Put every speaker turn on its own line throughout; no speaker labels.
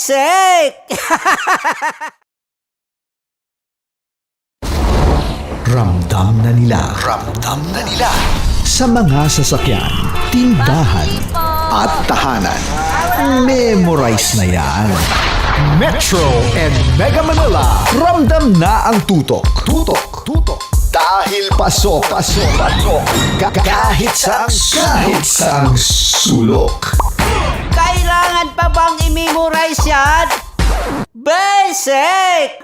Basic!
Ramdam na nila sa mga sasakyan, tindahan at tahanan. Memorize na yan. Metro and Mega Manila, ramdam na ang tutok. Dahil pasok. Kahit saang sulok.
Kailangan pa bang i-memorize yan? Basic!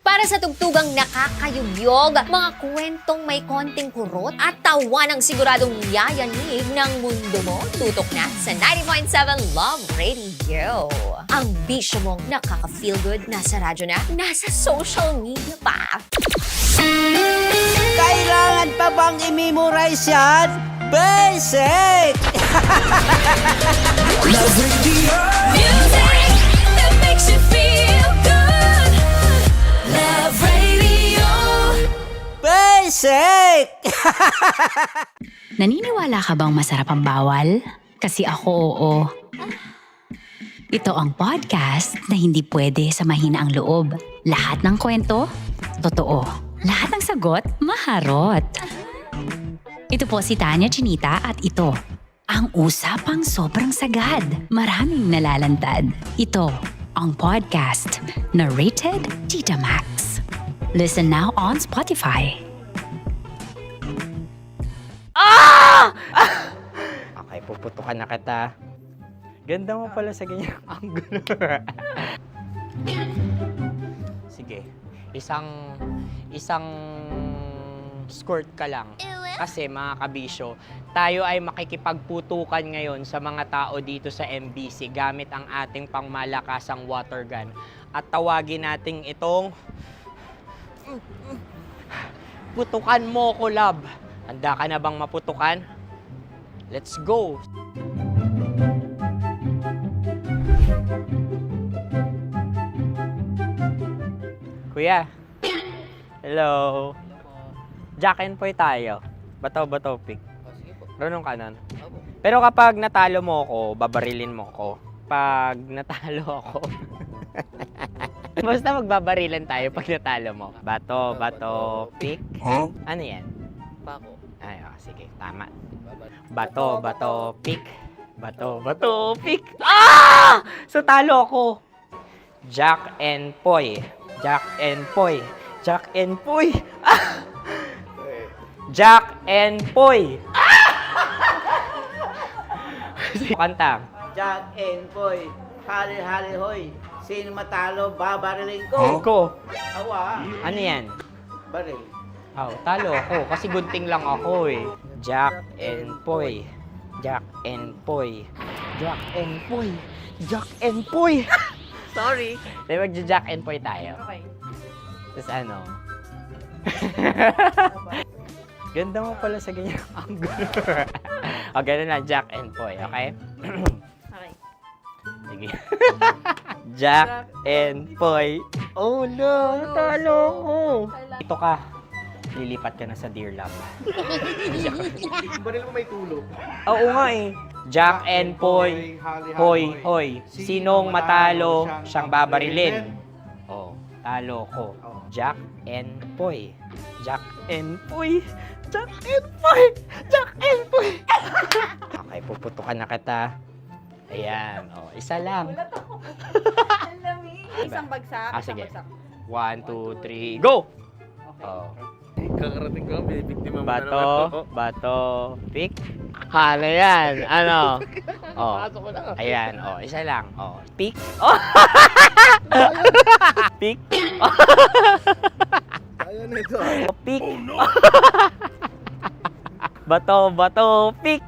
Para sa tugtugang nakakayugyog, mga kwentong may konting kurot at tawa ng siguradong yayanig ng mundo mo, tutok na sa 90.7 Love Radio. Ang bisyo mong nakaka-feel good, nasa radyo na, nasa social media pa.
Kailangan pa bang i-memorize yan? Basic!
Love Radio.
Music that makes you feel good. Love Radio.
Basic!
Naniniwala ka bang masarap ang bawal? Kasi ako, oo. Ito ang podcast na hindi pwede samahin ang loob. Lahat ng kwento, totoo. Lahat ng sagot, maharot. Ito po si Tanya Chinita at ito, ang usapang sobrang sagad. Maraming nalalantad. Ito, ang podcast na Rated Tita Max. Listen now on Spotify.
Okay, puputukan na kita. Ganda mo pala sa ganyang angulo. Sige, isang squirt ka lang. Kasi mga kabisyo, tayo ay makikipagputukan ngayon sa mga tao dito sa MBC gamit ang ating pangmalakasang water gun. At tawagin natin itong putukan mo ko, love. Handa ka na bang maputukan? Let's go! Kuya. Hello. Jack and Poy tayo. Bato-bato pick. Runong kanan. Pero kapag natalo mo ako, babarilin mo ako. Pag natalo ako, basta magbabarilan tayo pag natalo mo. Bato, pick. Ano yan?
Bako.
Ay, sige, tama. Bato, pick. Bato, pick. Ah! So talo ako. Jack and Poy. Jack and Poy. Jack and Poy. Ah! Jack and Poy. Kanta.
Jack and Poy, hali-hali hoy. Sino matalo, babariling ko.
Ko.
Awa,
Ano yan?
baril.
Oh, talo ako kasi gunting lang ako eh. Jack and Poy. Jack and Poy. Jack and Poy. Jack and Poy.
Sorry.
Di magja-Jack and Poy tayo.
Okay.
Tapos ano? Ganda mo pala sa ganyang angulo. O, ganun lang, Jack and Poy, okay?
Okay.
Sige. Jack and Poy. Oh no, natalo ko. Ito ka. Lilipat ka na sa Dear Love.
Baril mo may tulog.
Oo nga eh. Jack and Poy. Hoy, hoy. Sinong matalo, siyang babarilin. Oh, talo ko. Jack and Poy. Jack and Poy. Jack and Poy. Jack and Poy. Okay, puputukan na kita. Ayan. Oh, isa lang.
Isang bagsak.
Ah, sige. 1, 2, 3, go! Oh.
Kakarating ko, binibiktima mo na naman.
Bato, pick. Ano yan? Ano? Oh.
Pasok ko na.
Ayan, oh, isa lang. Oh, pick. Oh. Pick.
Ayan na ito.
Oh, pick. Bato, pick.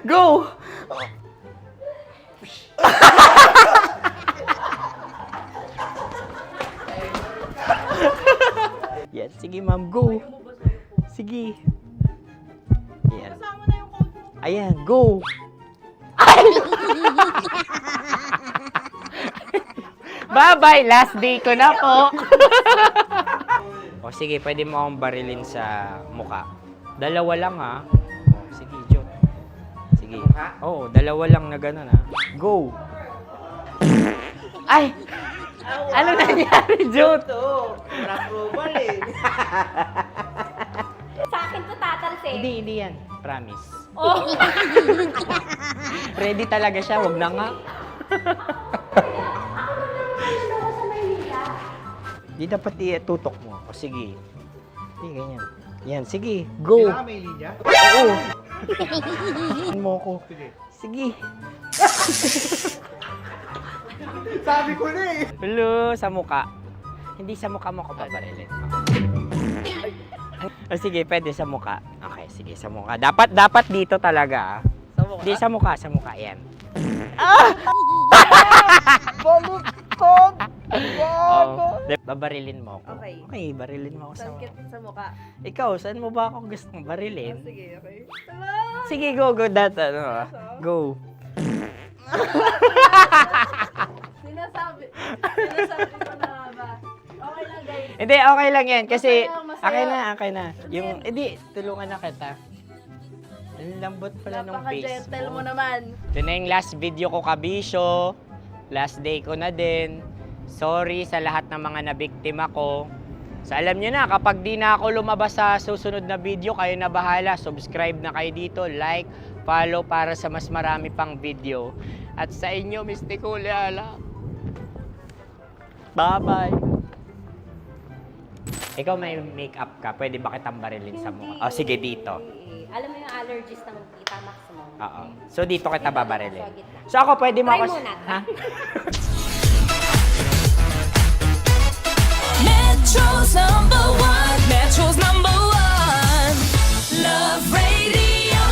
Go! Yan, sige ma'am, go. Sige. Yan. Ayan, go. Bye-bye, last day ko na po. O sige, pwede mo akong barilin sa muka. Dalawa lang ha. Oh, sige, Jot. Sige. Oo, dalawa lang na gano'n ha. Go! Ay! Ano nangyari, Jot?
Ito, approval eh.
Sa akin to tatalsik.
Hindi yan. Promise.
Oh.
Ready talaga siya, wag na nga. Di dapat tutok mo. O sige. Hindi, ganyan. Yan, sige. Go.
Kailangan may linya?
Oo. mo ko. Sige.
Sabi ko na eh.
Hello, sa muka. Hindi sa muka mo ko babarilin. O sige, pwede sa muka. Okay, sige, sa muka. Dapat dito talaga.
Sa mukha?
Hindi sa muka, yan.
Baluktot!
Oh, babarilin mo ako.
Okay.
Okay, barilin mo ako sa
Sakit sa mukha.
Ikaw, saan mo ba ako gustong barilin?
Sige, okay.
Sige, go, Go.
Sinasabi ko na ba? Okay lang, guys.
Hindi, okay lang yan. Kasi,
Masaya.
okay na. Yung, hindi, tulungan na kita. Ang lambot pala ng face
Napaka-gentle mo
mo.
naman.
Ito na yung last video ko, kabisyo. Last day ko na din. Sorry sa lahat ng mga nabiktima ko. So alam nyo na, kapag di na ako lumabas sa susunod na video, kayo na bahala. Subscribe na kayo dito, like, follow para sa mas marami pang video. At sa inyo, Mistiko Leala. Bye-bye. Ikaw may makeup ka, pwede ba kitang barilin sa mukha? O sige, dito.
Alam mo yung allergies ng Tita Max mo?
Oo. So dito kita babarilin. So ako, pwede mo
Try
ako...
muna.
Ha?
Metro's number one. Metro's number one. Love Radio.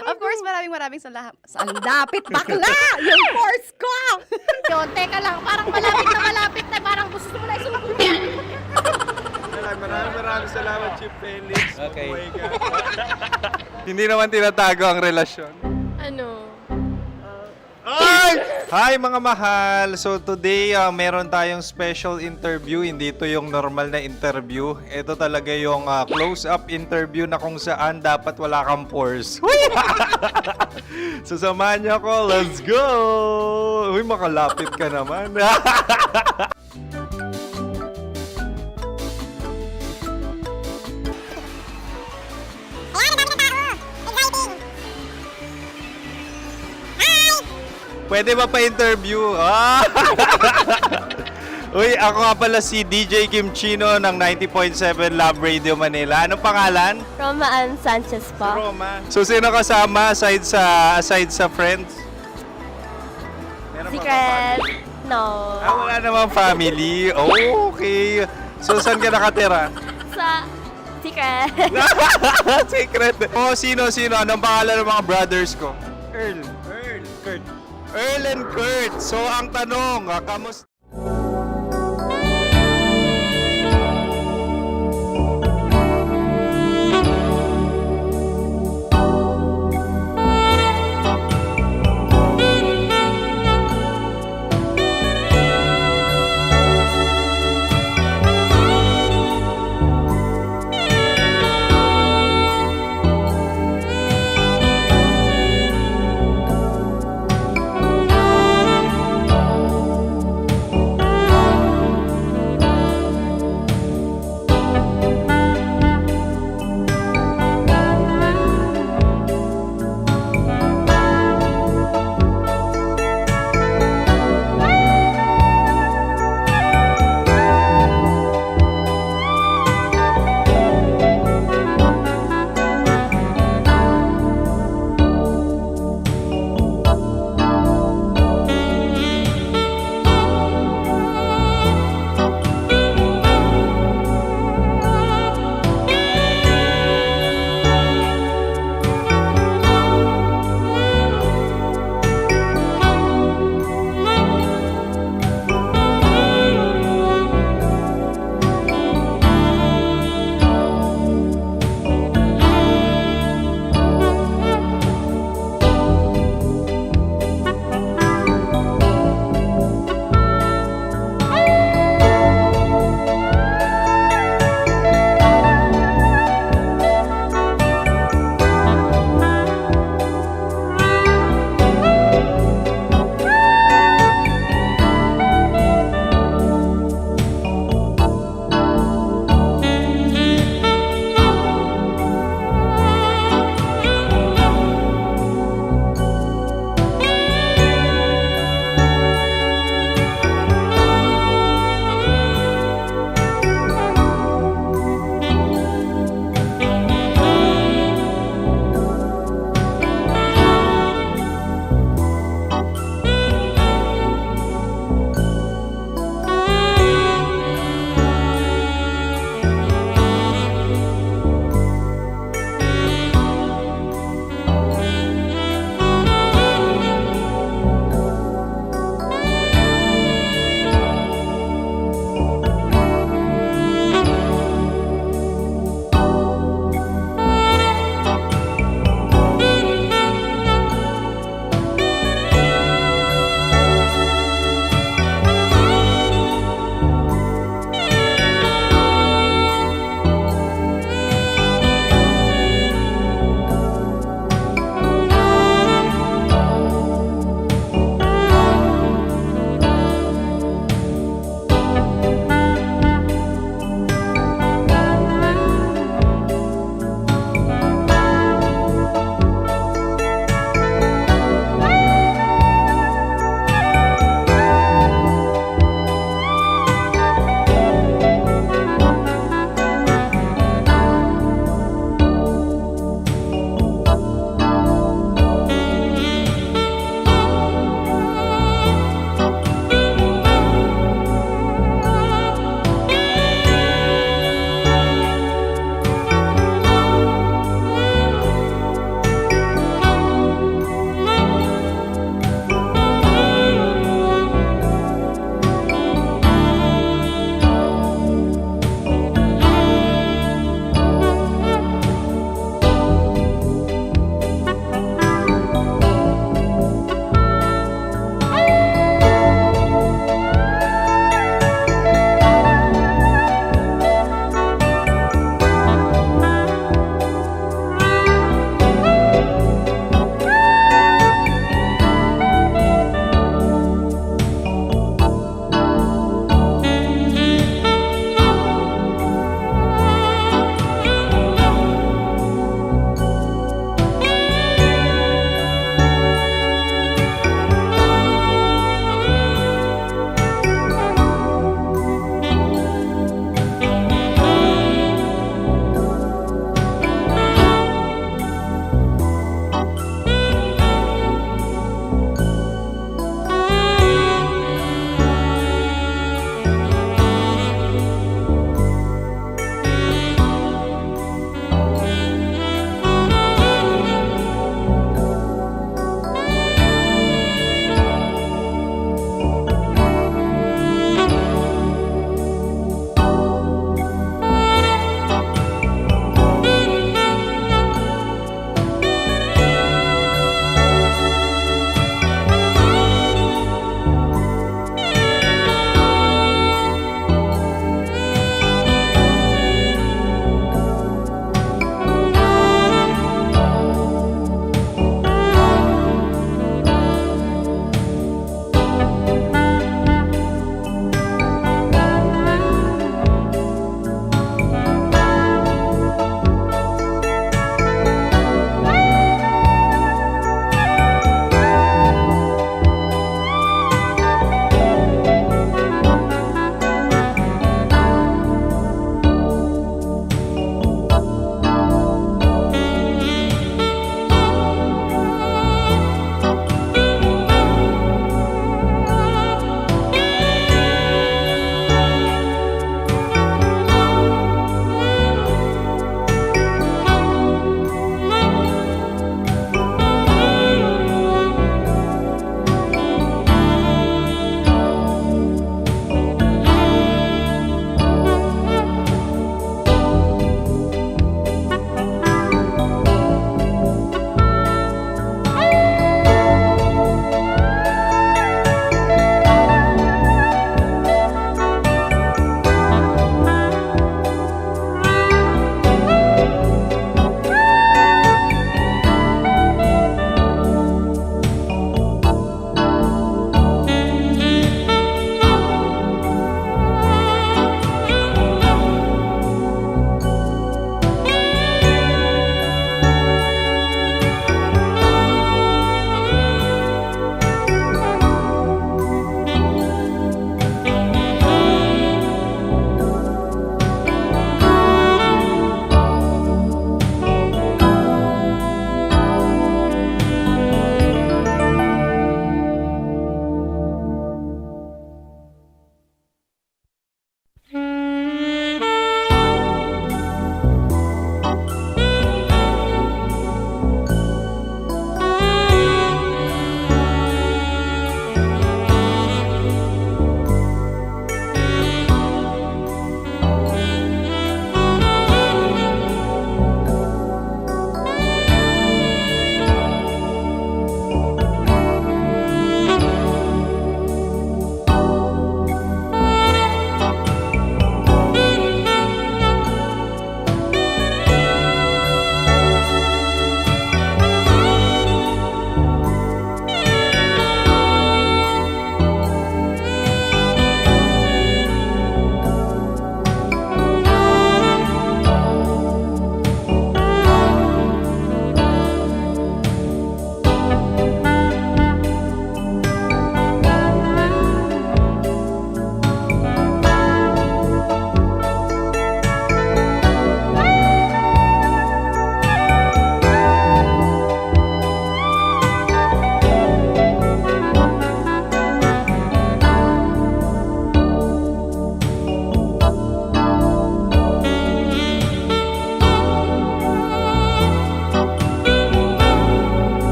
Of course, maraming salamat. Ang lapit bakla! Yung force ko! Yun, teka lang. Parang malapit na. Parang gusto mo na isumakit.
Maraming salamat, Chief Felix.
Okay.
Oh my God. Hindi naman tinatago ang relasyon.
Ano?
Ay! Hi mga mahal! So today, meron tayong special interview. Hindi ito yung normal na interview. Ito talaga yung close-up interview na kung saan dapat wala kang pores. So samahan niyo ako. Let's go! Uy, makalapit ka naman. Pwede ba pa-interview? Ah! Uy, ako nga pala si DJ Kim Chino ng 90.7 Love Radio Manila. Anong pangalan?
Roma Ann Sanchez po.
Roma. So, sino kasama aside sa friends? Meron ba
Secret.
family?
No.
Ah, wala namang family. Oh, okay. So, saan ka nakatira?
Sa secret.
Secret. Oh, sino? Anong pangalan ng mga brothers ko? Earl, Kurt. Earl and Kurt. So, ang tanong, kamusta?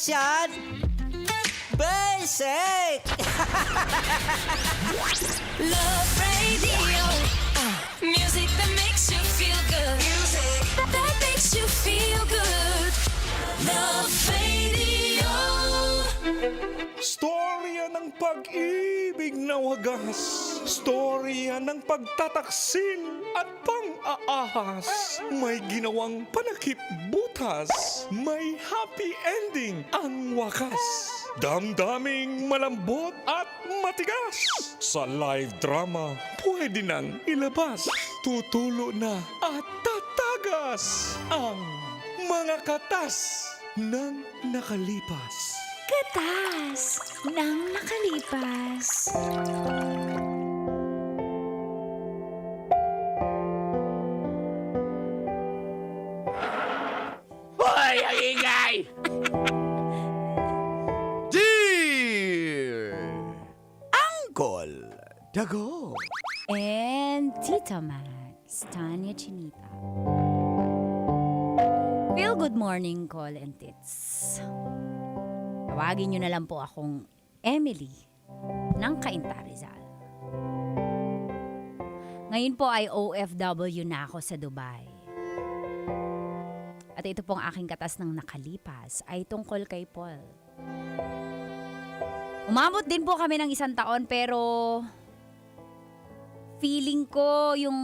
yan? Basic!
Love Radio. Music that makes you feel good. Music that makes you feel good. Love Radio.
Storya ng pag-ibig na wagas. Storya ng pagtataksil at pang-aahas. May ginawang panakip butas. May happy ending ang wakas. Damdaming malambot at matigas. Sa live drama, pwede nang ilabas. Tutulo na at tatagas ang mga katas ng nakalipas.
Katas ng nakalipas.
Hoy, ang ingay!
Dear Uncle Dago.
And Tito Max, Tanya Chinita. Feel good morning, call and tits. Tawagin nyo na lang po akong Emily ng Cainta Rizal. Ngayon po ay OFW na ako sa Dubai. At ito pong aking katas ng nakalipas ay tungkol kay Paul. Umabot din po kami ng 1 taon pero feeling ko yung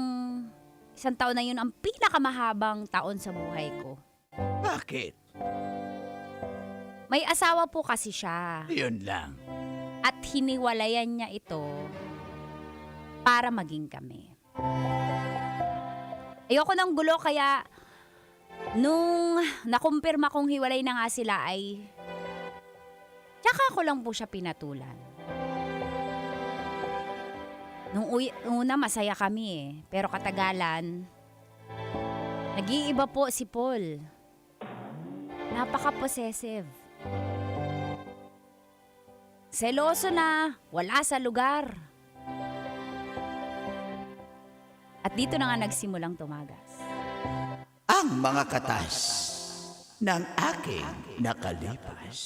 1 taon na yun ang pinakamahabang taon sa buhay ko.
Bakit?
May asawa po kasi siya.
Yun lang.
At hiniwalayan niya ito para maging kami. Ayoko ng gulo kaya nung nakumpirma kong hiwalay na nga sila ay tsaka ko lang po siya pinatulan. Nung una masaya kami pero katagalan nag-iiba po si Paul. Napaka-possessive. Seloso na, wala sa lugar. At dito na nga nagsimulang tumagas.
Ang mga katas ng aking nakalipas.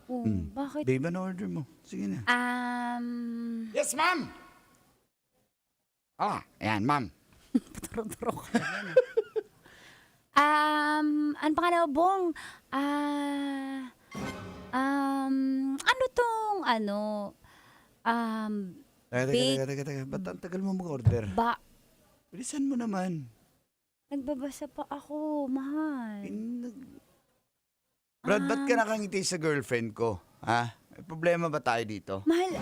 Oh, bakit?
Babe, ano order mo? Sige na.
Yes, ma'am! Ayan, ma'am.
Turo-turo ka na. Ano pangalan mo, Bong? Ano tong, big-
Teka. Ba't ang tagal mo mag-order? Bilisan mo naman.
Nagbabasa pa ako, mahal.
Brad, ba't ka nakangiti sa girlfriend ko? Ha? May problema ba tayo dito?
Mahal,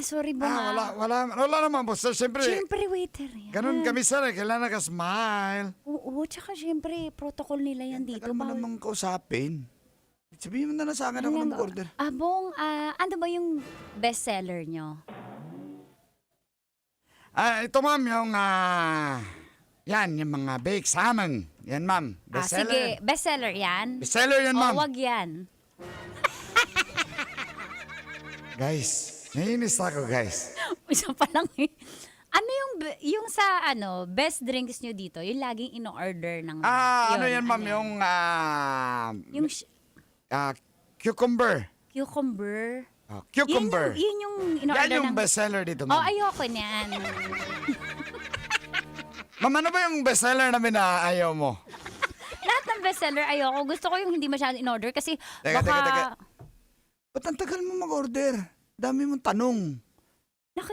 sorry, Bong.
Wala naman, boss. Siyempre,
Siyempre, waiter yan.
ganun kami, sir. Kailangan ka smile.
Oo, tsaka siyempre, protocol nila yan dito.
Tagal mo
Bawal-
namang kausapin. Sabihin mo na sa akin ako na mag-order.
Bong, ano ba yung bestseller nyo?
Ito, ma'am, yung, yan, yung mga baked salmon. Yan, ma'am.
Sige, bestseller yan?
Bestseller yan, ma'am.
Wag yan.
Guys, naiinis ako, guys.
Isa pa lang eh. Ano yung sa best drinks nyo dito? Yung laging ino-order ng...
Ano yan, ma'am? Yung, cucumber.
Cucumber.
Cucumber.
Yun yung ino-order
Yan yung
ng...
bestseller dito,
Oh,
ma'am.
ayoko niyan.
Ma'am, ano ba yung bestseller namin na ayaw mo?
Lahat ng bestseller ayoko. Gusto ko yung hindi masyadong in-order kasi
Teka.
baka...
Ba't ang tagal mo mag-order? Dami mong tanong.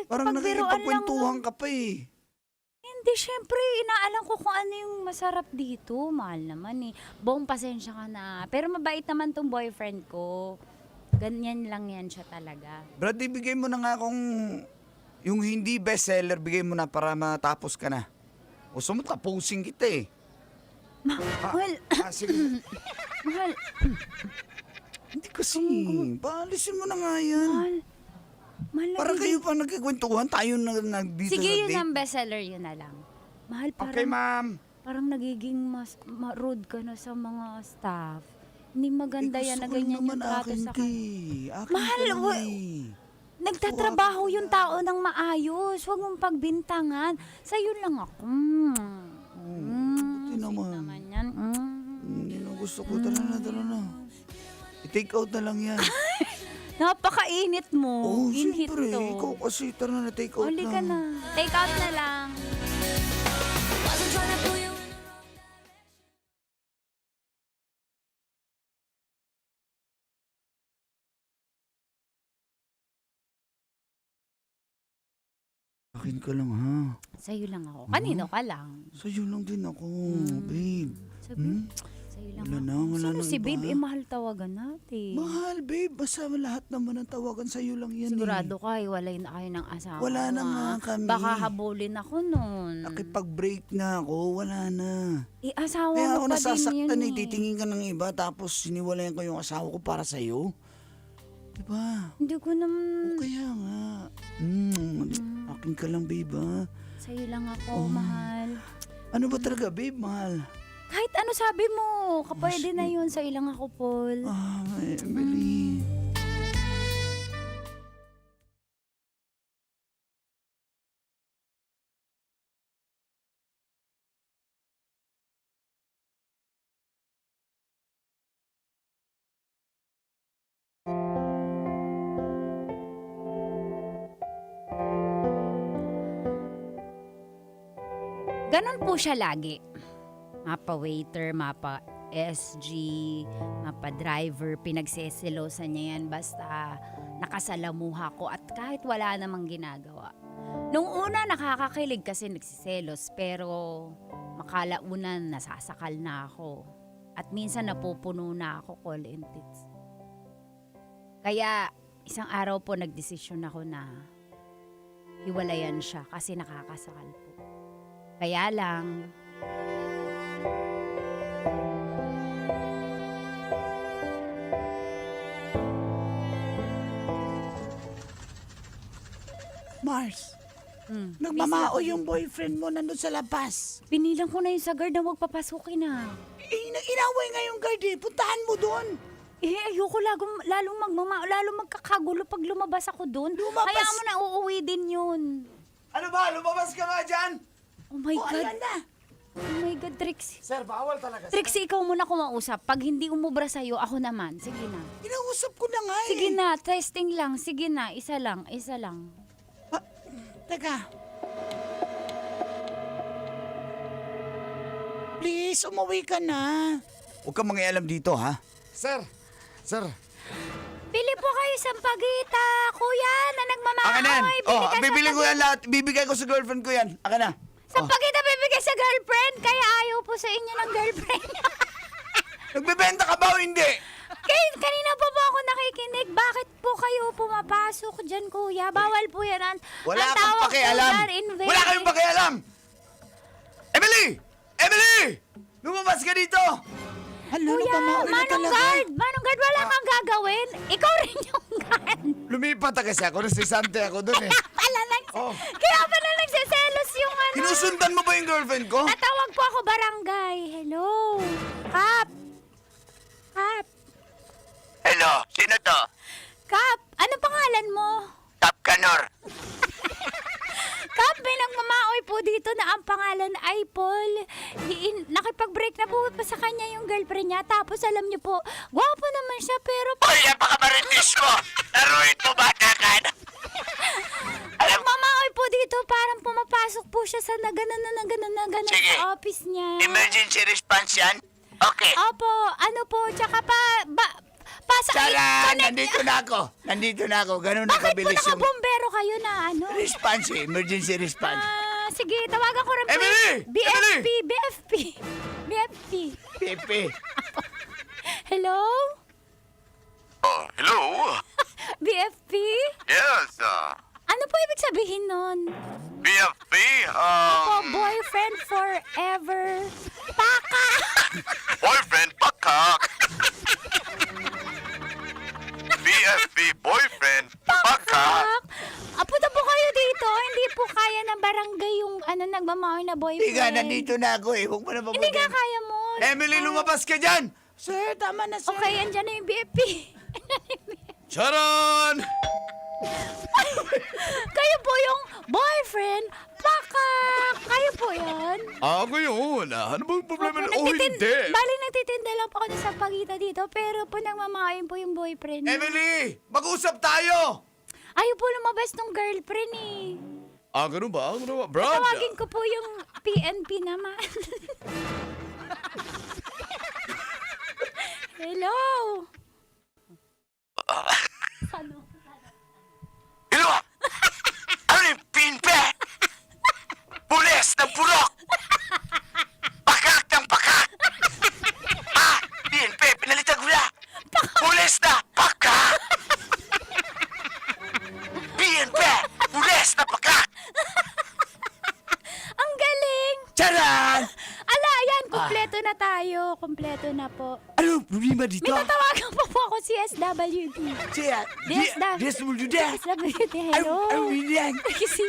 Parang
Nakikipagbiruan lang.
nakikipagkwentuhan ka pa eh.
Hindi, syempre, inaalam ko kung ano yung masarap dito. Mahal naman eh. Buong pasensya ka na. Pero mabait naman tong boyfriend ko. Ganyan lang yan siya talaga.
Brad, ibigay mo na nga kung yung hindi bestseller, bigay mo na para matapos ka na. Gusto mo, tapusin kita eh.
Mahal,
Sige.
mahal,
Hindi kasi. Paalisin mo na nga yan.
mahal na
Para
bigay-
kayo pa nagkikwentuhan, tayo na dito
Sige,
sa
yun
date.
ang bestseller, yun na lang. Mahal, parang,
Okay, ma'am.
parang nagiging mas rude ka na sa mga staff. Hindi maganda
Eh,
yan na
gusto ko
ganyan
naman
yung trato
akin
sa
ka
kanya.
eh. Akin
Mahal,
ka lang
wa-
eh.
Nagtatrabaho yung tao ng maayos. Huwag mong pagbintangan. Sa'yo lang ako.
Buti naman.
Naman yan.
Yun ang gusto ko. Tara na. I-take out na lang yan.
Napakainit mo.
Oo,
Inhit
siyempre.
to.
Ikaw kasi. Tara na, take out
Uli ka
na.
na. Take out na lang.
Wasn't trying to pull you in.
Akin ka lang ha.
Sa'yo lang ako. Kanino ka lang?
Sa'yo lang din ako, babe.
Sabi, sa'yo lang
Wala
ako.
na, wala
Sino
nang
si
iba.
babe? Eh, mahal tawagan natin.
Mahal, babe. Basta lahat naman ang tawagan sa'yo lang yan
Sigurado ka, hiwalay na kayo ng asawa
Wala
mo,
na nga
ah.
kami.
Baka habulin ako nun.
Nakipag-break na ako, wala na.
Eh, asawa
Kaya ako
mo pa din yun
nasasaktan
eh.
titingin ka ng iba tapos siniwalayan ko yung asawa ko para sa'yo. Diba?
Hindi ko naman...
O kaya nga. Akin ka lang, babe, ha?
Sa'yo lang ako, mahal.
Ano ba talaga, babe, mahal?
Kahit ano sabi mo, kapwede na yun. Sa'yo lang ako, Paul.
Emily.
Ganon po siya lagi. Mapa-waiter, mapa-SG, mapa-driver, pinagseselosan niya yan basta nakasalamuha ko at kahit wala namang ginagawa. Nung una nakakakilig kasi nagsiselos pero makalaunan nasasakal na ako. At minsan napupuno na ako call and text. Kaya isang araw po nagdesisyon ako na hiwalayan siya kasi nakakasakal po. Kaya lang,
Mars, nagmamao yung boyfriend mo nandun sa labas.
pinilang ko na yung sa guard na huwag papasukin na.
Inaway nga yung guard eh. Puntahan mo doon.
Eh, ayoko lalong lalong magkakagulo pag lumabas ako doon.
Lumabas?
Kaya mo na uuwi din yun.
Ano ba? Lumabas ka nga dyan!
Oh my God.
Ayan na.
Oh my God, Trixie.
Sir, bawal talaga.
Trixie, ikaw muna kumausap. Pag hindi umubra sa'yo, ako naman. Sige na.
Inausap ko na nga eh.
Sige na, testing lang. Sige na, isa lang.
Teka. Please, umuwi ka na.
Huwag kang mangialam dito, ha?
Sir,
Bili po kayo sa pagita, kuya, na
Akin na yan!
nagmamaamoy.
Oh, bibili ko yan lahat. Bibigay ko sa girlfriend ko yan. Akin na.
Sa pagita bibigay sa girlfriend, kaya ayaw po sa inyo ng girlfriend.
Nagbebenta ka ba o hindi?
Kanina pa po ako nakikinig. Bakit po kayo pumapasok dyan, kuya? Bawal po yan.
Wala
ang
kang
tawag po
pakialam.
dyan, invade.
Wala kayong pakialam! Emily! Emily! Lumabas ka dito!
Ano
Kuya, Manong Guard, wala kang gagawin. Ikaw rin yung guard.
Lumipat na kasi ako. Nasisante ako dun eh.
Kaya pala nagsiselos yung ano.
Sinusundan mo ba yung girlfriend ko?
Natawag po ako barangay. Hello. Kap.
Hello, sino to?
Kap, ano pangalan mo?
Top Canor.
Kap, may nagmamaoy po dito na ang pangalan ay Paul. Nakipag-break na po pa sa kanya yung girlfriend niya. Tapos alam niyo po, gwapo naman siya pero...
Hoy, napaka-maritis mo! Laruin mo ba na ka?
Nagmamaoy po dito, parang pumapasok po siya sa na ganon
Sige.
sa office niya.
Emergency response yan? Okay.
Opo, ano po, tsaka pa sa
Tara,
connect
nandito na ako. Ganun na
Bakit po
kabilis yung
nakabombero kayo na ano?
response eh. Emergency response.
Sige, tawagan ko rin po
Emily!
yung BFP.
Pepe.
Hello?
Oh, hello?
BFP?
Yes,
Ano po ibig sabihin nun?
BFP,
Boyfriend forever. Paka!
boyfriend pakak. BFP, boyfriend pakak.
Punta po kayo dito. Hindi po kaya ng barangay yung nagmamahoy na boyfriend.
Hindi nga, nandito na ako eh. Huwag mo na
Hindi nga
pabutin.
kaya mo.
Emily, lumabas ka dyan! Sir, tama na, sir.
Okay, andyan na yung BFP.
Charon!
Kayo po yung boyfriend. Paka! Kayo po yan.
Ako yun. Ano bang problema?
Bali, nagtitinda lang po ako sa pagita dito. Pero po nagmamahayin po yung boyfriend.
Emily, mag-usap tayo!
Ayaw po lumabas ng girlfriend eh.
Ganun ba? Brad?
Tawagin ko po yung PNP naman. Hello? Ano?
Hello? Ano yung pinpe? Pulis ng purok. Pakak ng pakak. PNP, pinalitan ko na. Pulis na pakak. PNP, pulis na pakak.
Ang galing!
Charan!
Ala, ayan, kumpleto na tayo. Kumpleto na po.
Ano problema dito?
May tatawagan pa po ako si SWD.
Siya,
SWD, hello?
Ano yan?
Kasi,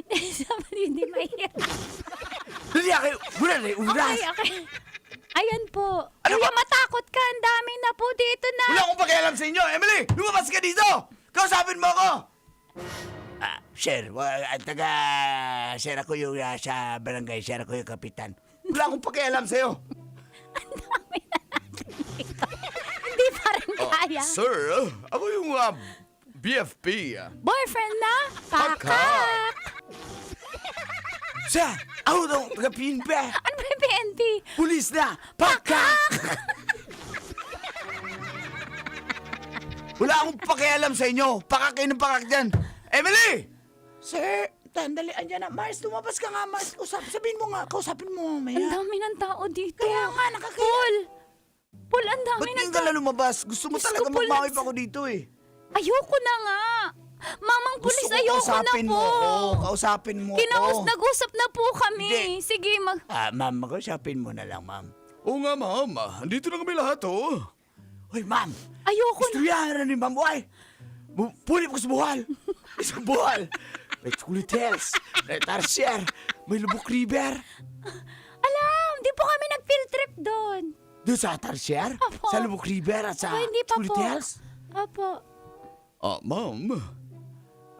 SWD, mahirap.
Hindi ako, wala na yung uras.
Okay. Ayan po.
Ano
Kuya,
ba?
matakot ka. Ang dami na po dito na.
Wala akong pakialam sa inyo. Emily, lumabas ka dito! Kausapin mo ako! Sir, sir ako yung sa barangay, sir ako yung kapitan. Wala akong pakialam sa'yo.
Ang dami na natin dito. Hindi pa rin kaya.
Sir, ako yung BFP.
Boyfriend na? Pakak!
Sir, ako daw taga-PNP.
Ano ba yung PNP?
Pulis na! Pakak! Wala akong pakialam sa inyo. Pakak kayo ng pakak dyan. Emily! Sir, tandali, andyan na. Mars, lumabas ka nga, Mars. Sabihin mo nga, kausapin mo mamaya.
Ang dami ng tao dito.
Kaya nga, nakakaya.
Paul, ang dami
Ba't
ng
ngayon ka na lumabas? Gusto mo
Gusto
talaga
ko lang
magmaway pa ako dito eh.
Ayoko na nga. Mamang pulis,
Gusto ko
ayoko na
kausapin
po.
mo ako. Kausapin mo ako.
Nag-usap na po kami.
Hindi.
Sige,
Ma'am, kausapin mo na lang, ma'am. Oo nga, ma'am. Andito na kami lahat, oh. Hoy, ma'am.
Ayoko na.
Istoryahan na ni ma'am. Uy, puli ko sa buhal. Sa buhal. May Tulitels. May Tarsier. May Lubok River.
Alam, di po kami nag-field trip doon.
Doon sa Tarsier?
Apo.
Sa Lubok River at sa
Hindi pa po.
Tulitels?
Apo.
Ma'am.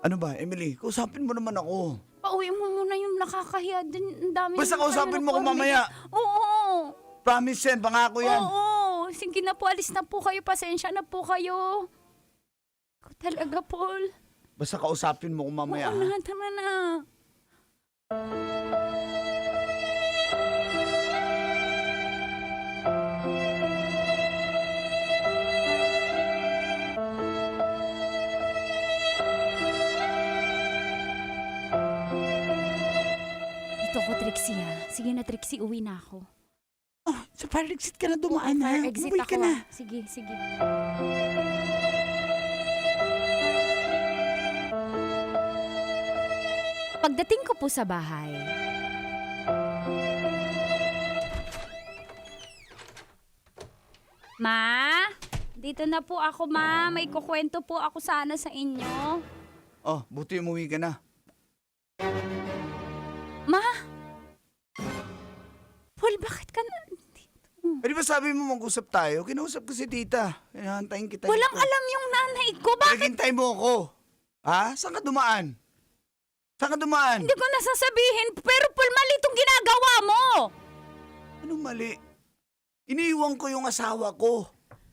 Ano ba, Emily? Kausapin mo naman ako.
Pauwi mo muna yung nakakahiya din. Ang dami
Basta
ng
kausapin mo ko
uniforme.
mamaya.
Oo.
Promise yan, pangako yan.
Oo. Sige na po, alis na po kayo. Pasensya na po kayo. Ako talaga, Paul.
Basta kausapin mo ko mamaya.
Oo na, tama na. Ito ko, Trixie, ha? Sige na, Trixie, uwi na ako.
Sa fire exit ka na dumaan na.
Fire exit
Umuwi
ako,
ka na.
Sige, sige. Pagdating ko po sa bahay, Ma? Dito na po ako, Ma. May kukwento po ako sana sa inyo.
Oh, buti umuwi ka na.
Ma? Paul, bakit ka na...
Pwede ba sabi mo mag-usap tayo? Kinausap ko si tita. Hinahantayin kita.
Walang
dito.
alam yung nanay ko. Bakit
Naghintay mo ako. Ha? Saan ka dumaan? Saan ka dumaan?
hindi ko nasasabihin? Pero Paul, mali itong ginagawa mo.
Anong mali? Iniiwan ko yung asawa ko.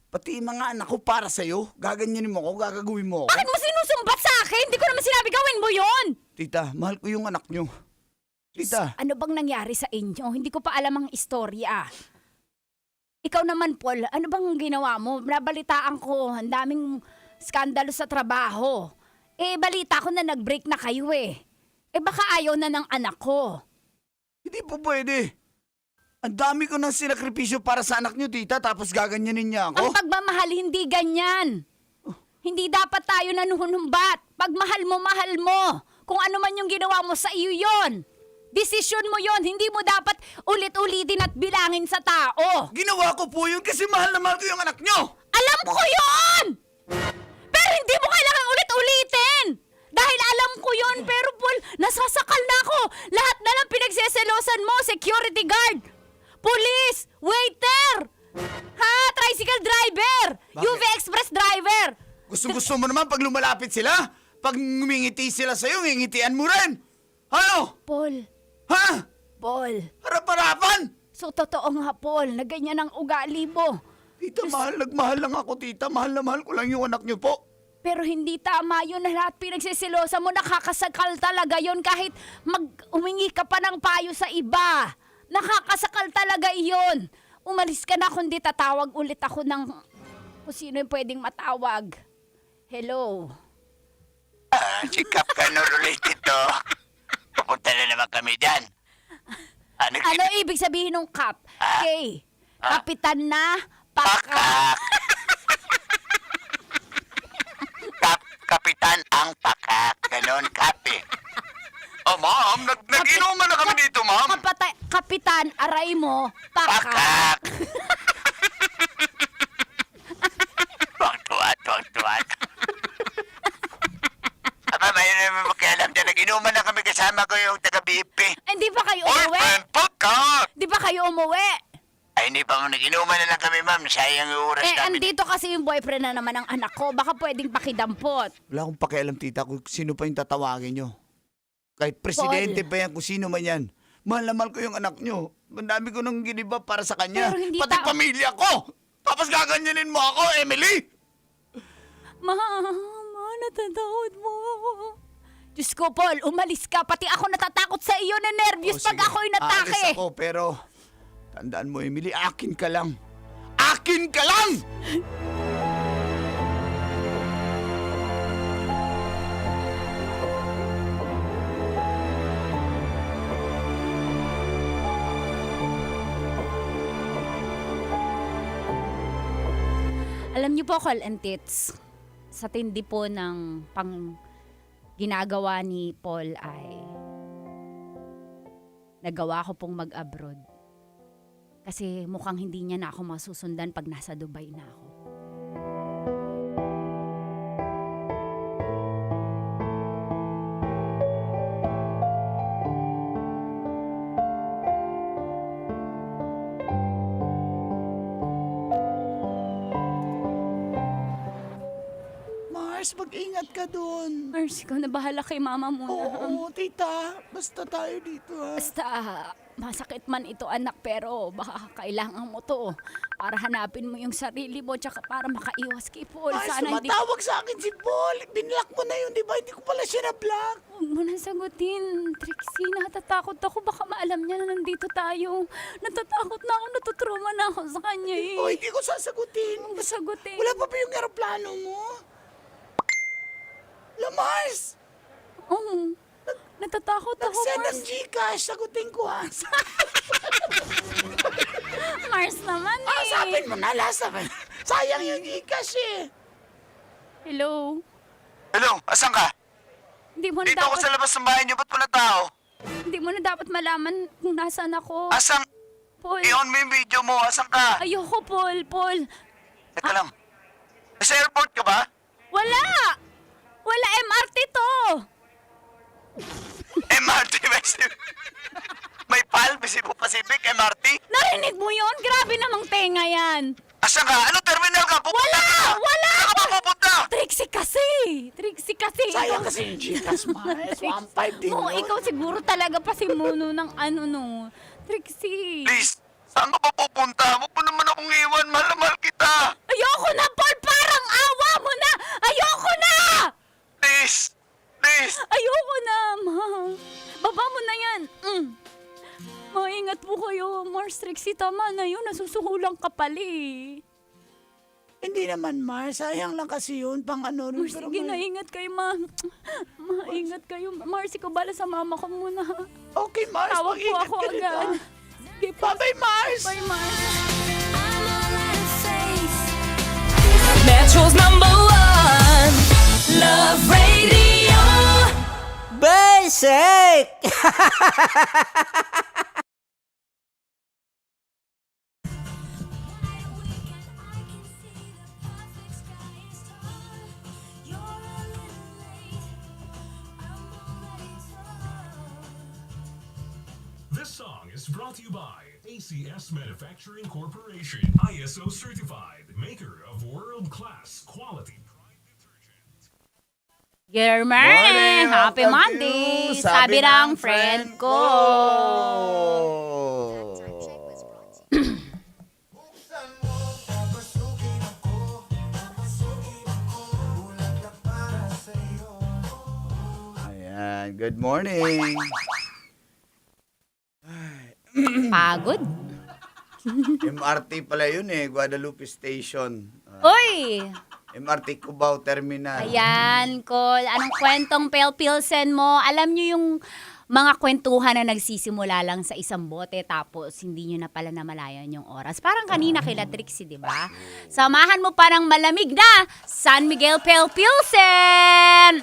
Pati yung mga anak ko para sa'yo. Gaganyanin mo ako, gagagawin mo ako.
Bakit mo sinusumbat sa akin? Hindi ko naman sinabi gawin mo yon.
Tita, mahal ko yung anak nyo. Tita,
Ano bang nangyari sa inyo? Hindi ko pa alam ang istorya.
Ikaw naman, Paul, ano bang ginawa mo? Nabalitaan ko, ang daming skandalo sa trabaho. Balita ko na nag-break na kayo eh. Baka ayaw na ng anak ko.
Hindi po pwede. Ang dami ko ng sinakripisyo para sa anak niyo, tita, tapos gaganyanin niya
Ang
ako.
pagmamahal, hindi ganyan. Hindi dapat tayo nanuhunumbat. Pag mahal mo. Kung ano man yung ginawa mo sa iyo yon. Desisyon mo yon. Hindi mo dapat ulit-ulitin at bilangin sa tao.
Ginawa ko po yun kasi mahal na mahal ko yung anak niyo.
Alam ko yon! Pero hindi mo kailangan ulit-ulitin! Dahil alam ko yon, pero Paul, nasasakal na ako. Lahat na lang pinagseselosan mo, security guard, police, waiter, tricycle driver,
Bakit?
UV Express driver.
Gusto mo naman pag lumalapit sila? Pag ngumingiti sila sa'yo, ngingitian mo rin. Ano?
Paul,
Ha?
Paul.
Harap-harapan?
So, totoo nga, Paul, na ganyan ang ugali mo.
Tita, mahal lang ako, tita. Mahal na mahal ko lang yung anak niyo po.
Pero hindi tama yun na lahat pinagsisilosa mo, nakakasakal talaga yun kahit umingi ka pa ng payo sa iba. Nakakasakal talaga yun. Umalis ka na kundi tatawag ulit ako ng kung sino yung pwedeng matawag. Hello?
Si Kap Kanor ulit ito. Pupunta na naman kami dyan.
Ano ibig sabihin ng Kap? Kay, kapitan na, paka.
Kapitan ang pakak. Ganon, Kapi. Oh, ma'am. Nag-inuman na kami dito, ma'am.
Kapitan, aray mo, paka.
Pakak. Tuwag-tuwa. Aba, may naman makialam dyan. Nag-inuman na kami kasama ko yung taga-BP.
Hindi pa kayo umuwi?
Pakak!
Di ba kayo umuwi?
Ay, hindi pa mo nag-inuman na lang kami, ma'am. Sayang yung oras namin.
Andito kasi yung boyfriend na naman ng anak ko. Baka pwedeng pakidampot.
Wala akong pakialam, tita, kung sino pa yung tatawagin niyo. Kahit presidente pa yan, kung sino man yan. Mahal na mahal ko yung anak niyo. Ang dami ko nang giniba para sa kanya.
Pero hindi
Pati pamilya ko! Tapos gaganyanin mo ako, Emily!
Mama, natatakot mo. Diyos ko, Paul, umalis ka. Pati ako natatakot sa iyo na nervyos pag
sige.
ako'y natake.
Aalis ako, pero tandaan mo, Emily, akin ka lang. Akin ka lang!
Alam niyo po, Call and Tits, sa tindi po ng ginagawa ni Paul ay nagawa ko pong mag-abroad. Kasi mukhang hindi niya na ako masusundan pag nasa Dubai na ako.
Mars, mag-ingat ka dun.
Mars, ikaw na bahala kay mama muna.
Oo, tita. Basta tayo dito, ha.
Basta, masakit man ito anak, pero baka kailangan mo to para hanapin mo yung sarili mo tsaka para makaiwas kay Paul.
Mars,
Sana hindi...
tumatawag sa akin si Paul. Binlock mo na yun, di ba? Hindi ko pala siya na-block.
Huwag mo na sagutin, Trixie. Natatakot ako. Baka maalam niya na nandito tayo. Natatakot na ako. Natutruma na ako sa kanya eh.
O, hindi ko sasagutin.
Huwag mo sagutin.
Wala pa ba yung aeroplano mo? Mars!
Oo. Natatakot ako,
Nag-send
Mars.
ng Gcash. Sagutin ko, ha.
Mars naman eh.
Sabihin mo na, sayang yung Gcash, eh.
Hello?
Hello, asan ka?
Hindi mo na
Dito ako
dapat...
sa labas ng bahay niyo. Ba't wala tao?
Hindi mo na dapat malaman kung nasaan ako.
Asang...
Paul.
I-on mo yung video mo. Asan ka?
Ayoko, Paul. Paul.
Teka lang. Sa airport ka ba?
Wala! Wala, MRT to!
MRT, may PAL, Cebu Pacific, MRT?
Narinig mo yon? Grabe namang tenga yan.
Asan ka? Ano terminal ka? Pupunta
Wala!
ka!
Wala!
Saan ka ba pupunta?
Trixie kasi! Trixie kasi!
Sayang kasi yung Gcash, Mars. 1.5 din
Oo,
yun.
ikaw siguro talaga pasimuno ng ano no. Trixie!
Please, saan ka ba pupunta? Huwag mo naman akong iwan. Mahal na mahal kita.
Ayoko na, Paul! Parang awa mo na! Ayoko na!
Please. Please.
Ayoko na, ma. Baba mo na yan. Maingat po kayo, Mars, Trixie. Marcy, tama na yun. Nasusuhulan ka pala eh.
Hindi naman, Mars. Sayang lang kasi yun. Pang ano.
Mar, sige na, ingat kayo, ma. Ingat kayo. Marcy, ko bala sa mama ko muna.
Okay, Mars.
Tawag po
Mag-ingat
ako
ka rin,
agad.
ah.
Sige po.
Bye-bye, Mars.
Bye, Mars.
I'm all out of faith. Metro's #1 Love Radio.
Basic!
This song is brought to you by ACS Manufacturing Corporation, ISO certified, maker of world-class quality.
German, happy Monday. Sabi ng friend ko.
Ayan, good morning.
Pagod.
MRT pala yun eh, Guadalupe Station.
Uy!
MRT Cubao Terminal.
Ayan, Col. Anong kwentong Pilsen mo? Alam nyo yung mga kwentuhan na nagsisimula lang sa isang bote tapos hindi nyo na pala namalayan yung oras. Parang kanina kila Trixie, di ba? Samahan mo pa ng malamig na San Miguel Pale Pilsen!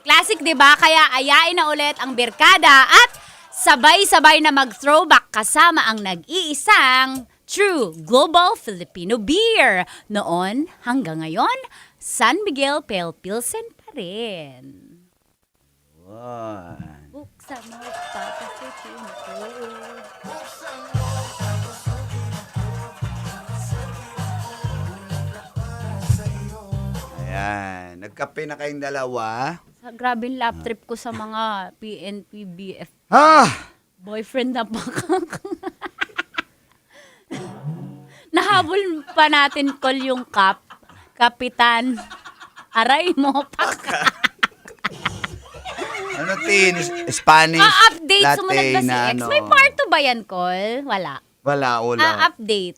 Classic, di ba? Kaya ayain na ulit ang birkada at sabay-sabay na mag-throwback kasama ang nag-iisang True Global Filipino Beer. Noon hanggang ngayon, San Miguel Pale Pilsen pa rin.
Wow.
Buksan mo, papasukin ko.
Ayan, nagkape na kayong dalawa.
Grabe yung lap trip ko sa mga PNP, BF. Boyfriend na pa. Nahabol pa natin, Col, yung Kapitan. Aray mo, paka.
Ano tin? Spanish,
Update,
latte
sumunod ba si
na
X?
ano.
May part 2 ba yan, Col? Wala.
Wala.
Update.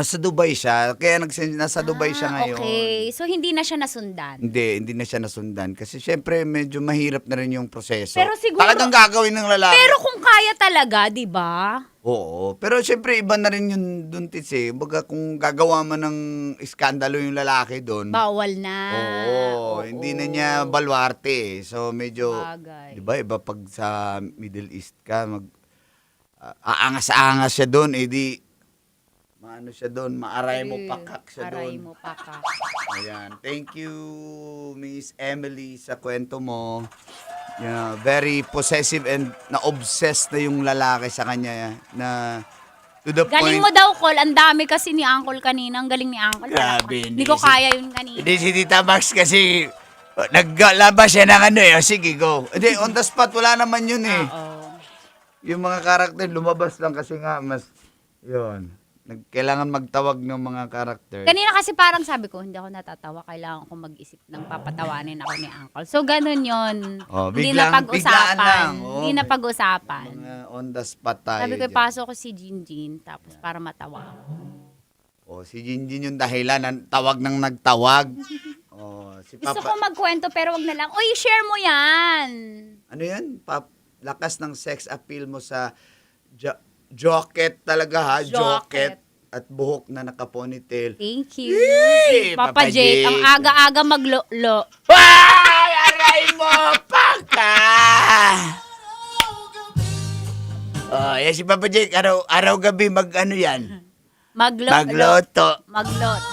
Sa Dubai siya. Kaya nasa Dubai siya ngayon.
Okay. So, hindi na siya nasundan.
Hindi na siya nasundan. Kasi syempre, medyo mahirap na rin yung proseso.
Pero siguro-
Talagang gagawin ng lalaki.
Pero kung kaya talaga, di ba?
Oo. Pero syempre, iba na rin yung dun, Tits, eh. Baga, kung gagawa man ng iskandalo yung lalaki doon.
Bawal na.
Oo. Hindi na niya balwarte, eh. So, medyo,
Bagay.
di ba, iba pag sa Middle East ka, aangas-aangas siya doon, eh di, maano siya doon, maaray mo pakak siya
Aray
doon.
mo pakak.
Ayan. Thank you, Miss Emily, sa kwento mo. Yeah, very possessive and na-obsessed na yung lalaki sa kanya na to the
Galing
point.
mo daw, Col. Ang dami kasi ni Uncle kanina. Ang galing ni Uncle.
Grabe,
Hindi ko kaya yun kanina.
Hindi si Tita Max kasi naglabas siya ng ano eh. Sige, go. Hindi, on the spot, wala naman yun eh.
Oo.
Yung mga karakter, lumabas lang kasi nga mas, yun. Kailangan magtawag ng mga karakter.
Kanina kasi parang sabi ko, hindi ako natatawa. Kailangan ko mag-isip ng papatawanin ako ni Uncle. So, ganun yun.
Oh,
Hindi
biglang-
na pag-usapan.
biglaan lang. Oh,
Hindi na pag-usapan.
Mga on the spot tayo.
Sabi ko,
dyan.
pasok ko si Jinjin. Tapos para matawa ako.
Oh, si Jinjin yung dahilan ng tawag ng nagtawag. Oh, si
Gusto
Papa.
ko magkwento pero wag na lang. Uy, share mo yan.
Ano yan? Lakas ng sex appeal mo sa jocket talaga ha, jocket. At buhok na naka-ponytail.
Thank you.
Yay!
Papa
Papa
Jake,
Jake.
ang aga-aga maglo-lo.
Ay! Aray mo! Paka! Oh, yan si Papa Jake. Araw-gabi mag-ano yan? Magloto.
Maglot.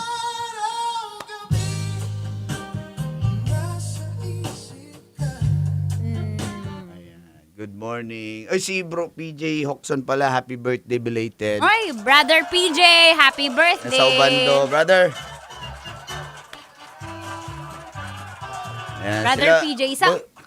Good morning. Ay, si Bro PJ Hoxon pala. Happy birthday belated.
Oy, Brother PJ, happy birthday.
Nasa Ubando, brother. Ayan,
Brother
sila-
PJ,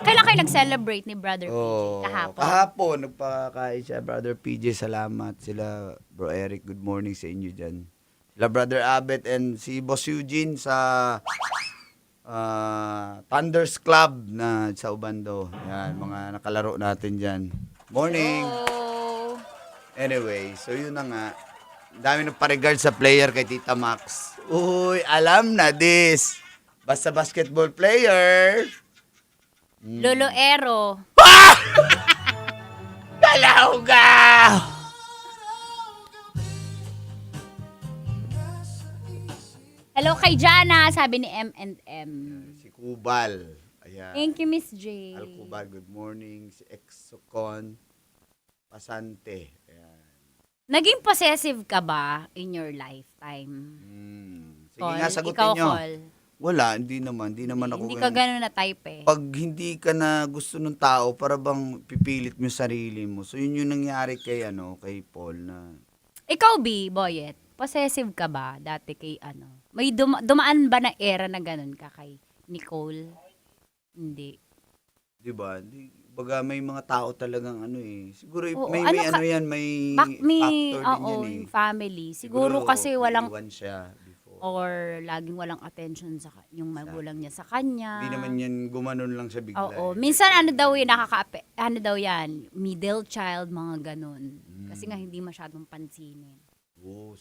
kailan kayo nag-celebrate ni Brother PJ?
Oh,
Kahapon.
kahapon, nagpakain siya. Brother PJ, salamat. Sila, Bro Eric, good morning sa inyo dyan. Sila, Brother Abet, and si Boss Eugene sa Thunders Club na sa Ubando. Yan, mga nakalaro natin dyan. Morning.
Oh.
Anyway, so yun na nga. Ang dami ng pa-regard sa player kay Tita Max. Uy, alam na this. Basta basketball player.
Lolo Ero.
Galaw ka!
Hello kay Jana, sabi ni M&M.
Si Kubal. Ayan.
Thank you, Miss J.
Al Kubal, good morning. Si Exocon Pasante. Ayan.
Naging possessive ka ba in your lifetime?
Sige
Col,
nga, sagutin
ikaw,
nyo.
Col.
Wala, hindi naman. Hindi naman ako
Hindi ka
ganun.
gano'n na type eh.
Pag hindi ka na gusto ng tao, para bang pipilit mo yung sarili mo. So, yun yung nangyari kay, kay Paul na...
Ikaw, B, Boyet, possessive ka ba dati kay ano? May dumaan ba na era na gano'n ka kay Nicole? Hindi.
Di ba? Baga may mga tao talagang Siguro
Oo,
may
ano ka-
yan, may
May,
factor din
oo,
yan
yung family. Siguro kasi walang,
naiwan siya before.
or laging walang attention sa yung magulang niya sa kanya.
Hindi naman yan gumanon lang siya bigla.
Oo. Minsan ano daw yan, middle child, mga ganun. Kasi nga hindi masyadong pansinin.
Oo,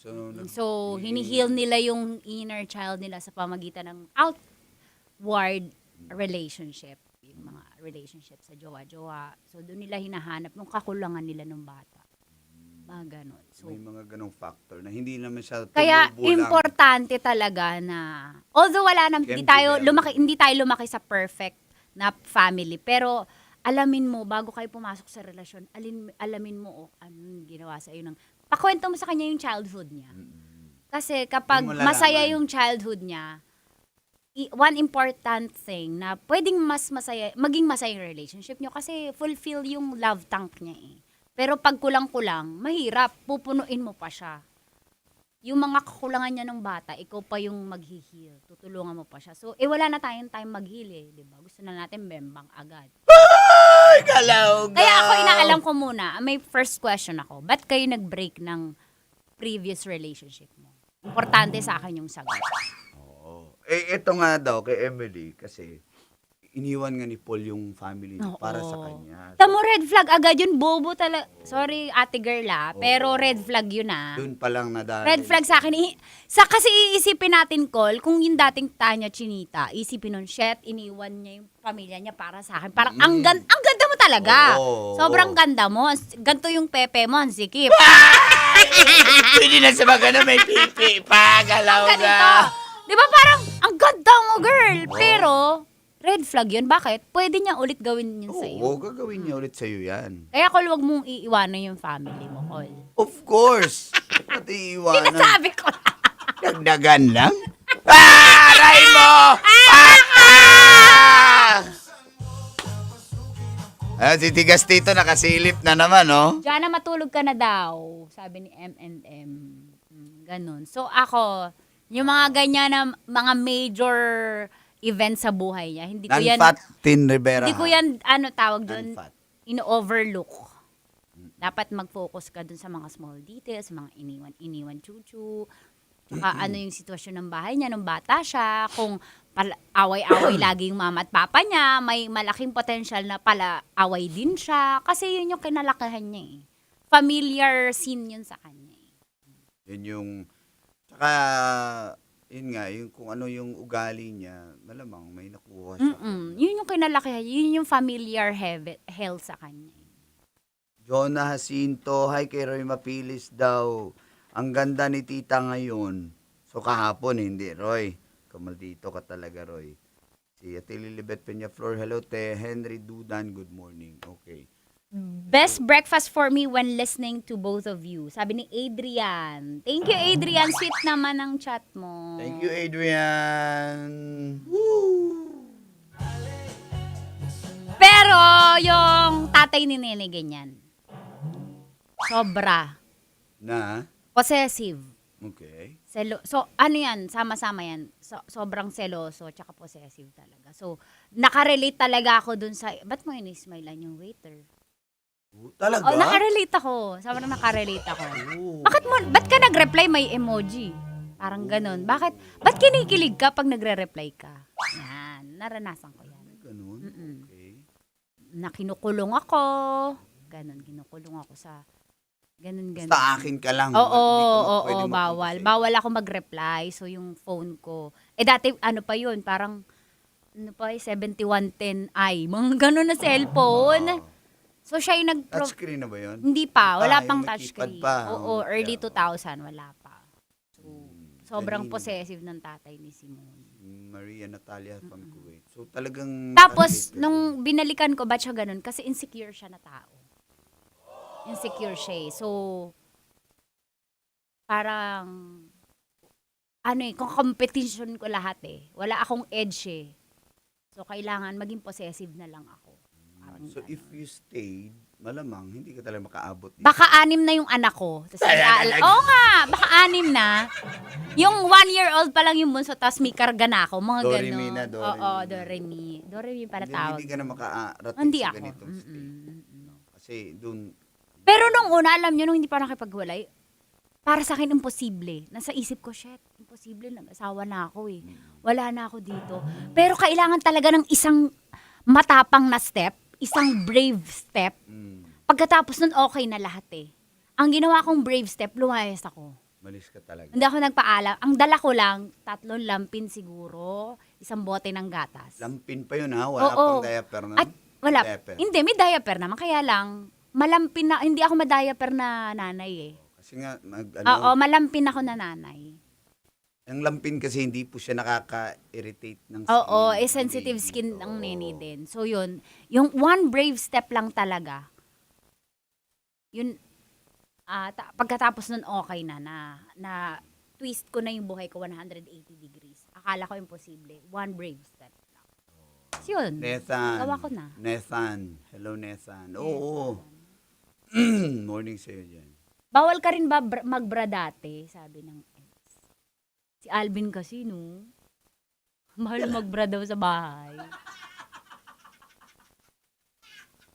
So, hinihil nila yung inner child nila sa pamagitan ng outward relationship. Yung mga relationship sa jowa-jowa. So, doon nila hinahanap yung kakulangan nila ng bata. Mga ganun. So,
may mga ganong factor na hindi naman siya
kaya
tumubo lang.
importante talaga na although hindi tayo lumaki sa perfect na family, pero alamin mo bago kayo pumasok sa relasyon, alamin mo anong ginawa sa iyo pakwento mo sa kanya yung childhood niya. Kasi kapag
Hindi mo
masaya
malalaman.
yung childhood niya, one important thing na pwedeng maging masaya yung relationship niyo kasi fulfill yung love tank niya eh. Pero pag kulang-kulang, mahirap, pupunuin mo pa siya. Yung mga kakulangan niya ng bata, ikaw pa yung mag-heal. Tutulungan mo pa siya. So, wala na tayong time mag-heal eh. Diba? Gusto na natin bembang agad.
Ay, galaw ka!
Kaya ako, inaalam ko muna, may first question ako. Ba't kayo nag-break ng previous relationship mo? Importante sa akin yung sagot.
Oo. Ito nga daw kay Emily kasi iniwan nga ni Paul yung family niya para sa kanya.
Tamo, red flag agad yun. Bobo talaga. Sorry, ate girl pero red flag yun
Doon pa lang na dahil.
Red flag sa akin. Kasi iisipin natin, Col, kung yung dating Tanya Chinita, isipin nun, shit, iniwan niya yung pamilya niya para sa akin. Parang ang ganda mo talaga.
Oo.
Sobrang ganda mo. Ganto yung pepe mo, ang sikip.
Pwede na sa mga may pipi pa, galaw ka.
Ganito. Di ba parang, ang ganda mo, girl. Pero, red flag yun. Bakit? Pwede niya ulit gawin yun sa'yo.
Oo, gagawin niya ulit sa'yo yan.
Kaya, Col, wag mong iiwanan yung family mo, Col.
Of course. Pati iwanan.
Sinasabi ko.
Dagdagan lang. Aray mo! Si Tigas Tito nakasilip na naman, no?
Diyan matulog ka na daw, sabi ni M&M. Ganun. So ako, yung mga ganyan na mga major event sa buhay niya, hindi ko yan,
Non-fat Tin Rivera.
hindi ko yan, tawag doon,
Non-fat.
ino-overlook. Dapat mag-focus ka dun sa mga small details, mga iniwan chuchu, tsaka ano yung sitwasyon ng bahay niya nung bata siya, kung away-away lagi yung mama at papa niya, may malaking potential na pala away din siya, kasi yun yung kinalakihan niya eh. Familiar scene yun sa kanya eh.
Yun yung, tsaka, yun nga, yung kung ano yung ugali niya, malamang may nakuha siya.
Yun yung kinalakihan, yun yung familiar health sa kanya.
Jonah Jacinto, hi kay Roy Mapilis daw. Ang ganda ni tita ngayon. So kahapon, hindi, Roy. Kamaldito ka talaga, Roy. Si Ate Lilibet Peñaflor, hello, te. Henry Dudan, good morning. Okay.
Best breakfast for me when listening to both of you. Sabi ni Adrian. Thank you, Adrian. Sweet naman ang chat mo.
Thank you, Adrian.
Pero yung tatay ni Nene ganyan. Sobra.
Na?
Possessive.
Okay.
So, ano yan? Sama-sama yan. Sobrang seloso tsaka possessive talaga. So, nakarelate talaga ako dun sa... Ba't mo inismailan yung waiter?
Talaga?
Nakarelate ako. Sobrang nakarelate ako. Ba't ka nag-reply may emoji? Parang ganun. Ba't kinikilig ka pag nagre-reply ka? Yan. Naranasan ko yan.
Ganun? Okay.
Na kinukulong ako. Ganun, kinukulong ako sa Ganun.
Basta akin ka lang.
Oo,
Hindi ka
oo,
pwede
bawal.
mag-compensate.
Bawal ako mag-reply. So, yung phone ko. Dati, ano pa yun? Parang, 7110i. Mga ganun na cellphone. So, siya yung
Touchscreen na ba yun?
Hindi pa. Wala
Yung
pang
may
touchscreen.
keypad pa.
Oo, early
Yeah.
2000. Wala pa. So, sobrang
galing.
possessive ng tatay ni Simone.
Maria Natalia from Kuwait. So talagang...
Tapos,
target ka
nung binalikan ko, ba't siya ganun? Kasi insecure siya na tao. Insecure siya eh. So, parang, kung competition ko lahat eh. Wala akong edge eh. So, kailangan maging possessive na lang ako. Parang
So
ganun.
if you stayed, malamang hindi ka talaga makaabot dito.
Baka 6 na yung anak ko. Oo nga, baka 6 na. Yung 1-year-old pa lang yung bunso, tapos may karga na ako. Mga
Doremi
gano'n.
na, Doremi
Oo,
na.
Doremi. Doremi pala
Hindi,
tawag.
hindi ka na makarating
Hindi
sa
ako.
ganitong stage. Kasi doon...
Pero nung una, alam nyo, nung hindi pa nakipagwalay, para sa akin, imposible. Nasa isip ko, shit, imposible, nag-asawa na ako eh. Wala na ako dito. Pero kailangan talaga ng isang matapang na step, isang brave step. Pagkatapos nun, okay na lahat eh. Ang ginawa kong brave step, lumayas ako.
Malis ka talaga.
Hindi ako nagpaalam. Ang dala ko lang, 3 lampin siguro, 1 bote ng gatas.
Lampin pa yun ha? Wala
Oo.
pang diaper na?
At wala.
Diaper.
Hindi, may diaper naman. Kaya lang, malampin na, hindi ako ma-diaper na nanay eh.
Kasi nga,
Oo, malampin ako na nanay.
ang lampin kasi hindi po siya nakaka-irritate ng skin.
Oo,
ng
sensitive
baby.
skin ng
Oo.
nene din. So yun, yung one brave step lang talaga, yun, pagkatapos nun okay na twist ko na yung buhay ko 180 degrees. Akala ko imposible. One brave step lang. So yun,
Nathan.
gawa ko na.
Nathan. Hello, Nathan. Oo. Morning sa'yo dyan.
Bawal ka rin ba magbra dati, sabi ng ex. Si Alvin kasi, no? Mahal magbra daw sa bahay.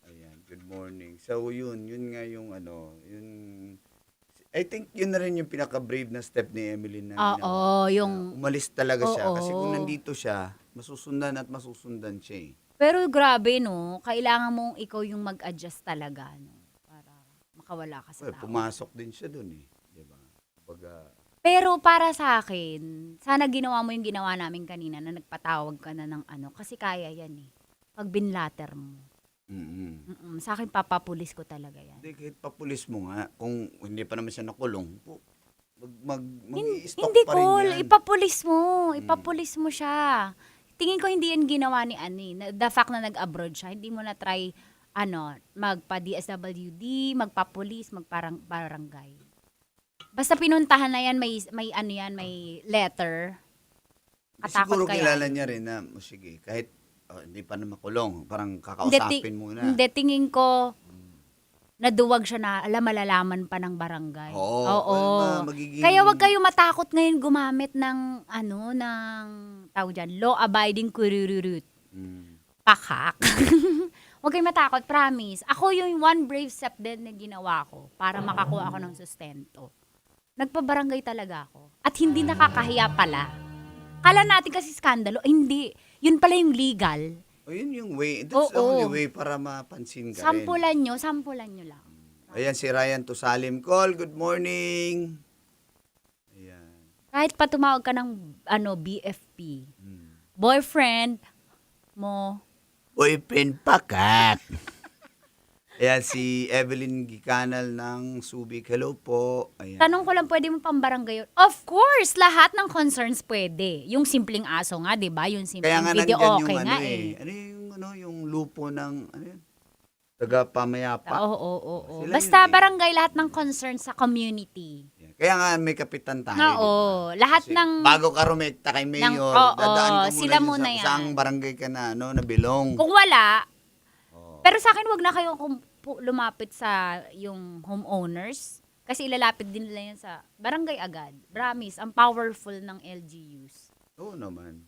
Ayan, good morning. So yun nga yung yun, I think yun na rin yung pinaka-brave na step ni Emily na
Oo,
ginawa.
yung...
Na umalis talaga siya.
Oo.
Kasi kung nandito siya, masusundan at masusundan siya eh.
Pero grabe, no? Kailangan mong ikaw yung mag-adjust talaga, no? Para makawala ka sa
Well,
tao.
pumasok din siya dun eh. Diba?
Pero para sa akin, sana ginawa mo yung ginawa namin kanina na nagpatawag ka na ng kasi kaya yan eh. Pag binlater mo. Sa akin, papapulis ko talaga yan.
Hindi, kahit papulis mo nga, kung hindi pa naman siya nakulong, mag-i-stop
Hindi
pa rin
cool,
yan.
ipapulis mo. Ipapulis mo siya. Tingin ko hindi yan ginawa ni The fact na nag-abroad siya, hindi mo na try, magpa-DSWD, magpapulis, magparangay. Basta pinuntahan na yan, may letter. Katakot
Siguro
ka
kilala
yan.
niya rin na, sige, kahit hindi pa na makulong, parang kakausapin muna.
Hindi, tingin ko, naduwag siya na, malalaman pa ng barangay.
Oo. Magiging...
Kaya wag kayo matakot ngayon gumamit ng, tawag dyan, law-abiding kurururut. Pakak. Huwag kayo matakot, promise. Ako yung one brave step din na ginawa ko para makakuha ako ng sustento. Nagpabarangay talaga ako. At hindi nakakahiya pala. Kala natin kasi skandalo. Hindi. Yun pala yung legal.
yun yung way. That's the only way para mapansin ka rin.
Sampulan nyo lang.
Ayan, si Ryan Tusalim Call. Good morning. Ayan.
Kahit pa tumawag ka ng BFP, boyfriend mo,
Boyfriend pakak. Ayan, si Evelyn Gicanal ng Subic. Hello po. Ayan.
tanong ko lang, pwede mo pang barangay yun? Of course, lahat ng concerns pwede. Yung simpleng aso nga, di ba? Yung simpleng
Kaya nga
video,
nandyan
okay
yung
nga
yung lupo ng, taga-pamayapa.
Oo.
Sila
Basta
yun eh.
barangay lahat ng concerns sa community.
Kaya nga may kapitan tayo.
Oo. Lahat
Kasi
ng...
bago ka rumekta kay Mayor,
oo,
dadaan ka muna
sila
dun
muna
sa
yan.
saang barangay ka na, nabilong.
Kung wala, pero sa akin, wag na kayo lumapit sa yung homeowners. Kasi ilalapit din nila yan sa barangay agad. Promise, ang powerful ng LGUs.
Oo naman.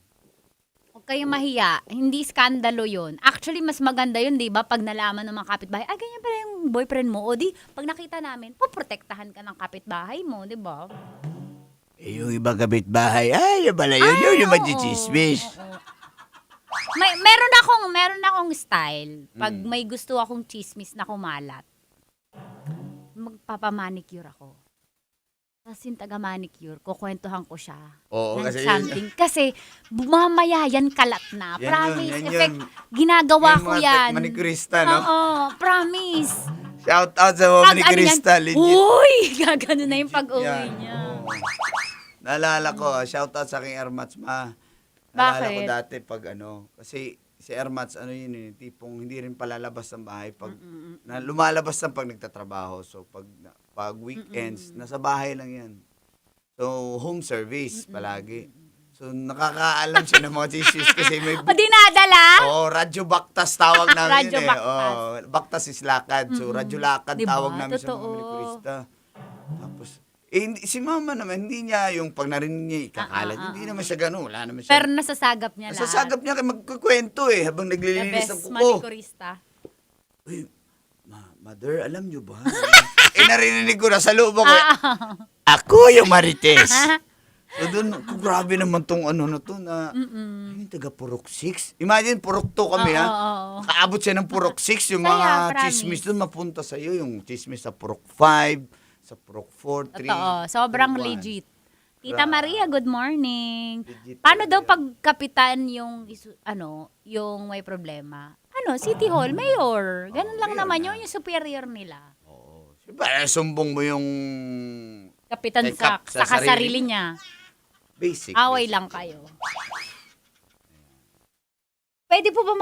Huwag kayong mahiya. Hindi skandalo yun. Actually, mas maganda yun, di ba? Pag nalaman ng mga kapitbahay, ganyan pala yung boyfriend mo. O di, pag nakita namin, poprotektahan ka ng kapitbahay mo, di ba?
Yung ibang kapitbahay, yung pala yun, yung magchichismis.
Meron akong style. Pag may gusto akong chismis na kumalat, papamanicure ako. Tapos yung taga-manicure, kukwentuhan ko siya.
Oo,
ng
kasi
something. Kasi mamaya yan kalat na.
Yan
Promise.
yun, yan
Effect,
yun.
ginagawa
Yung
ko
mga
yan.
manicurista, no?
Oo, promise.
Shout out sa mga manicurista, legit.
Uy! Gagano na yung pag-uwi
Yan.
niya.
Oo. Naalala ko, shout out sa aking Ermats, ma. Naalala ko
Bakit?
dati pag kasi si Ermats, yun, tipong hindi rin palalabas ng bahay pag, na lumalabas lang pag nagtatrabaho. So, pag weekends, nasa bahay lang yan. So, home service palagi. So, nakakaalam siya ng mga tissues kasi may...
O dinadala?
radyo baktas tawag namin
Radyo
yun eh.
baktas.
Baktas is lakad. So, radyo lakad
Diba?
tawag namin sa mga
Totoo.
manikurista. Tapos, si mama naman, hindi niya yung pag narinig niya ikakalat. Hindi naman siya ganun. Wala naman siya.
Pero nasasagap niya lahat.
Nasasagap niya kaya magkukwento eh habang
The
naglilinis ng
best
kuko.
manicurista.
Uy, mother, alam niyo ba? Narinig ko na sa loob ako. Ako yung Marites. So doon, grabe naman tong na to na, ay, taga Purok 6. Imagine, Purok 2 kami ha. Nakaabot siya ng Purok 6. Yung
Kaya,
mga
promise.
chismis doon mapunta sa'yo. Yung chismis sa Purok 5, sa Purok 4, 3.
Totoo. Sobrang
2, 1.
legit. Tita Maria, good morning.
Legit
Paano daw
talaga.
pag kapitan yung yung may problema? City Hall, mayor. Ganun lang
mayor
naman
na.
yun, yung superior nila.
Siyempre, sumbong mo yung
Kapitan
Take
sa
up sa
kasarili niya.
basic.
Away
basic.
lang kayo. Pwede po ba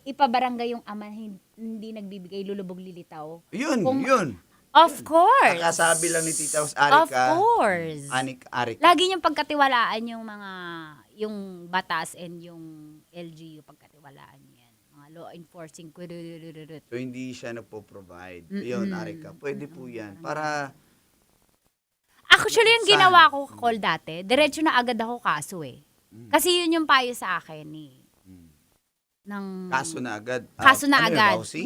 ipabarangay yung ama hindi nagbibigay lulubog lilitaw?
Yun,
Kung-
yun.
Of course.
Kakasabi lang ni Tita
Of
Arika.
course.
Arika.
Lagi niyong pagkatiwalaan yung batas and yung LGU pagkatiwalaan yan. Mga law enforcing.
So, hindi siya nagpo-provide. Yun, Arika. Pwede po yan. Para,
Actually, yung
Saan?
ginawa ko call dati, diretso na agad ako kaso eh. Kasi yun yung payo sa akin eh. Ng,
kaso na agad.
Kaso na
Ano yun,
agad.
Vauci?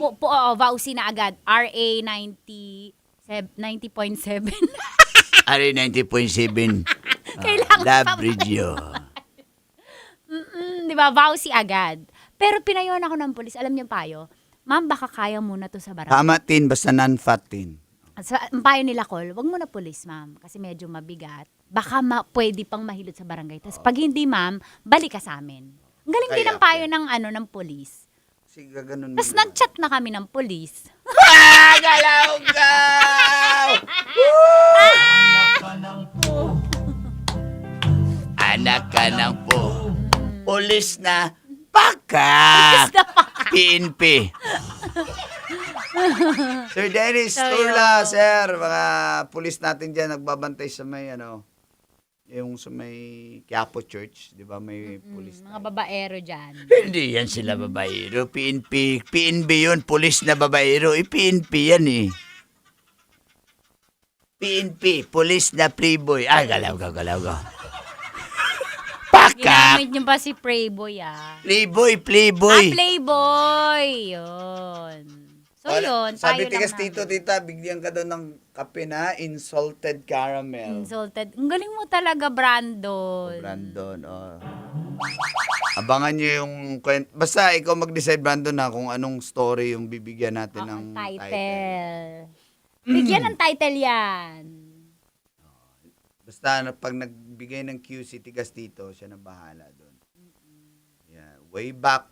Vauci na agad. RA 90.7.
Ari 90.7.
Kailangan pa
Love Radio.
Di ba? Vauci agad. Pero pinayon ako ng polis. Alam niyo yung payo? Ma'am, baka kaya muna to sa barangay.
Tama tin, basta non-fat tin.
Ang payo nila, Col, wag mo na pulis, ma'am. Kasi medyo mabigat. Baka pwede pang mahilot sa barangay. Tapos pag hindi, ma'am, balik ka sa amin. Ang galing din
Kaya,
ang payo ng pulis.
Sige, ganun mo
Tapos
naman.
nag-chat na kami ng pulis.
Galaw-gaw! Anak ka ng po. Pulis na paka. PNP. Sir Dennis Turla, sir. Mga pulis natin dyan nagbabantay sa may yung sa may Quiapo Church, di ba may pulis
Mga babaero dyan.
Hindi yan sila babaero. PNP yun. Pulis na babaero. PNP yan eh. PNP. Pulis na playboy. Galaw. Pakap.
Ginamit niyo ba si Playboy, ah?
Playboy.
Playboy! Yun. So yun,
Sabi
payo lang
tigas
namin.
tita, bigyan ka daw ng kape na insalted caramel.
Insulted. Ang galing mo talaga, Brandon.
Brandon, Abangan nyo yung kwento. Basta ikaw mag-decide, Brandon, na kung anong story yung bibigyan natin ng
Title. Bigyan ng title yan.
Basta pag nagbigay ng QC, tigas dito, siya na bahala doon. Yeah. Way back,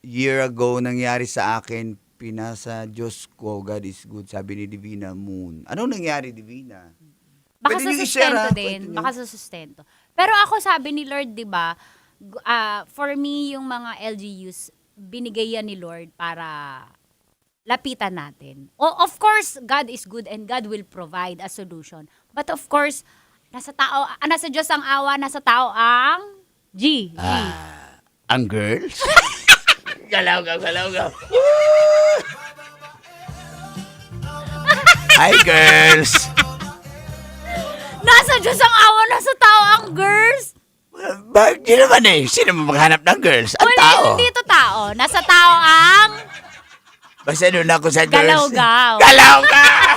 year ago, nangyari sa akin, pinasa Diyos ko, God is good, sabi ni Divina Moon. Anong nangyari, Divina?
Baka
Pwede
sa
niyo i-share,
sustento
ha?
din.
Kwento niyo.
Baka sa sustento. Pero ako sabi ni Lord, di ba, for me, yung mga LGUs, binigay yan ni Lord para lapitan natin. Of course, God is good and God will provide a solution. But of course, nasa Diyos ang awa, nasa tao ang G.
Ang girls? Galaw. Hi, girls!
Nasa Diyos ang awa, nasa tao ang girls.
Bakit di naman eh? Sino mo maghanap ng girls? Ang
Wala,
tao.
hindi ito tao. Nasa tao ang
Basta doon ako sa girls.
Galaw-gaw.
Galaw-gaw!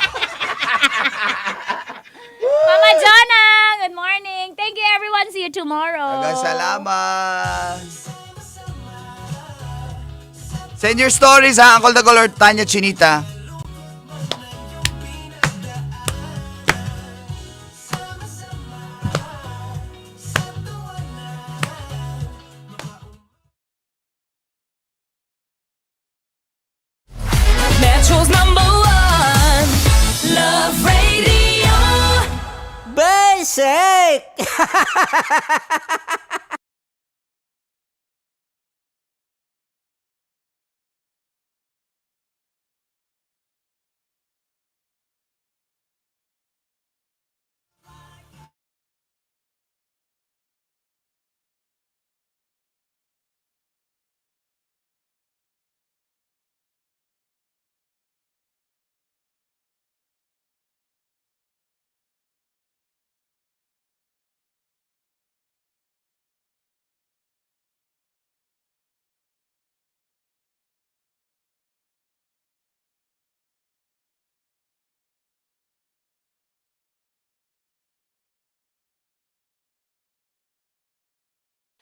Mama Jonna, good morning. Thank you everyone. See you tomorrow.
Salamat! Send your stories ha, Uncle Dagol or Tanya Chinita.
sake!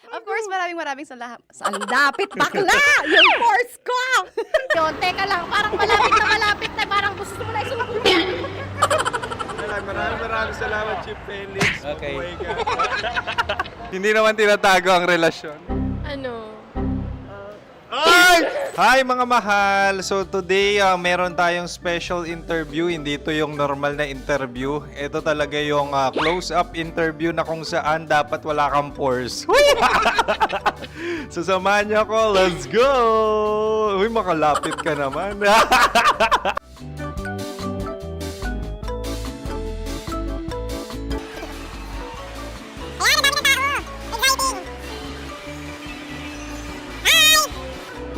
Of course, maraming salamat. Ang lapit bakla! Yung course ko! Yun, teka lang, parang malapit na, parang gusto mo na isuot.
Maraming salamat, Chief Felix.
Okay.
Hindi naman tinatago ang relasyon.
Ano?
Hi mga mahal! So today, meron tayong special interview. Hindi ito yung normal na interview. Ito talaga yung close-up interview na kung saan dapat wala kang pores. So samahan niyo ako. Let's go! Uy, makalapit ka naman.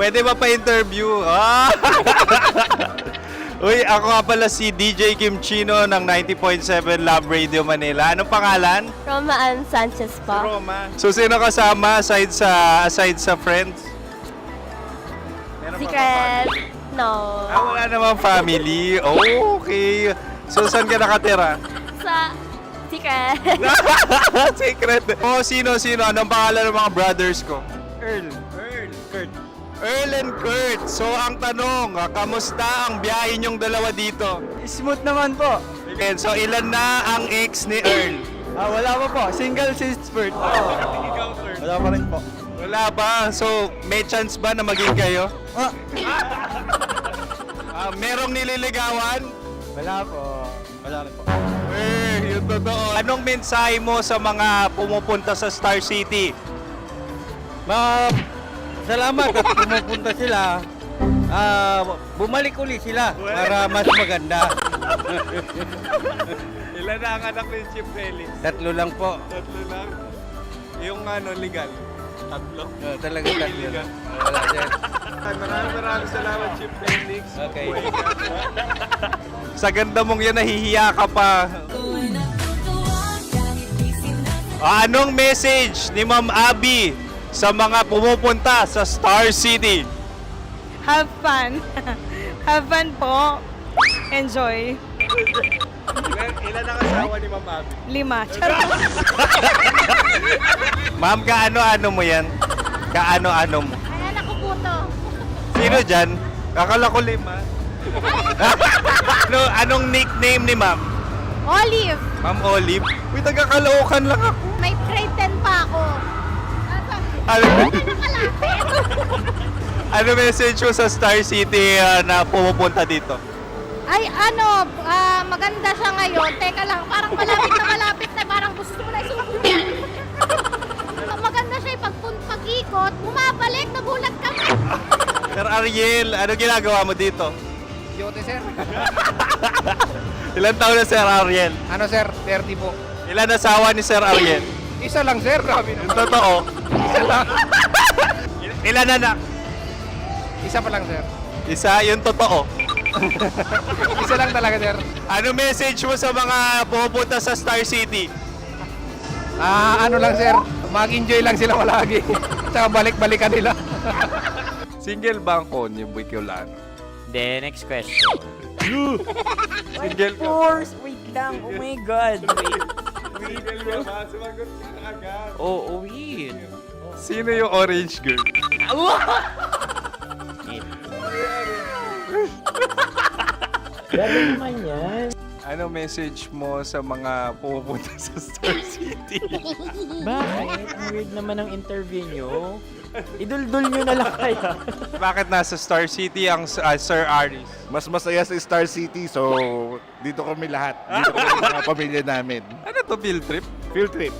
Pwede ba pa-interview? Uy, ako nga pala si DJ Kim Chino ng 90.7 Love Radio Manila. Anong pangalan?
Roma Ann Sanchez po.
Roma. So, sino kasama aside sa friends? Meron ba
Secret. No.
wala namang family. Oh, okay. So, saan ka nakatira?
Sa Secret.
Secret. Oh, sino? Anong pangalan ng mga brothers ko? Earl, Kurt. Earl and Kurt. So, ang tanong, kamusta ang biyahe niyong dalawa dito?
Smooth naman po.
And so, ilan na ang ex ni Earl?
Wala pa po. Single since birth.
Wala pa rin po. Wala pa. So, may chance ba na maging kayo? Merong nililigawan?
Wala po. Wala rin po.
Yung totoo. Anong mensahe mo sa mga pumupunta sa Star City?
Salamat at pumupunta sila. Bumalik uli sila para mas maganda.
Ilan na ang anak ni Chief Felix?
3 lang po.
3 lang. Yung legal? 3?
Talaga 3 lang. Wala dyan.
Maraming salamat, Chief Felix.
Okay.
Sa ganda mong yan, nahihiya ka pa. Anong message ni Ma'am Abby sa mga pumupunta sa Star City?
Have fun. Have fun po. Enjoy.
Ilan ang asawa ni Ma'am Abby?
5. Charot.
Ma'am, kaano-ano mo yan? Kaano-ano mo?
Ay, anak ko po to.
Sino dyan? Akala ko 5. Anong nickname ni Ma'am?
Olive.
Ma'am Olive? Uy, taga-Caloocan lang ako.
May grade 10 pa ako.
Ano message mo sa Star City na pumupunta dito?
Ay, maganda siya ngayon. Teka lang, parang malapit na, parang gusto mo na isuot. Maganda siya pag-ikot, bumabalik, nagulat kami.
Sir Ariel, ano ginagawa mo dito?
Yote, sir.
Ilan taon na Sir Ariel?
Ano, sir? 30 po.
Ilan asawa ni Sir Ariel?
Isa lang, sir. Grabe
Yung totoo.
Isa lang.
Ilan anak?
Isa pa lang, sir.
Isa, yung totoo.
Isa lang talaga, sir.
Ano message mo sa mga pumupunta sa Star City?
Ano lang, sir. Mag-enjoy lang sila palagi. Tsaka balik-balikan nila.
Single ba ang Konyo Bicolano?
Then, next question.
Single ka?
Wait lang. Oh my God.
Single ka ba? Sumagot ka na agad.
Oh, wait.
Sino yung orange girl?
Gano'n naman yan.
Ano message mo sa mga pumupunta sa Star City?
Bakit? Weird naman ang interview nyo. Idul-dul nyo na lang kaya.
Bakit nasa Star City ang Sir Aris?
Mas masaya sa Star City, so dito kami lahat. Dito kami mga pamilya namin.
Ano to field trip?
Field trip.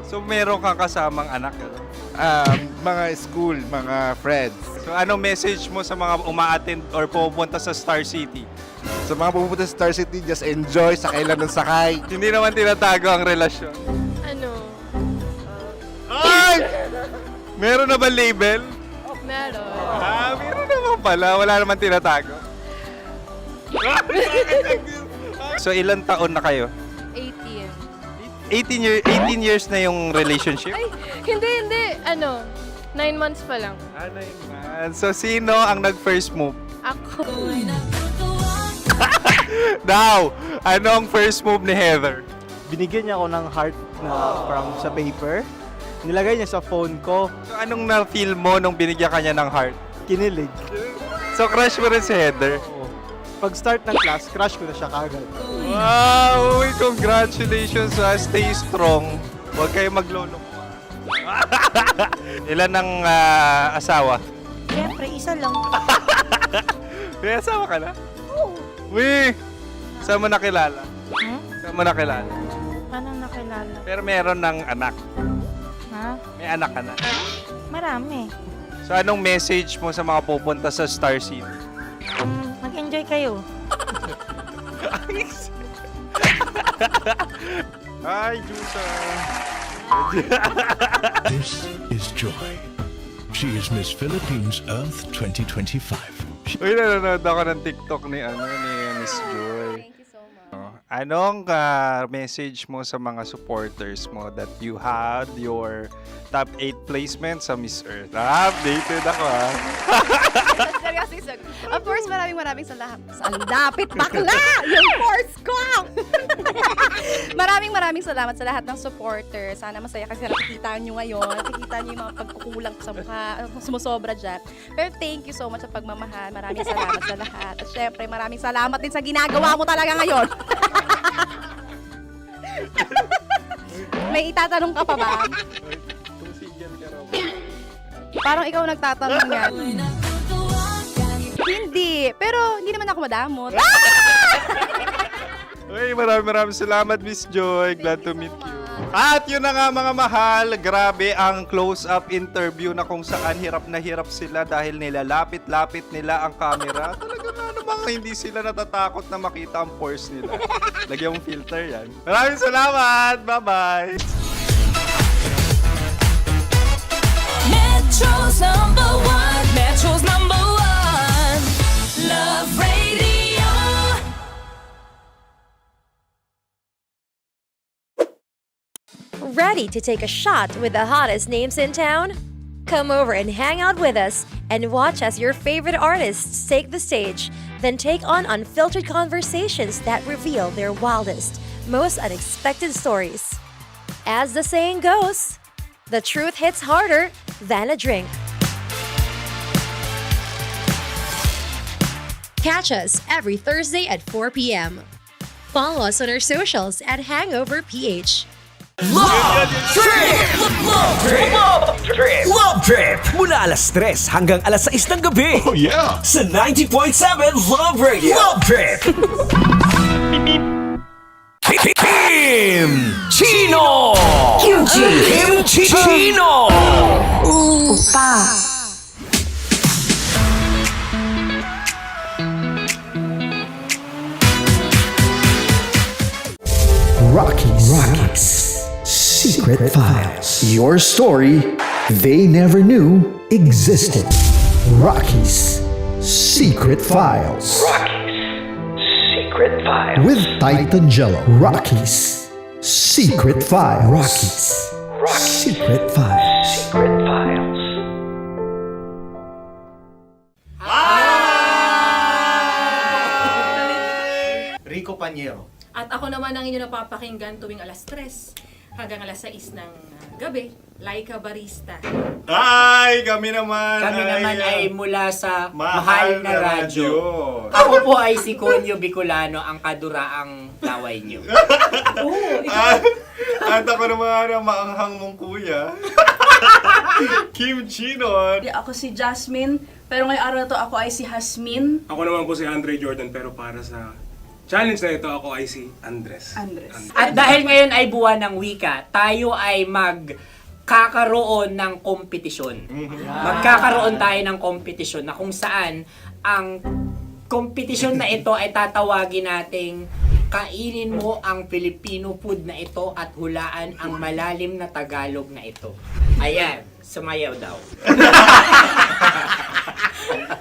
So meron kang kasamang anak. Ano?
Mga school, mga friends.
So anong message mo sa mga uma-attend or pupunta sa Star City?
Sa mga pupunta sa Star City, just enjoy, sakay lang ng sakay.
Hindi naman tinatago ang relasyon.
Ano?
Ay! Meron na ba label?
Meron.
Meron naman pala. Wala naman tinatago. So ilang taon na kayo?
18.
18 years na yung relationship?
Ay, hindi. 9 months pa lang.
9 months. So sino ang nag-first move?
Ako.
Now, anong first move ni Heather?
Binigyan niya ako ng heart na from sa paper. Nilagay niya sa phone ko.
So anong na-feel mo nung binigyan ka niya ng heart?
Kinilig.
So crush mo rin si Heather?
Pag start ng class, crush ko na siya kagad.
Wow! Uy, congratulations! Stay strong. Huwag kayo maglolong. Ilan ang asawa?
Siyempre, isa lang.
May asawa ka na? Oo. Uy! Saan mo nakilala? Saan mo nakilala?
Paano nakilala?
Pero meron ng anak.
Ha?
May anak ka na.
Marami.
So anong message mo sa mga pupunta sa Star City?
Mag-enjoy kayo.
Hi, Jusa!
This is Joy. She is Miss Philippines Earth 2025.
Uy, nanonood ako ng TikTok ni Miss Joy.
Thank you so much.
Anong message mo sa mga supporters mo that you had your top 8 placement sa Miss Earth? Updated ako
Seryoso. Of course, maraming salamat. Ang dapit bakla! Yung course ko! maraming salamat sa lahat ng supporters. Sana masaya kasi nakikita nyo ngayon. Nakikita nyo yung mga pagkukulang sa mukha. Sumusobra dyan. Pero thank you so much sa pagmamahal. Maraming salamat sa lahat. At syempre, maraming salamat din sa ginagawa mo talaga ngayon. May itatanong ka pa ba? Parang ikaw nagtatanong yan. Hindi. Pero hindi naman ako madamot.
Uy, maraming salamat, Miss Joy. Glad to meet you. At yun na nga mga mahal, grabe ang close-up interview na kung saan hirap na hirap sila dahil nilalapit-lapit nila ang camera. Talaga na namang hindi sila natatakot na makita ang pores nila. Lagyan mong filter yan. Maraming salamat! Bye-bye!
Metro's number one. Metro's number one. Love Radio.
Ready to take a shot with the hottest names in town? Come over and hang out with us and watch as your favorite artists take the stage, then take on unfiltered conversations that reveal their wildest, most unexpected stories. As the saying goes, the truth hits harder than a drink. Catch us every Thursday at 4 p.m. Follow us on our socials at Hangover PH.
Love Trip! Love Trip! Love Trip! Love Trip! Mula alas 3 hanggang alas 6 ng gabi. Oh yeah! Sa 90.7 Love Radio. Love Trip! Kim Chino! Kim Chino!
Opa.
Rockies. Secret Files. Your story they never knew existed. Rockies. Secret Files.
Secret Files.
With Titan Jello. Rockies. Secret Files. Rockies. Secret Files.
Secret Files.
Rico Panyero.
At ako naman ang inyo napapakinggan tuwing alas 3 hanggang alas 6 ng gabi, Laika Barista.
Hi! Kami naman
ay mula sa Mahal na Radyo. Ako po ay si Conyo Bicolano, ang kaduraang laway niyo.
At ako naman ang maanghang mong kuya. Kim Chino.
Ako si Jasmine, pero ngayong araw na to ako ay si Hasmin.
Ako naman po si Andre Jordan, pero para sa
challenge na ito ako ay si Andres.
At dahil ngayon ay buwan ng wika, tayo ay magkakaroon ng kompetisyon. Magkakaroon tayo ng kompetisyon na kung saan ang kompetisyon na ito ay tatawagin nating kainin mo ang Filipino food na ito at hulaan ang malalim na Tagalog na ito. Ayan, sumayaw daw.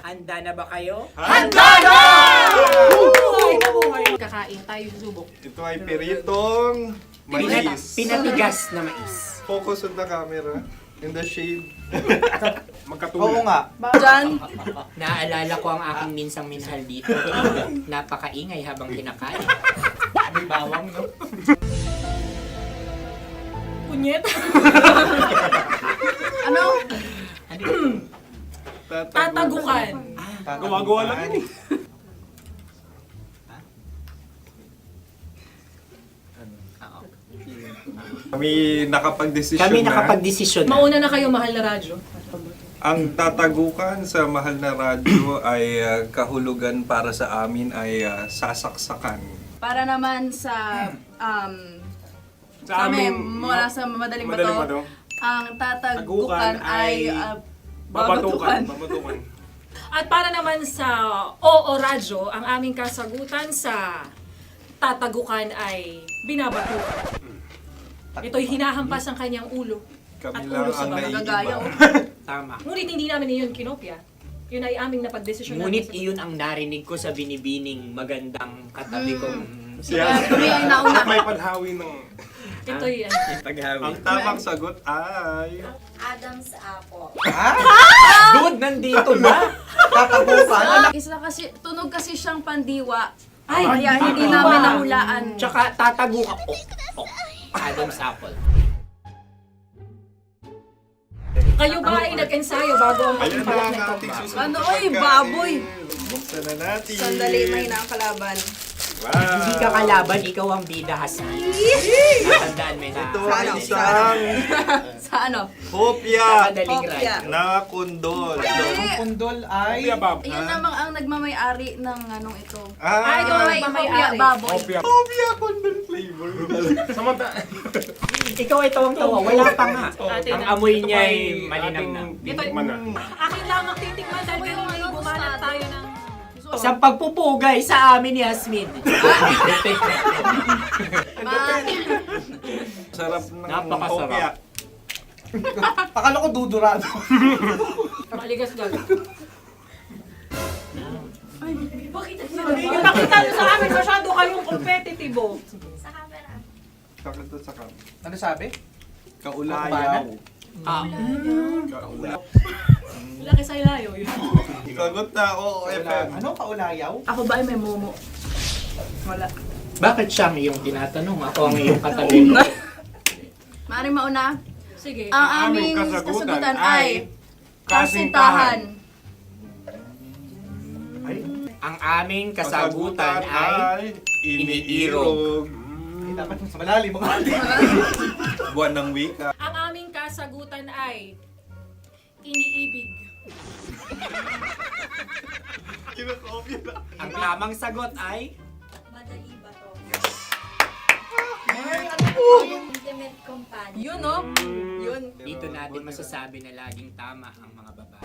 Handa na ba kayo?
Handa na!
Kakain tayo, subok.
Ito ay piritong mais.
Pinatigas na mais.
Focus on the camera. In the shade.
Oo nga.
Diyan.
Naalala ko ang aking minsang minahal dito. Napakaingay habang kinakain. May bawang, no?
Punyet.
Ano?
Tatagukan.
Gawa-gawa lang yun eh.
Kami nakapag-desisyon
Kami
na.
nakapag-desisyon na.
Mauna na kayo, mahal na radyo.
Ang tatagukan sa mahal na radyo ay kahulugan para sa amin ay sasaksakan.
Para naman sa
Sa amin,
mula sa madaling
Madaling
bato,
Bato.
ang tatagukan ay
babatukan.
At para naman sa Oo Radyo, ang aming kasagutan sa tatagukan ay binabatukan. Ito'y hinahampas ang kanyang ulo.
Kami
At
lang
ulo sa
ang
mga
naiiba.
Tama.
Ngunit hindi namin iyon kinopya. Yun ay aming napagdesisyon
Ngunit
namin.
iyon ang narinig ko sa binibining magandang katabi kong
May paghawi ng...
Ito'y
Ang tamang sagot ay...
Adam's apple.
Dude, nandito ba?
Isa kasi, tunog kasi siyang pandiwa.
Ay,
Kaya hindi namin nahulaan.
Tsaka tatago ka. Adam's apple.
kayo ba ay nag-ensayo bago ang
Ayan na
pagpapalat
ang
nito?
ating susunod
Ano,
na
oy,
pagkain.
baboy.
Buksan na natin.
Sandali, may na ang kalaban.
Wow.
Hindi ka kalaban, ikaw ang bida, Hasmi. Natandaan mo na.
Ito ay isang
Sa ano?
hopya
Madaling
Hopya.
ride.
na kundol.
Ang pundol ay...
Yun namang ang nagmamay-ari ng anong ito.
Ah,
ito ay hopya, baboy.
hopya kundol flavor.
Ikaw ay tawang-tawa, wala pa nga.
Atin
Ang
na.
amoy niya ay malinam na.
Akin lamang titikman dahil kayo may bumanat tayo ng...
Sa pagpupugay sa amin ni Hasmin.
Sarap ng
Napakasarap.
hopya.
Akala ko dudurado.
Maligas gal. Ay, bakit? Ipakita nyo sa amin, masyado kayong competitive.
Sakit sa kam.
Ano sabi?
Kaulayaw. Kaulayaw.
Laki sa ilayo yun.
Sagot na, oo, FM.
Ano kaulayaw?
Ako ba ay may momo? Wala.
Bakit siya ang iyong tinatanong? Ako ang iyong katabi.
Maaaring mauna.
Sige.
Ang aming kasagutan ay kasintahan.
Ang aming kasagutan ay iniirog.
Dapat sa malalim mga
Buwan ng wika.
Ang aming kasagutan ay iniibig.
Kinakopya na.
Ang tamang sagot ay
Madali ba to?
Intimate companion. Yun, no? Yun.
dito natin masasabi na laging tama ang mga babae.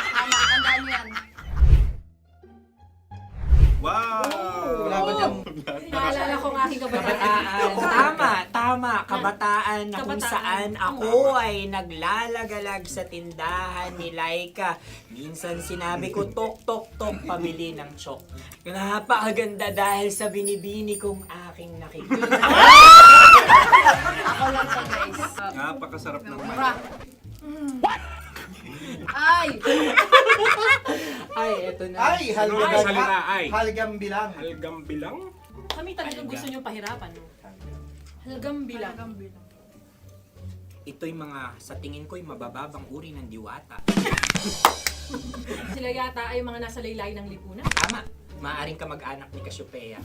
Tama, tandaan mo yan.
Wow!
Wala ba dyan?
Naalala ko ang aking kabataan.
Kabataan. Tama. Kabataan na kung
Kabataan.
saan ako ay naglalagalag sa tindahan ni Laika. Minsan sinabi ko, tok, tok, tok, pamili ng chok. Napakaganda dahil sa binibini kong aking nakikita.
Ako lang to, guys.
Napakasarap ng
Mura. Ay!
Ay, eto na.
Ay, halgam
salita ay?
Halgam bilang.
Halgam bilang?
Kami talagang gusto niyong pahirapan. No? Halagang bilang.
Ito'y mga, sa tingin ko'y mabababang uri ng diwata.
Sila yata ay mga nasa laylay ng lipunan.
Tama. Maaring ka mag-anak ni Cassiopeia.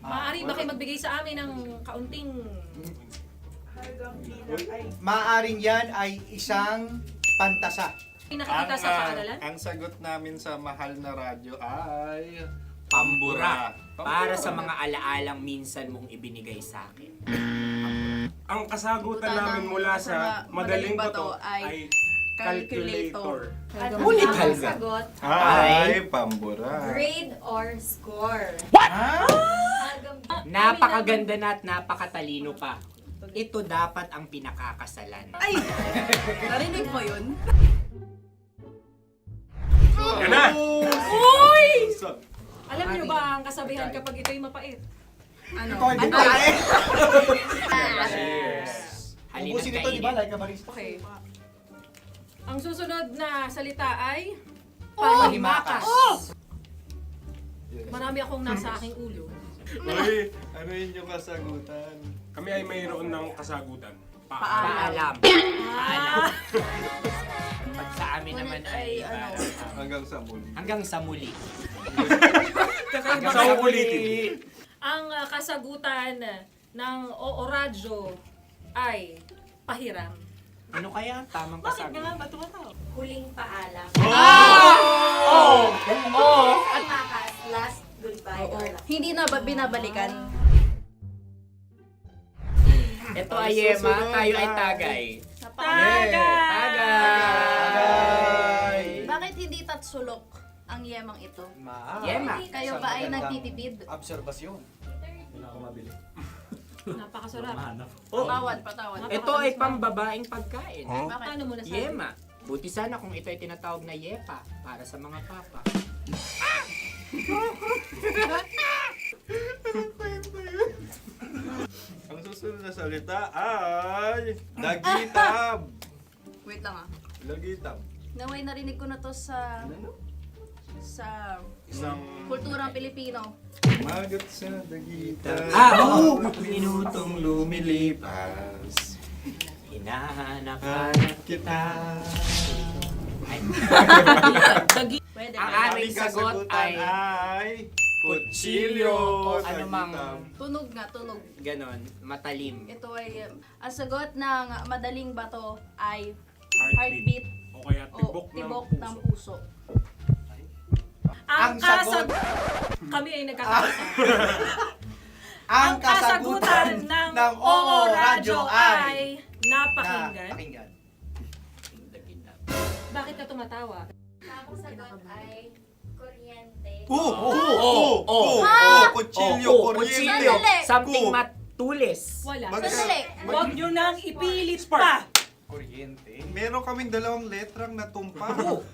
Maaari ba kayo magbigay sa amin ng kaunting...
Maaring yan ay isang pantasa.
Nakikita sa paaralan?
Ang sagot namin sa mahal na radyo ay...
Pambura. Para sa mga alaalang minsan mong ibinigay sa akin.
Ang kasagutan namin mula sa madaling bato ay calculator.
Ulit halga.
Sagot,
Ay, pambura.
grade or score.
Napakaganda na at napakatalino pa. Ito dapat ang pinakakasalan.
Ay! Narinig mo yun?
Yan na!
Uy! Alam niyo ba ang kasabihan kapag ito'y mapait?
Ano?
Ubusin ito, di ba?
Okay. Ang susunod na salita ay
Pahimakas.
Marami akong nasa aking ulo.
Uy, ano yun yung kasagutan?
Kami ay mayroon ng kasagutan.
Paalam. Pag sa amin naman ay
Hanggang sa muli.
hanggang sa muli.
Hanggang sa ulitin.
Ang kasagutan ng Oo Radyo ay pahiram.
Ano kaya ang tamang kasagutan?
Ba't tumatawa?
Huling paalam.
At
Last goodbye or last.
hindi na ba binabalikan?
Ito ay Yema, tayo ay Tagay.
Tagay!
Bakit hindi tatsulok ang yemang ito?
Yema.
Kayo ba ay nagtitipid?
Obserbasyon. Hindi na ako mabili.
Napakasarap.
Patawad.
Ito ay pambabaeng pagkain.
Bakit?
Paano mo nasabi?
Yema. Buti sana kung ito ay tinatawag na Yepa para sa mga papa.
Ang susunod na salita ay... Dagitab!
Wait lang ah.
Dagitab.
Naway narinig ko na to sa
Isang...
kulturang Pilipino.
Magat sa dagitab.
Oo!
Minutong lumilipas.
Hinahanap kita.
Pwede.
Ang aming sagot ay
kutsilyo.
o anumang
Tunog nga, tunog.
ganon, matalim.
Ito ay, ang sagot ng madaling bato ay
Heartbeat.
heartbeat
O kaya
o
tibok
ng puso.
Ang
sagot-
Kami ay nagkakaisa.
Ang
Ang kasagutan ng Oo Radyo ay napakinggan.
Pakinggan.
Bakit ka tumatawa?
Ang sagot ay kuryente.
Kutsilyo, kuryente.
Sandali.
Something matulis.
Wala.
Sandali.
Huwag nyo nang ipilit pa.
Kuryente.
Meron kaming dalawang letrang natumpa.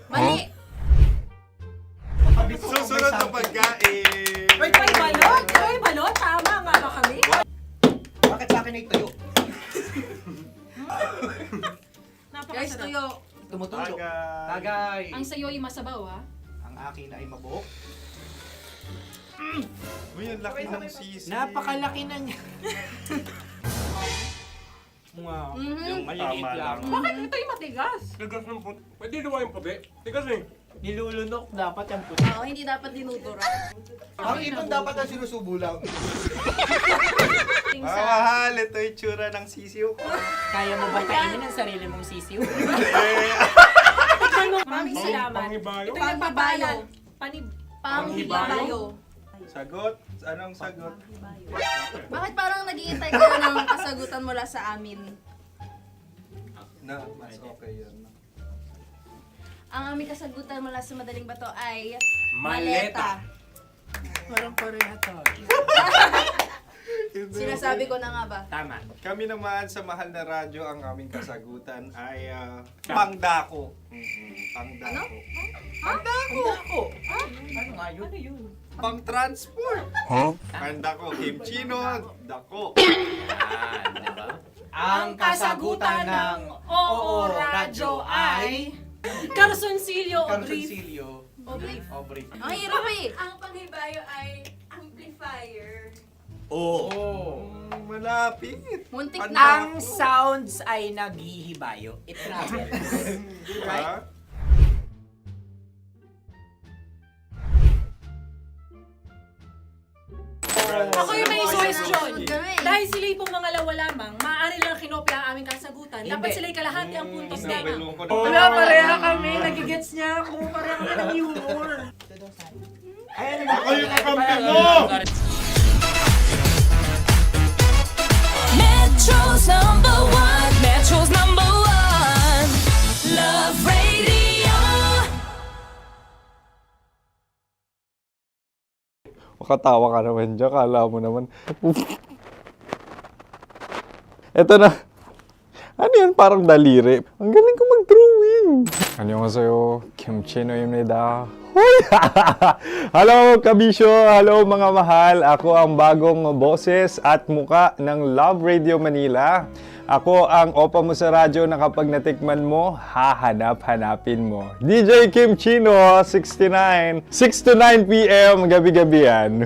Mali.
Susunod na pagkain.
Wait, may balot? May balot? Tama nga ba kami?
Bakit sa akin ay tuyo?
Guys,
Napakasarap.
tuyo.
Tumutulo.
Tagay.
Ang sayo ay masabaw, ha?
Ang akin ay mabuhok.
Uy, ang laki ng sisi.
Napakalaki na niya. Wow. Yung maliliit
Tama
lang.
lang.
Bakit ito'y matigas?
Tigas ng puti. Pwede luwa yung puti. Tigas eh.
Nilulunok dapat yung puti.
Oo, hindi dapat dinudura.
Ang ibon dapat ang sinusubo lang.
Mahal, ito yung tsura ng sisiw ko.
Kaya mo ba kainin ang sarili mong sisiw?
Maraming salamat.
Panghibayo.
Ito yung pabayan.
Panghibayo.
Sagot? Anong sagot?
Bakit parang naghihintay kayo ng kasagutan mula sa amin?
Na, mas okay yan.
Ang aming kasagutan mula sa madaling bato ay
Maleta.
Parang Korea to.
Sinasabi ko na nga ba?
Tama.
Kami naman sa mahal na radyo, ang aming kasagutan ay pangdako. Pangdako.
Pangdako. Ano nga yun? Ano yun?
Pang-transport. Pangdako, kimchino, dako.
Diba?
Ang kasagutan ng Oo Radyo ay Carsoncillo o Brief.
Carsoncillo.
O Brief.
Ang hirap eh.
Ang panghibayo ay amplifier.
Oo.
Malapit.
Muntik
Pangdako.
na.
Ang sounds ay naghihibayo. It travels.
Diba?
Ako yung may suggestion. Dahil sila yung mga lawa lamang, maaari lang kinopya ang aming kasagutan. Dapat sila yung kalahati ang puntos lamang.
Wala, pareha kami. Nagigets niya ako. Pareha kami ng humor.
Ako yung kakampi mo!
Metro's number one. Metro's number one. Love Radio.
Makatawa ka naman dyan. Kala mo naman. Eto na. Ano yan? Parang daliri. Ang galing ko mag-drawing. 안녕하세요. 김치노입니다. Hello, kabisyo! Hello, mga mahal! Ako ang bagong boses at muka ng Love Radio Manila. Ako ang opa mo sa radyo na kapag natikman mo, hahanap-hanapin mo. DJ Kim Chino, 69. 6 to 9 p.m. gabi-gabi yan.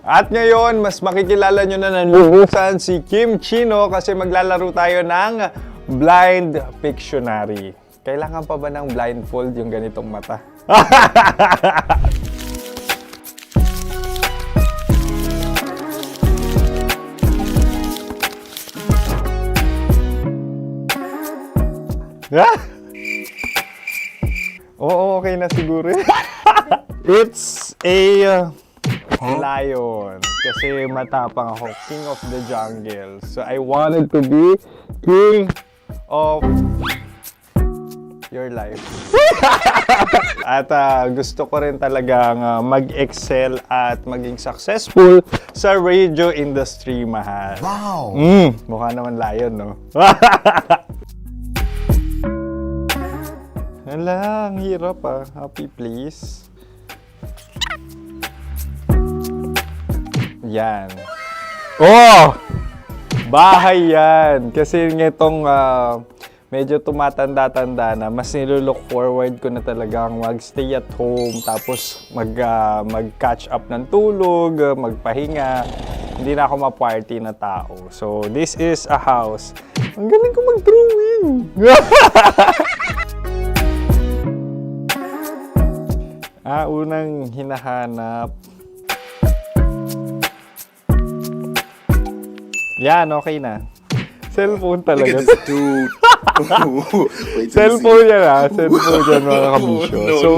At ngayon, mas makikilala nyo na ng lubusan si Kim Chino kasi maglalaro tayo ng Blind Pictionary. Kailangan pa ba ng blindfold yung ganitong mata? Oo, okay na siguro. It's a lion. Kasi matapang ako. King of the jungle. So I wanted to be king of your life. At gusto ko rin talagang mag-excel at maging successful sa radio industry, mahal.
Wow!
Mukha naman lion, no? Hala, ang hirap Happy, please. Yan. Oh! Bahay yan. Kasi nitong medyo tumatanda-tanda na, mas nilook forward ko na talagang mag-stay at home, tapos mag-catch up ng tulog, magpahinga. Hindi na ako ma-party na tao. So, this is a house. Ang galing ko mag-drawing! Unang hinahanap. Yan, okay na. Cellphone talaga.
Look at this dude. Wait till
Cellphone yan Cellphone yan, mga kabisyo. So,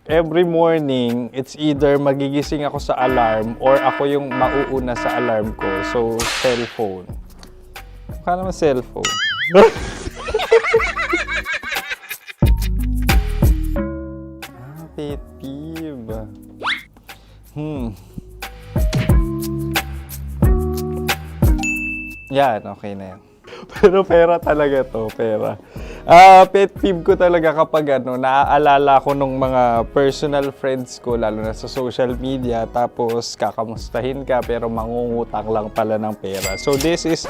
every morning, it's either magigising ako sa alarm or ako yung mauuna sa alarm ko. So, cellphone. Mukha naman cellphone. Pet peeve. Yan, okay na yan. Pero pera talaga to, pera. Pet peeve ko talaga kapag naaalala ko nung mga personal friends ko, lalo na sa social media, tapos kakamustahin ka pero mangungutang lang pala ng pera. So this is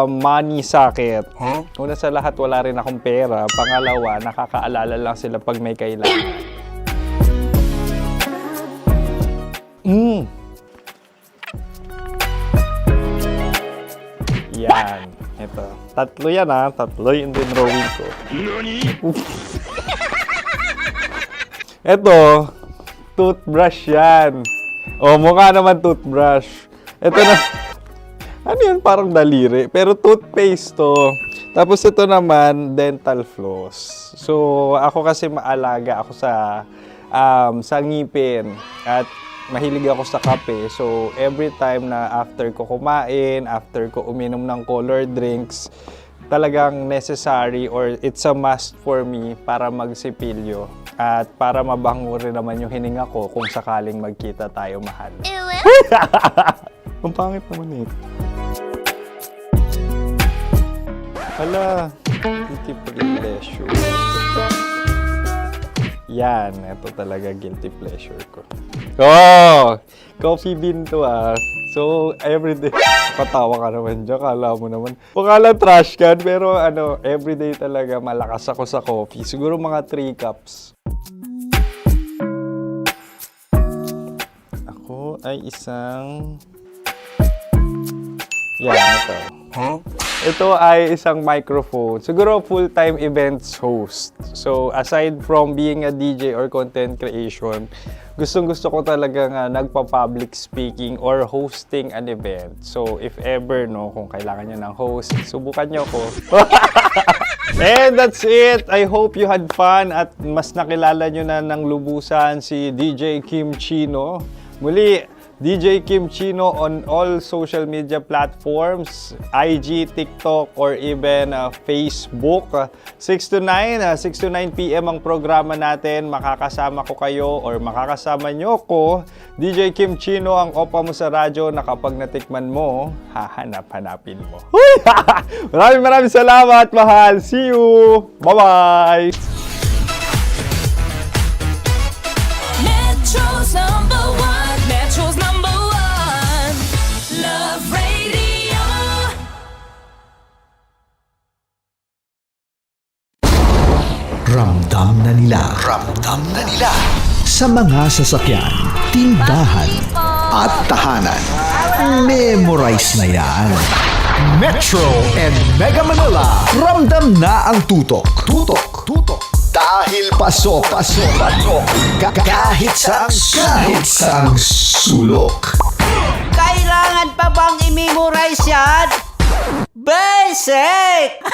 money sakit. Una sa lahat, wala rin akong pera. Pangalawa, nakakaalala lang sila pag may kailangan. Yan. Ito. Tatlo yan Tatlo yung dinrawing ko. Ito. Toothbrush yan. Mukha naman toothbrush. Ito na. Ano yan? Parang daliri. Pero toothpaste to. Tapos ito naman, dental floss. So, ako kasi maalaga ako sa ngipin. At mahilig ako sa kape. So, every time na after ko kumain, after ko uminom ng colored drinks, talagang necessary or it's a must for me para magsipilyo. At para mabango rin naman yung hininga ko kung sakaling magkita tayo, mahal. Ang pangit naman Hala, guilty pleasure. Yan, ito talaga guilty pleasure ko. Coffee bean to So, everyday. Patawa ka naman dyan, kala mo naman. Pakala trash can, pero everyday talaga malakas ako sa coffee. Siguro mga 3 cups. Ako ay isang Yan, ito. Ito ay isang microphone. Siguro full-time events host. So, aside from being a DJ or content creation, gustong-gusto ko talaga nga nagpa-public speaking or hosting an event. So, if ever, no, kung kailangan nyo ng host, subukan nyo ko. And that's it. I hope you had fun at mas nakilala nyo na ng lubusan si DJ Kim Chino. Muli, DJ Kim Chino on all social media platforms, IG, TikTok, or even Facebook. 6 to 9 p.m. ang programa natin. Makakasama ko kayo or makakasama nyo ko. DJ Kim Chino, ang opa mo sa radyo na kapag natikman mo, hahanap-hanapin mo. Maraming salamat, mahal. See you! Bye-bye!
Metro's number one. Metro's number one. Love Radio.
Ramdam na nila. Sa mga sasakyan, tindahan, at tahanan. Memorize na yan. Metro and Mega Manila. Ramdam na ang tutok. Dahil paso. Kahit saang sulok.
Kailangan pa bang i-memorize yan? Basic!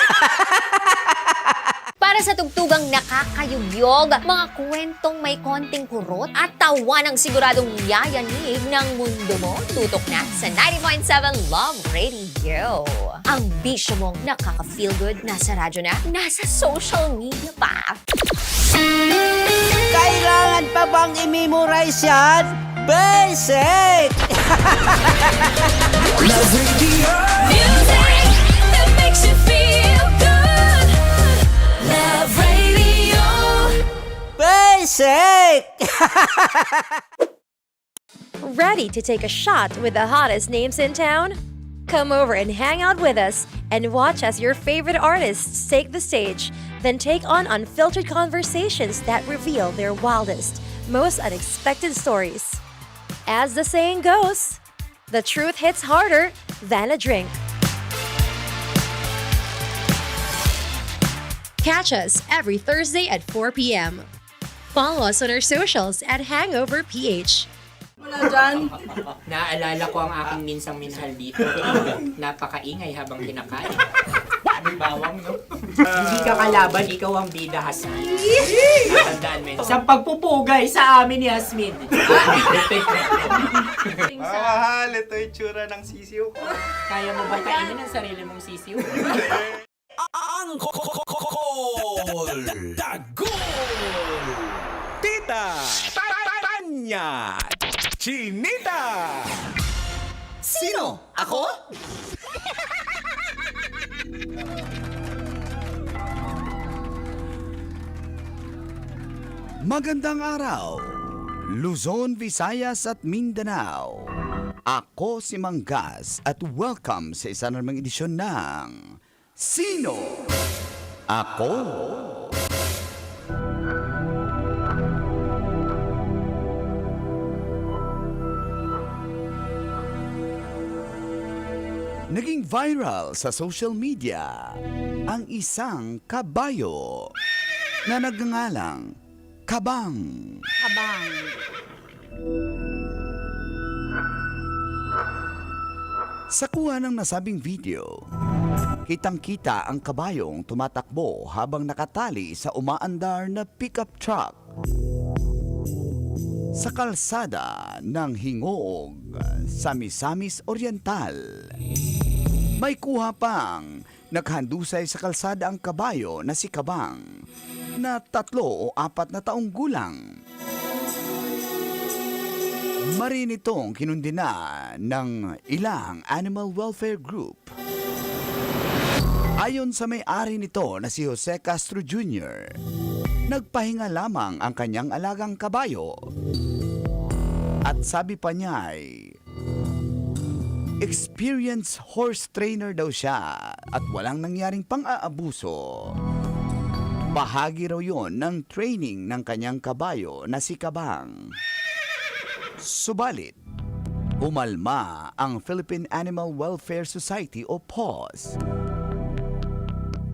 Para sa tugtugang nakakayugyog, mga kwentong may konting kurot at tawa ng siguradong yayanig ng mundo mo, tutok na sa 90.7 Love Radio. Ang bisyo mong nakaka-feel good, nasa radyo na, nasa social media pa.
Kailangan pa bang i-memorize yan? Basic!
Love Radio. Music that makes you feel good. Love Radio.
Basic!
Ready to take a shot with the hottest names in town? Come over and hang out with us and watch as your favorite artists take the stage, then take on unfiltered conversations that reveal their wildest, most unexpected stories. As the saying goes, the truth hits harder than a drink. Catch us every Thursday at 4 p.m. Follow us on our socials at Hangover PH.
Wala dyan. Naaalala ko ang aking minsang minahal dito. Napakaingay habang kinakain. May bawang, no? Hindi ka kalaban, ikaw ang bida, Hasmin. Tandaan mo yun. Sa pagpupugay sa amin ni Hasmin.
Mahal, ito yung tsura ng sisiw ko.
Kaya mo ba kainin ang sarili mong sisiw?
Ang Dagol! Tita! Tanya! Chinita!
Sino? Ako? Magandang araw, Luzon, Visayas at Mindanao. Ako si Manggas at welcome sa isa namang edisyon ng Sino? Ako? Naging viral sa social media ang isang kabayo na nagngangalang Kabang. Sa kuha ng nasabing video, kitang-kita ang kabayong tumatakbo habang nakatali sa umaandar na pickup truck sa kalsada ng Hingog sa Misamis Oriental. May kuha pang naghandusay sa kalsada ang kabayo na si Kabang na 3 o 4 na taong gulang. Marin itong kinundina ng ilang animal welfare group. Ayon sa may-ari nito na si Jose Castro Jr., nagpahinga lamang ang kanyang alagang kabayo. At sabi pa niya ay experienced horse trainer daw siya at walang nangyaring pang-aabuso. Bahagi raw yon ng training ng kanyang kabayo na si Kabang. Subalit, Umalma ang Philippine Animal Welfare Society o PAWS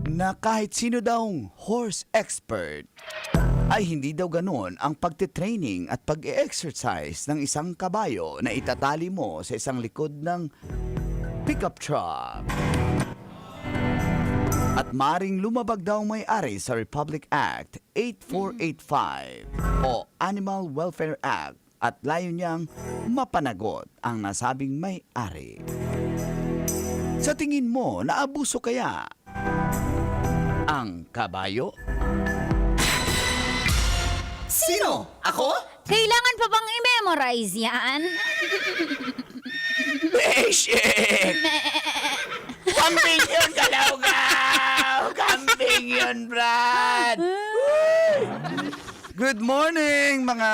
na kahit sino daw horse expert ay hindi daw ganoon ang pagtitraining at pag-e-exercise ng isang kabayo na itatali mo sa isang likod ng pickup truck. At maring lumabag daw may-ari sa Republic Act 8485 o Animal Welfare Act at layo niyang mapanagot ang nasabing may-ari. Sa tingin mo, naabuso kaya ang kabayo?
Sino? Ako? Kailangan pa bang i-memorize yan?
Basic! Kambing yun, Galawgaw! Kambing yun, Brad! Good morning, mga...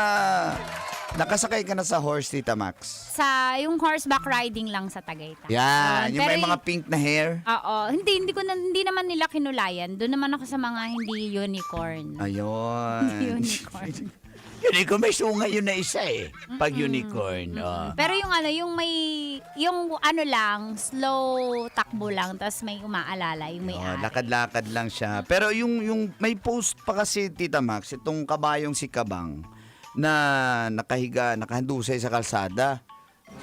Nakasakay ka na sa horse, Tita Max?
Sa yung horseback riding lang sa Tagaytay.
Yan, yung
Pero
may mga pink na hair.
Oo, hindi naman nila kinulayan. Doon naman ako sa mga hindi unicorn.
Ayun.
Unicorn.
Unicorn, may sunga yun na isa eh. Pag unicorn.
Pero yung slow takbo lang, tapos may umaalala, yung may
Lakad-lakad lang siya. Pero yung may post pa kasi, Tita Max, itong kabayong si Kabang na nakahandusay sa kalsada.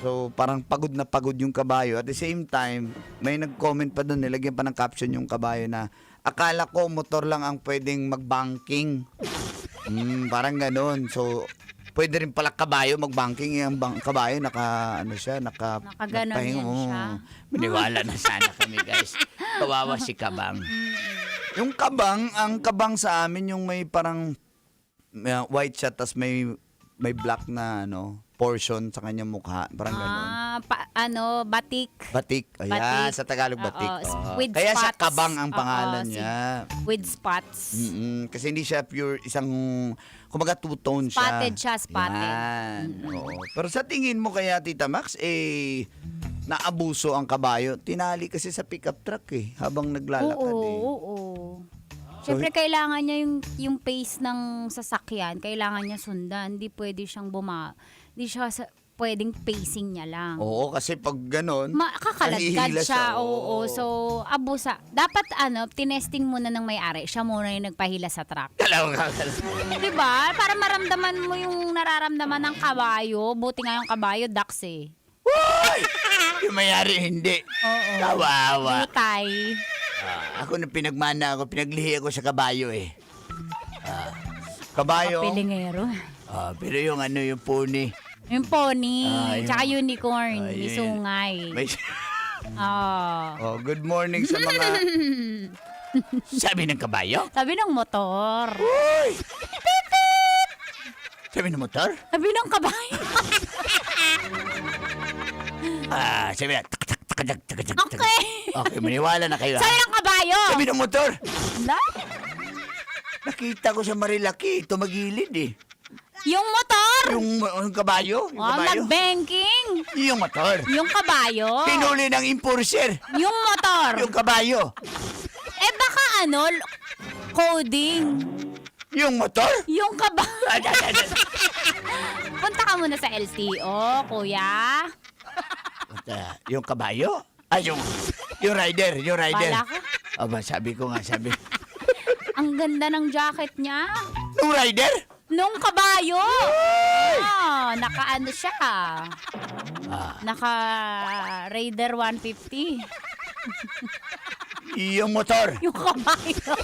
So, parang pagod na pagod yung kabayo. At the same time, may nag-comment pa doon, nilagyan pa ng caption yung kabayo na, akala ko motor lang ang pwedeng mag-banking. Parang ganon. So, pwede rin pala kabayo mag-banking. Yung kabayo,
nakaganon yan siya.
Maniwala na sana kami, guys. Kawawa si Kabang. Yung Kabang, ang Kabang sa amin, yung may parang white siya, tas may black na portion sa kanyang mukha. Parang gano'n.
Batik.
Batik. Ayan,
Batik.
sa Tagalog batik.
With
Kaya
spots.
sa Kabang ang pangalan niya.
With spots.
Kasi hindi siya pure isang, kumaga two-tone siya.
Spotted siya, spotted.
Yan. Oo. Pero sa tingin mo kaya, Tita Max, naabuso ang kabayo. Tinali kasi sa pickup truck habang naglalakad
Oo. Siyempre, kailangan niya yung pace ng sasakyan. Kailangan niya sundan. Hindi pwede siyang hindi siya pwedeng pacing niya lang.
Oo, kasi pag ganon,
Makakaladkad siya. Oo. So, abusa. Dapat, tinesting muna ng may-ari. Siya muna yung nagpahila sa truck. Diba? Para maramdaman mo yung nararamdaman ng kabayo. Buti nga yung kabayo, ducks eh.
Uy! Yung may-ari, hindi.
Oo.
Kawawa.
Butay.
Ako na pinaglihi ako sa kabayo eh. Kabayo.
Kapilingero.
Pero yung yung pony.
Yung pony.
Yun.
Tsaka unicorn.
Yun.
May sungay.
Good morning sa mga... Sabi ng kabayo?
Sabi ng motor.
Uy! Sabi ng motor?
Sabi ng kabayo.
Sabi na...
Okay,
maniwala na kayo.
Sabi ng kabayo.
Sabi ng motor.
Na?
Nakita ko sa Marilaki, tumagilid eh.
Yung motor.
Yung kabayo?
Nag-banking.
Yung motor.
Yung kabayo.
Hinuli ng enforcer.
Yung motor.
Yung kabayo.
Baka coding.
Yung motor?
Yung kabayo. Punta ka muna sa LTO, kuya.
Yung kabayo? Yung rider.
Bala ka?
Sabi ko nga.
Ang ganda ng jacket niya.
Nung rider?
Nung kabayo. Naka siya. Naka Raider 150.
Yung motor?
Yung kabayo.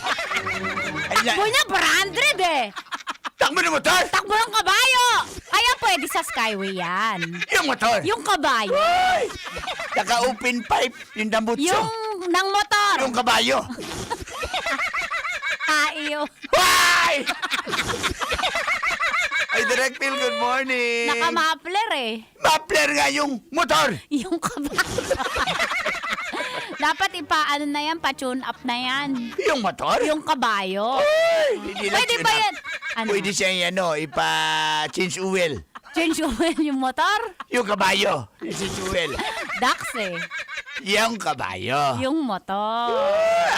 Takbo niya, branded eh.
Takbo ng motor?
Takbo ng kabayo. Kaya pwede sa Skyway yan.
Yung motor?
Yung kabayo.
Naka-open pipe, yung dambutso.
Yung ng motor.
Yung kabayo.
Iyo.
Why? Ay, Direct Phil, good morning.
Naka-muffler eh.
Muffler nga yung motor.
Yung kabayo. Dapat na yan, pa-tune up na yan.
Yung motor?
Yung kabayo. Pwede ba yan?
Pwede siya ipa-change oil.
Change oil yung motor?
Yung kabayo. Yung change oil.
Ducks eh.
Yung kabayo.
Yung motor.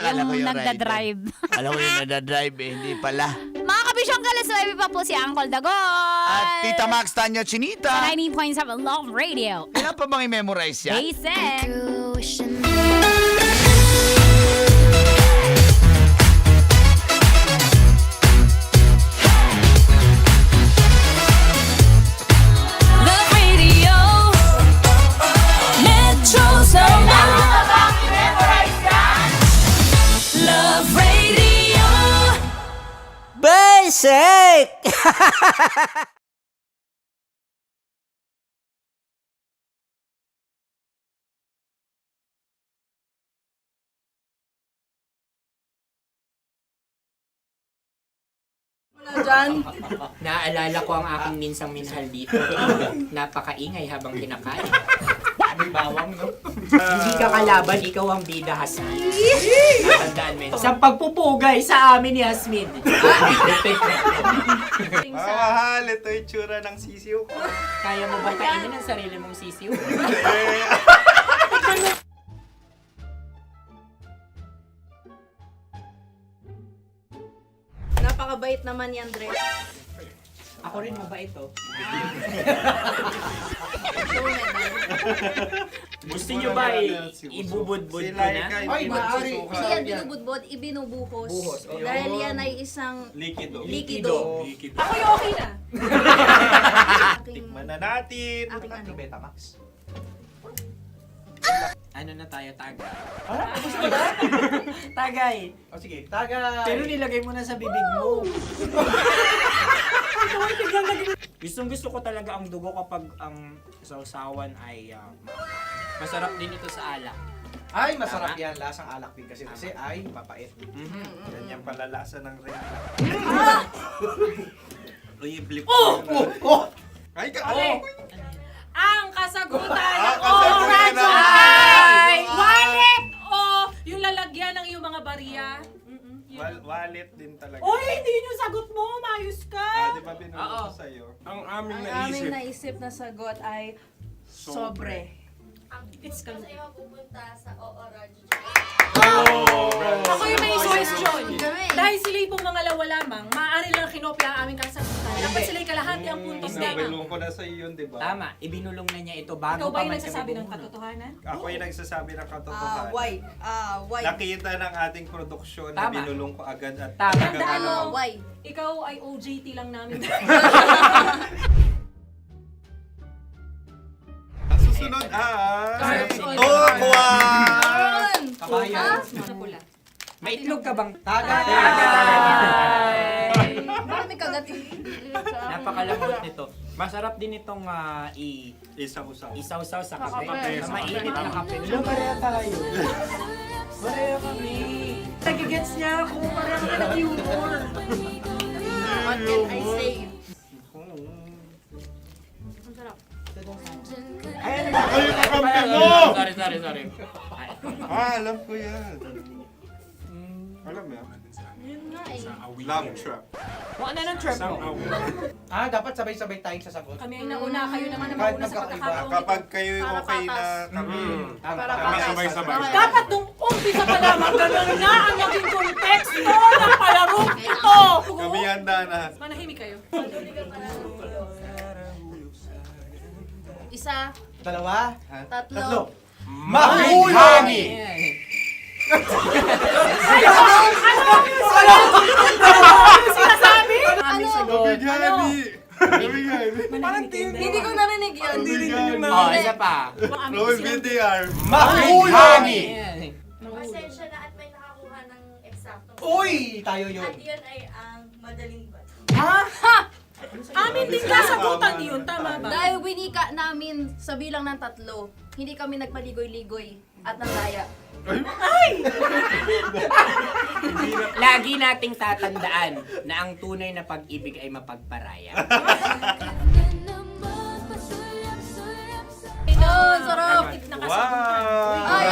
Akala ko yung
nagdadrive.
Alam ko yung nagdadrive hindi pala.
Mga kabisyong Hanggang alas 9 pa po si Uncle Dagon.
At Tita Max Tanya Chinita.
Sa 90.7 Love Radio.
Kailan pa bang i-memorize yan?
Basic.
Love Radio. Metro Love Radio.
Basic!
Dyan.
Naaalala ko ang aking minsang minahal dito. Napakaingay habang kinakain. May bawang, no? Hindi ka kalaban, ikaw ang bida, Hasmin. Natandaan mo yun. Sa pagpupugay sa amin ni Hasmin.
Mahal, ito yung tsura ng sisiw ko.
Kaya mo ba kainin ang sarili mong sisiw?
Napakabait naman yan, Dre.
Ako rin mabait, oh. Gusto nyo ba ibubudbud ko na?
Ay, maaari. Hindi yan binubudbod, ibinubuhos.
Buhos, oh.
Dahil yan ay isang
Likido.
likido.
Ako yung okay na.
Tikman na natin.
Aking ano?
Betamax.
Ano na tayo, tagay?
Gusto mo ba?
Tagay!
O sige, tagay.
Pero nilagay mo na sa bibig mo. Gustong-gusto ko talaga ang dugo kapag ang sausawan ay masarap din ito sa alak.
Ay, masarap yan. Lasang alak din kasi ay papait.
Yan yung palalasa ng rin. Uy, blip. Ay,
Ang kasagutan ng
kasagutan
oradyo ay wallet o yung lalagyan ng iyong mga bariya.
Wallet din talaga.
Oy, hindi yung sagot mo. Mayos ka.
Di ba binulong ko sa'yo? Ang aming
Ang aming naisip na sagot ay sobre.
It's
Kasi mapupunta sa Oo Radyo.
Ako yung may question. Dahil sila'y pong mga lawa lamang, maaari lang kinopya ang aming kasagutan. Dapat sila'y kalahati ang puntos na.
Binulong ko na sa'yo yun, di ba?
Tama, ibinulong na niya ito bago
Ikaw ba
pa
yung
man
nagsasabi
kami
ng
bumuno.
katotohanan?
Ako yung nagsasabi ng katotohanan.
Why? Why?
Nakita ng ating produksyon na
Tama.
binulong ko agad at
Tama.
talagang
Tandaan mo,
ano.
Why?
ikaw ay OJT lang namin.
Ang susunod ay...
Sorry.
Tokwa!
Kabayan.
Sa pula.
May itlog ka bang?
Bakit may kagat?
Napakalambot nito. Masarap din itong
Isaw-usaw.
isaw-saw sa
Kape.
kape. Sa mainit na kape. Alam, pareha tayo. Pareha kami.
Nagigets niya ako. Pareho kami ng humor. What can I say? Ang sarap.
Ay,
kakampi mo!
Sorry.
Alam ko yan. Alam mo yan?
Yun nga eh.
Love trap.
Kung ano ng trap mo?
Dapat sabay-sabay tayong sasagot.
Kami ay nauna, kayo naman ang
Kahit
mauna sa
magkakaiba.
pagkakataon.
Kapag kayo okay na kami, kami sabay-sabay.
Dapat nung umpisa pa lamang, ganun na ang naging konteksto ng palarong ito.
Kami handa na.
Manahimik kayo.
Isa,
Dalawa.
tatlo.
Mahulagi!
Sinasabi?
Gabigani! Gabigani!
Hindi ko narinig yun.
Oh, isa pa.
Roll VTR.
Mahulagi!
Pasensya na at may nakakuha ng eksakto.
Uy! Tayo yun.
At yun ay ang madaling bato.
Amin din kasagutan yun, tama ba?
Dahil winika namin sa bilang ng tatlo, hindi kami nagpaligoy-ligoy at nandaya.
Lagi nating tatandaan na ang tunay na pag-ibig ay mapagparaya.
Oh, sarap!
Wow!
Ay,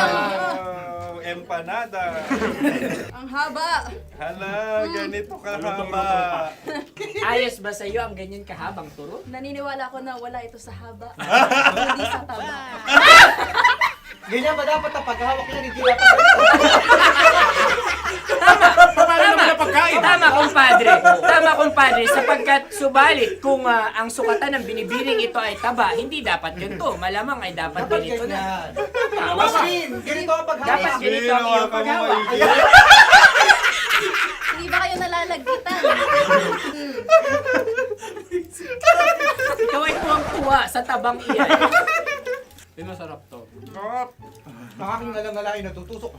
Empanada!
Ang haba!
Hala, ganito kahaba.
Ayos ba sa'yo ang ganyan kahabang turo?
Naniniwala ko na wala ito sa haba. Hindi sa taba.
Ganyan ba dapat ang paghawak yan? Hindi dapat ganito.
Tama! pagkain. Tama, kumpadre. Tama, kumpadre. Sapagkat subalit kung ang sukatan ng binibining ito ay taba, hindi dapat ganito. Malamang ay dapat ganito na. Tama ba?
Ganito ang paghawa.
Dapat ganito ang iyong paghawa.
Hindi ba kayo nalalagkitan?
Ikaw ay tuwang-tuwa sa tabang iyan. Masarap to.
Ang aking ngalang-ngalain natutusok.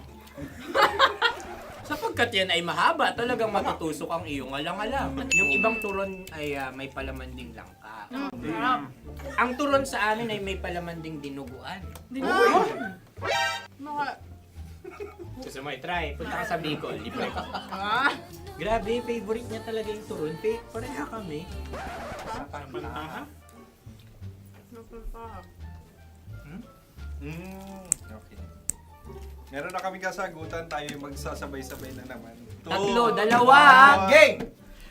Sapagkat yan ay mahaba, talagang matutusok ang iyong alang-alang. Yung ibang turon ay may palaman ding langka. Ang turon sa amin ay may palaman ding dinuguan. Gusto mo i-try? Punta ka sa Bicol, libre ko. Grabe, favorite niya talaga yung turon. Pareha kami.
Okay. Meron na kaming kasagutan, tayo yung magsasabay-sabay na naman.
Tatlo, dalawa.
Game!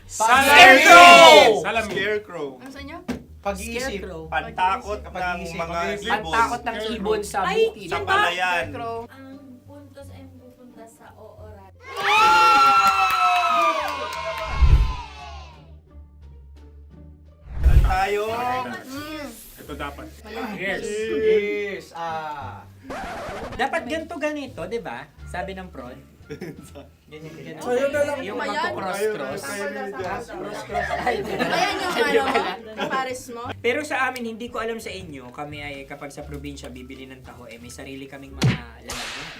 Scarecrow!
Scarecrow.
Ano sa inyo?
Pag-iisip.
Pantakot ng mga ibon.
Pantakot ng ibon sa bukid.
Sa palayan.
Ang puntos ay pupunta sa oorat.
Tayo.
Ito dapat.
Yes.
Dapat ganito, di ba? Sabi ng prod. Ganyan. Yung magko-cross-cross. Cross-cross.
Ayan yung pares mo.
Pero sa amin, hindi ko alam sa inyo, kami ay kapag sa probinsya bibili ng taho, may sarili kaming mga lalagyan.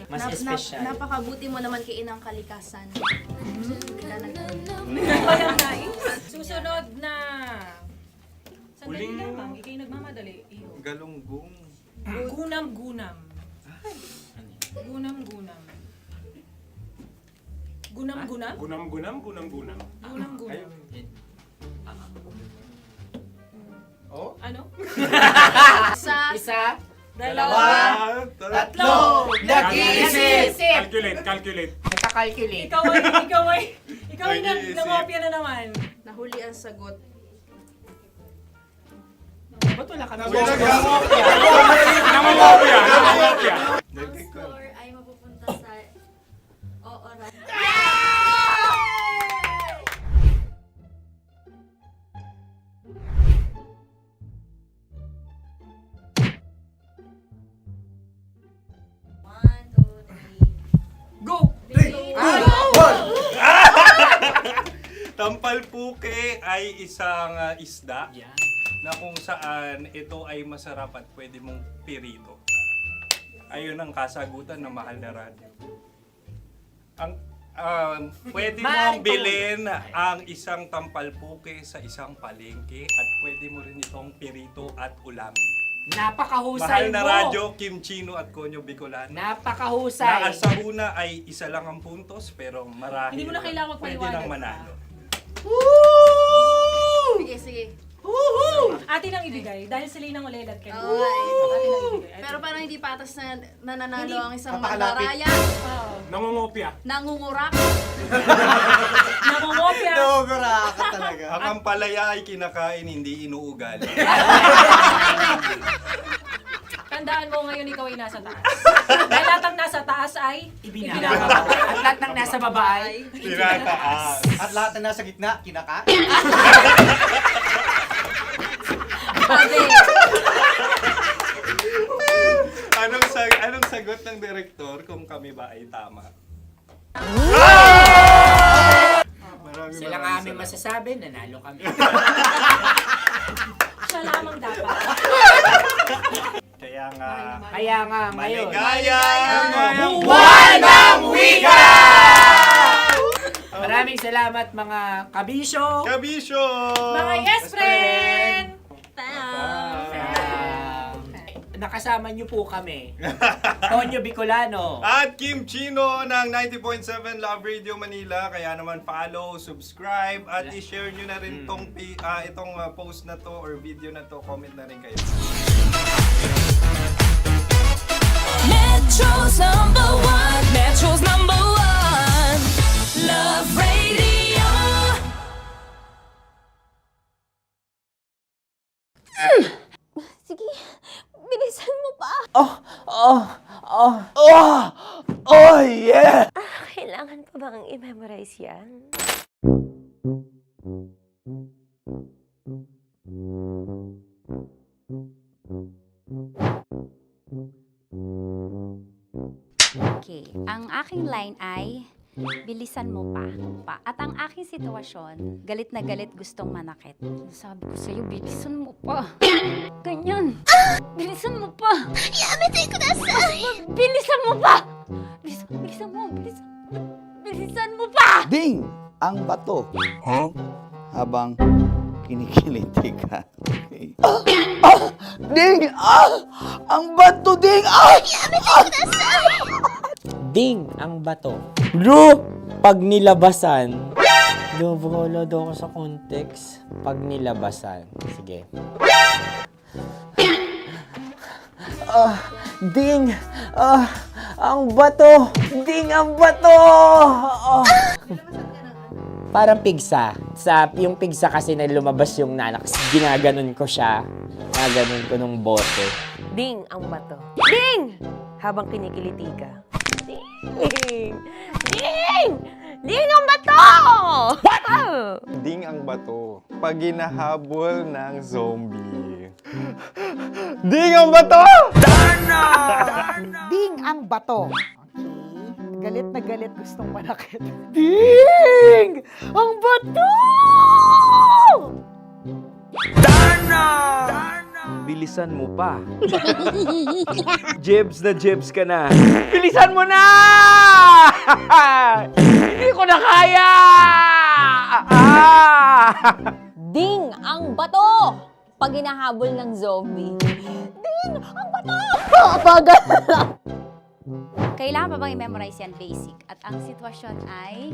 Mas espesyal.
Napakabuti mo naman kay Inang Kalikasan.
Susunod na. Sandali lamang, ikay nagmamadali. Iyo.
Galunggong.
Gunam-gunam. Gunam-gunam. Gunam-gunam?
Gunam-gunam, gunam-gunam.
Gunam-gunam.
Oh?
Ano?
Isa.
Dalawa.
Tatlo. Nag-iisip.
Calculate.
Nakakalculate.
Ikaw ay nangopya na naman.
Nahuli ang sagot.
Ba't wala kami?
Nangongopya.
Ang score ay mapupunta sa oorat.
Go!
Tampalpuke ay isang isda na kung saan ito ay masarap at pwede mong pirito. Ayun ang kasagutan ng Mahal na Radyo. Pwede mong bilhin ang isang tampalpuke sa isang palengke at pwede mo rin itong pirito at ulamin.
Napakahusay
Mahal na
mo!
Radyo, Kim Chino at Konyo Bicolano.
Napakahusay!
Na sa una ay isa lang ang puntos pero marahil
Hindi mo na kailangan
pwede
magpaliwanag
nang
pa.
manalo.
Sige.
Atin ang ibigay dahil sila yung ulelat kayo.
Oo nga eh.
Atin ang ibigay.
Pero parang hindi patas na nananalo
Hindi.
ang isang
Napakalapit.
mandaraya.
Nangongopya.
Nangungurak.
Nangungopya.
Nogura ka talaga.
Ang ampalaya ay kinakain, hindi inuugali.
Tandaan mo ngayon ikaw ay nasa taas. Dahil lahat ng nasa taas ay
Ibinababa. At lahat ng nasa baba ay
Tinataas.
At lahat na nasa gitna, kinakain.
Anong sagot ng direktor kung kami ba ay tama?
Sila nga aming masasabi, nanalo kami.
siya lamang dapat.
Kaya nga,
Ngayon.
maligayang
Buwan ng Wika! Maraming salamat mga kabisyo.
Kabisyo!
Mga yes friend!
Nakasama niyo po kami. Tonyo Bicolano.
At Kim Chino ng 90.7 Love Radio Manila. Kaya naman follow, subscribe, at i-share nyo na rin itong post na to or video na to. Comment na rin kayo.
Metro's number one, Love Radio.
Sige, bilisan mo pa.
Oh, yeah!
Kailangan pa bang i-memorize yan?
Okay, ang aking line ay, bilisan mo pa. At ang aking sitwasyon, galit na galit gustong manakit. Sabi ko sa'yo, bilisan mo pa. Ganyan. Bilisan mo pa. Yamitay ko na bilisan mo pa. Bilisan mo pa.
Ding! Ang bato.
Huh?
Habang kinikiliti ka. Okay.
Ding! Ang bato, Ding!
Ding ang bato. Bro, pag nilabasan. Wala daw ako sa context. Pag nilabasan. Sige. Ding! Ang bato! Ding ang bato! Parang pigsa. Yung pigsa kasi na lumabas yung nanak. Ginaganon ko siya. Ginaganon ko nung bote.
Ding ang bato. Ding! Habang kinikiliti ka. Ding! Ding! Ding ang bato! What?
Ding ang bato. Pag hinahabol ng zombie. Ding ang bato!
Ding ang bato. Okay. Galit na galit gustong manakit.
Ding! Ang bato!
Bilisan mo pa. Jebs na jebs ka na. Bilisan mo na! Hindi ko na kaya!
Ding ang bato! Pag hinahabol ng zombie. Ding ang bato! Bagal!
Kailangan pa bang i-memorize yan basic? At ang sitwasyon ay,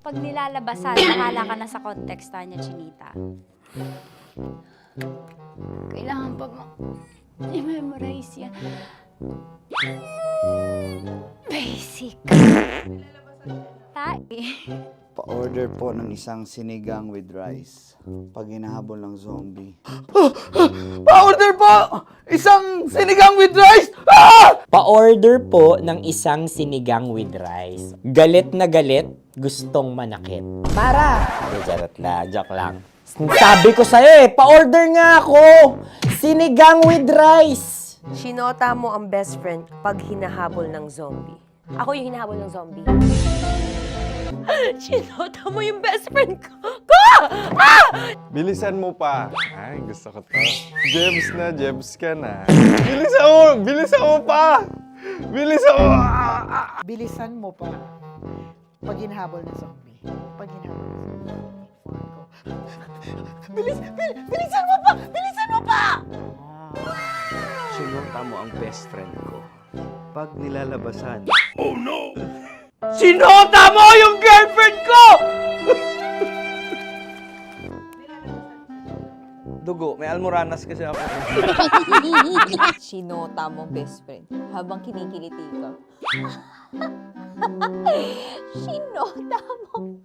pag nilalabasan, bahala ka na sa konteksta niya, Chinita. Kailangan pa bang i-memorize yan? Basic.
Pa-order po ng isang sinigang with rice. Pag hinahabol ng zombie.
Pa-order po! Isang sinigang with rice!
Pa-order po ng isang sinigang with rice. Galit na galit, gustong manakit. Para! Joke lang. Sabi ko sa'yo pa-order nga ako! Sinigang with rice!
Sinota mo ang best friend pag hinahabol ng zombie. Ako yung hinahabol ng zombie. Sinota mo yung best friend ko!
Bilisan mo pa. Ay, gusto ko to. Jebs na jebs ka na. Bilisan mo pa! Bilisan mo!
Bilisan mo pa. Pag hinahabol ng zombie. Pag hinahabol ng zombie. Bilisan mo pa! Bilisan mo pa!
Sinota mo ang best friend ko. Pag nilalabasan.
Oh no!
Sinota mo yung girlfriend ko!
Dugo, may almoranas kasi ako.
Sinota mo best friend habang kinikiliti ka. Sinota mo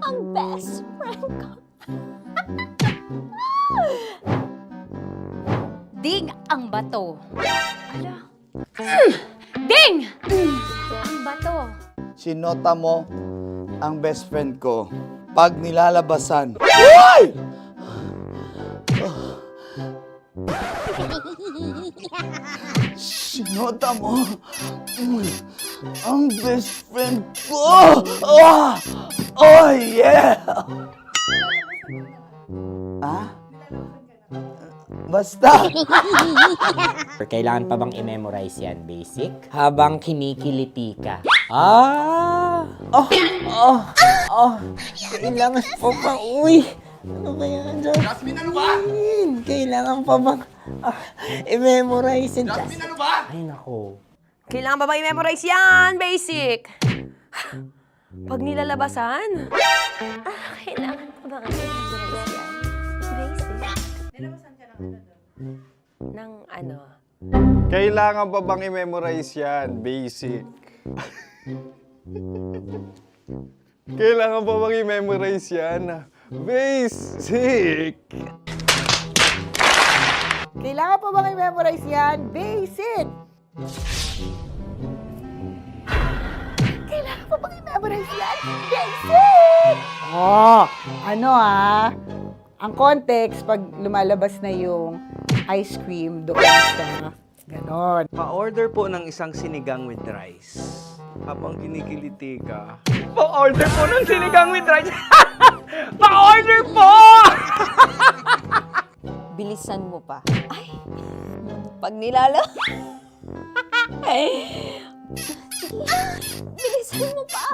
ang best friend ko.
Ding ang bato. Ala. Ding! Ang bato.
Sinota mo ang best friend ko. Pag nilalabasan. Sinota mo ang best friend ko. Oh yeah! Basta!
Kailangan pa bang i-memorize yan, basic? Habang kinikiliti ka. Kailangan pa bang, ano kaya dyan?
Jasmine, ano ba?
Kailangan pa bang i-memorize yan?
Jasmine, ano ba?
Ay, nako.
Kailangan ba bang i-memorize yan? Basic. Pag nilalabasan? Kailangan pa bang i-memorize yan? Basic. Nilabasan ka ng ano?
Kailangan pa bang i-memorize yan? Basic. Kailangan pa bang i-memorize yan? Basic.
Kailangan pa bang i-memorize yan? Basic!
mo bang i-memorize yan? Basic! Oh, ano ang context pag lumalabas na yung ice cream doon sa ganon.
Pa-order po ng isang sinigang with rice. Habang kinikiliti ka. Pa-order po ng sinigang with rice. Pa-order po!
Bilisan mo pa. Ay! Pag nilala... Bilisan mo pa!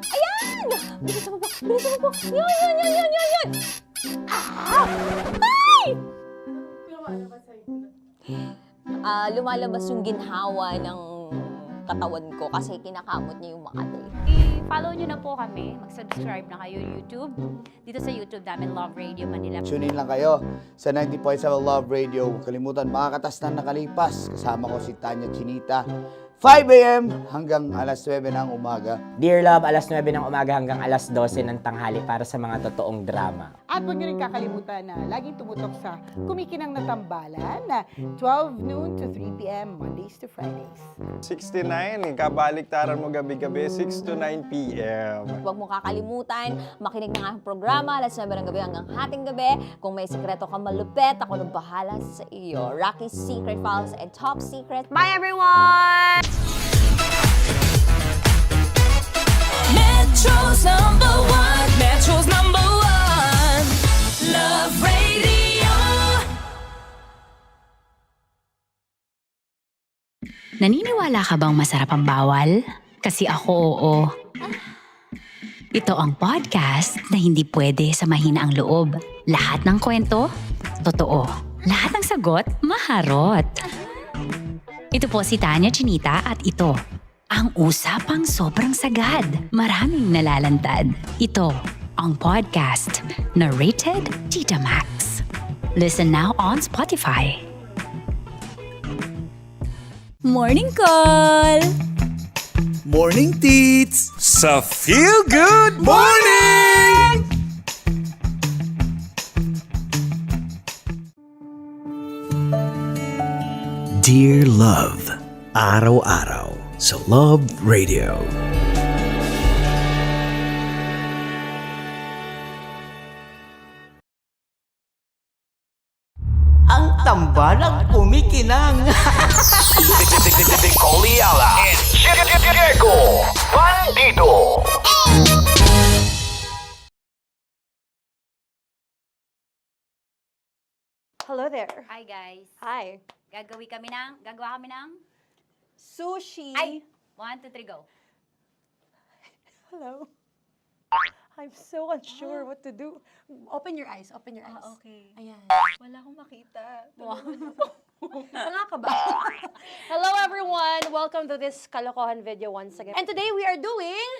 Ayan! Bilisan mo pa! Bilisan mo pa! Yan! Ah! Ay! Lumalabas yung ginhawa ng katawan ko kasi kinakamot niya yung Makati.
I-follow nyo na po kami. Mag-subscribe na kayo YouTube. Dito sa YouTube namin, Love Radio Manila.
Tune in lang kayo sa 90.7 Love Radio. Huwag kalimutan, mga katas na nakalipas. Kasama ko si Tanya Chinita. 5 a.m. hanggang alas 9 ng umaga.
Dear Love, alas 9 ng umaga hanggang alas 12 ng tanghali para sa mga totoong drama.
At huwag niyo rin kakalimutan na laging tumutok sa Kumikinang na Tambalan na 12 noon to 3 p.m. Mondays to Fridays.
69, kabaliktaran mo gabi-gabi, 6 to 9 p.m.
Huwag mo kakalimutan, makinig ng aking programa, alas 9 ng gabi hanggang hating gabi. Kung may sekreto ka malupet, ako nang bahala sa iyo. Rocky's Secret Files and Top Secret. Bye everyone!
Metro's number one. Metro's number one. Love Radio.
Naniniwala ka bang masarap ang bawal? Kasi ako, oo. Ito ang podcast na hindi pwede sa mahina ang loob. Lahat ng kwento, totoo. Lahat ng sagot, maharot. Ito po si Tanya Chinita at ito, ang usapang sobrang sagad. Maraming nalalantad. Ito, ang podcast na rated Tita Max. Listen now on Spotify. Morning Call!
Morning Tits! Sa Feel Good Morning! Dear Love, araw-araw sa Love Radio.
Ang tambalang kumikinang.
Coliala and Diego Bandido.
Hello there.
Hi guys.
Hi.
Gagawa kami ng
Sushi.
Ay! 1, 2, 3, go.
Hello. I'm so unsure what to do. Open your eyes. Open your eyes.
Okay.
Ayan.
Wala akong makita.
Tanga ka ba? Hello everyone! Welcome to this kalokohan video once again. And today we are doing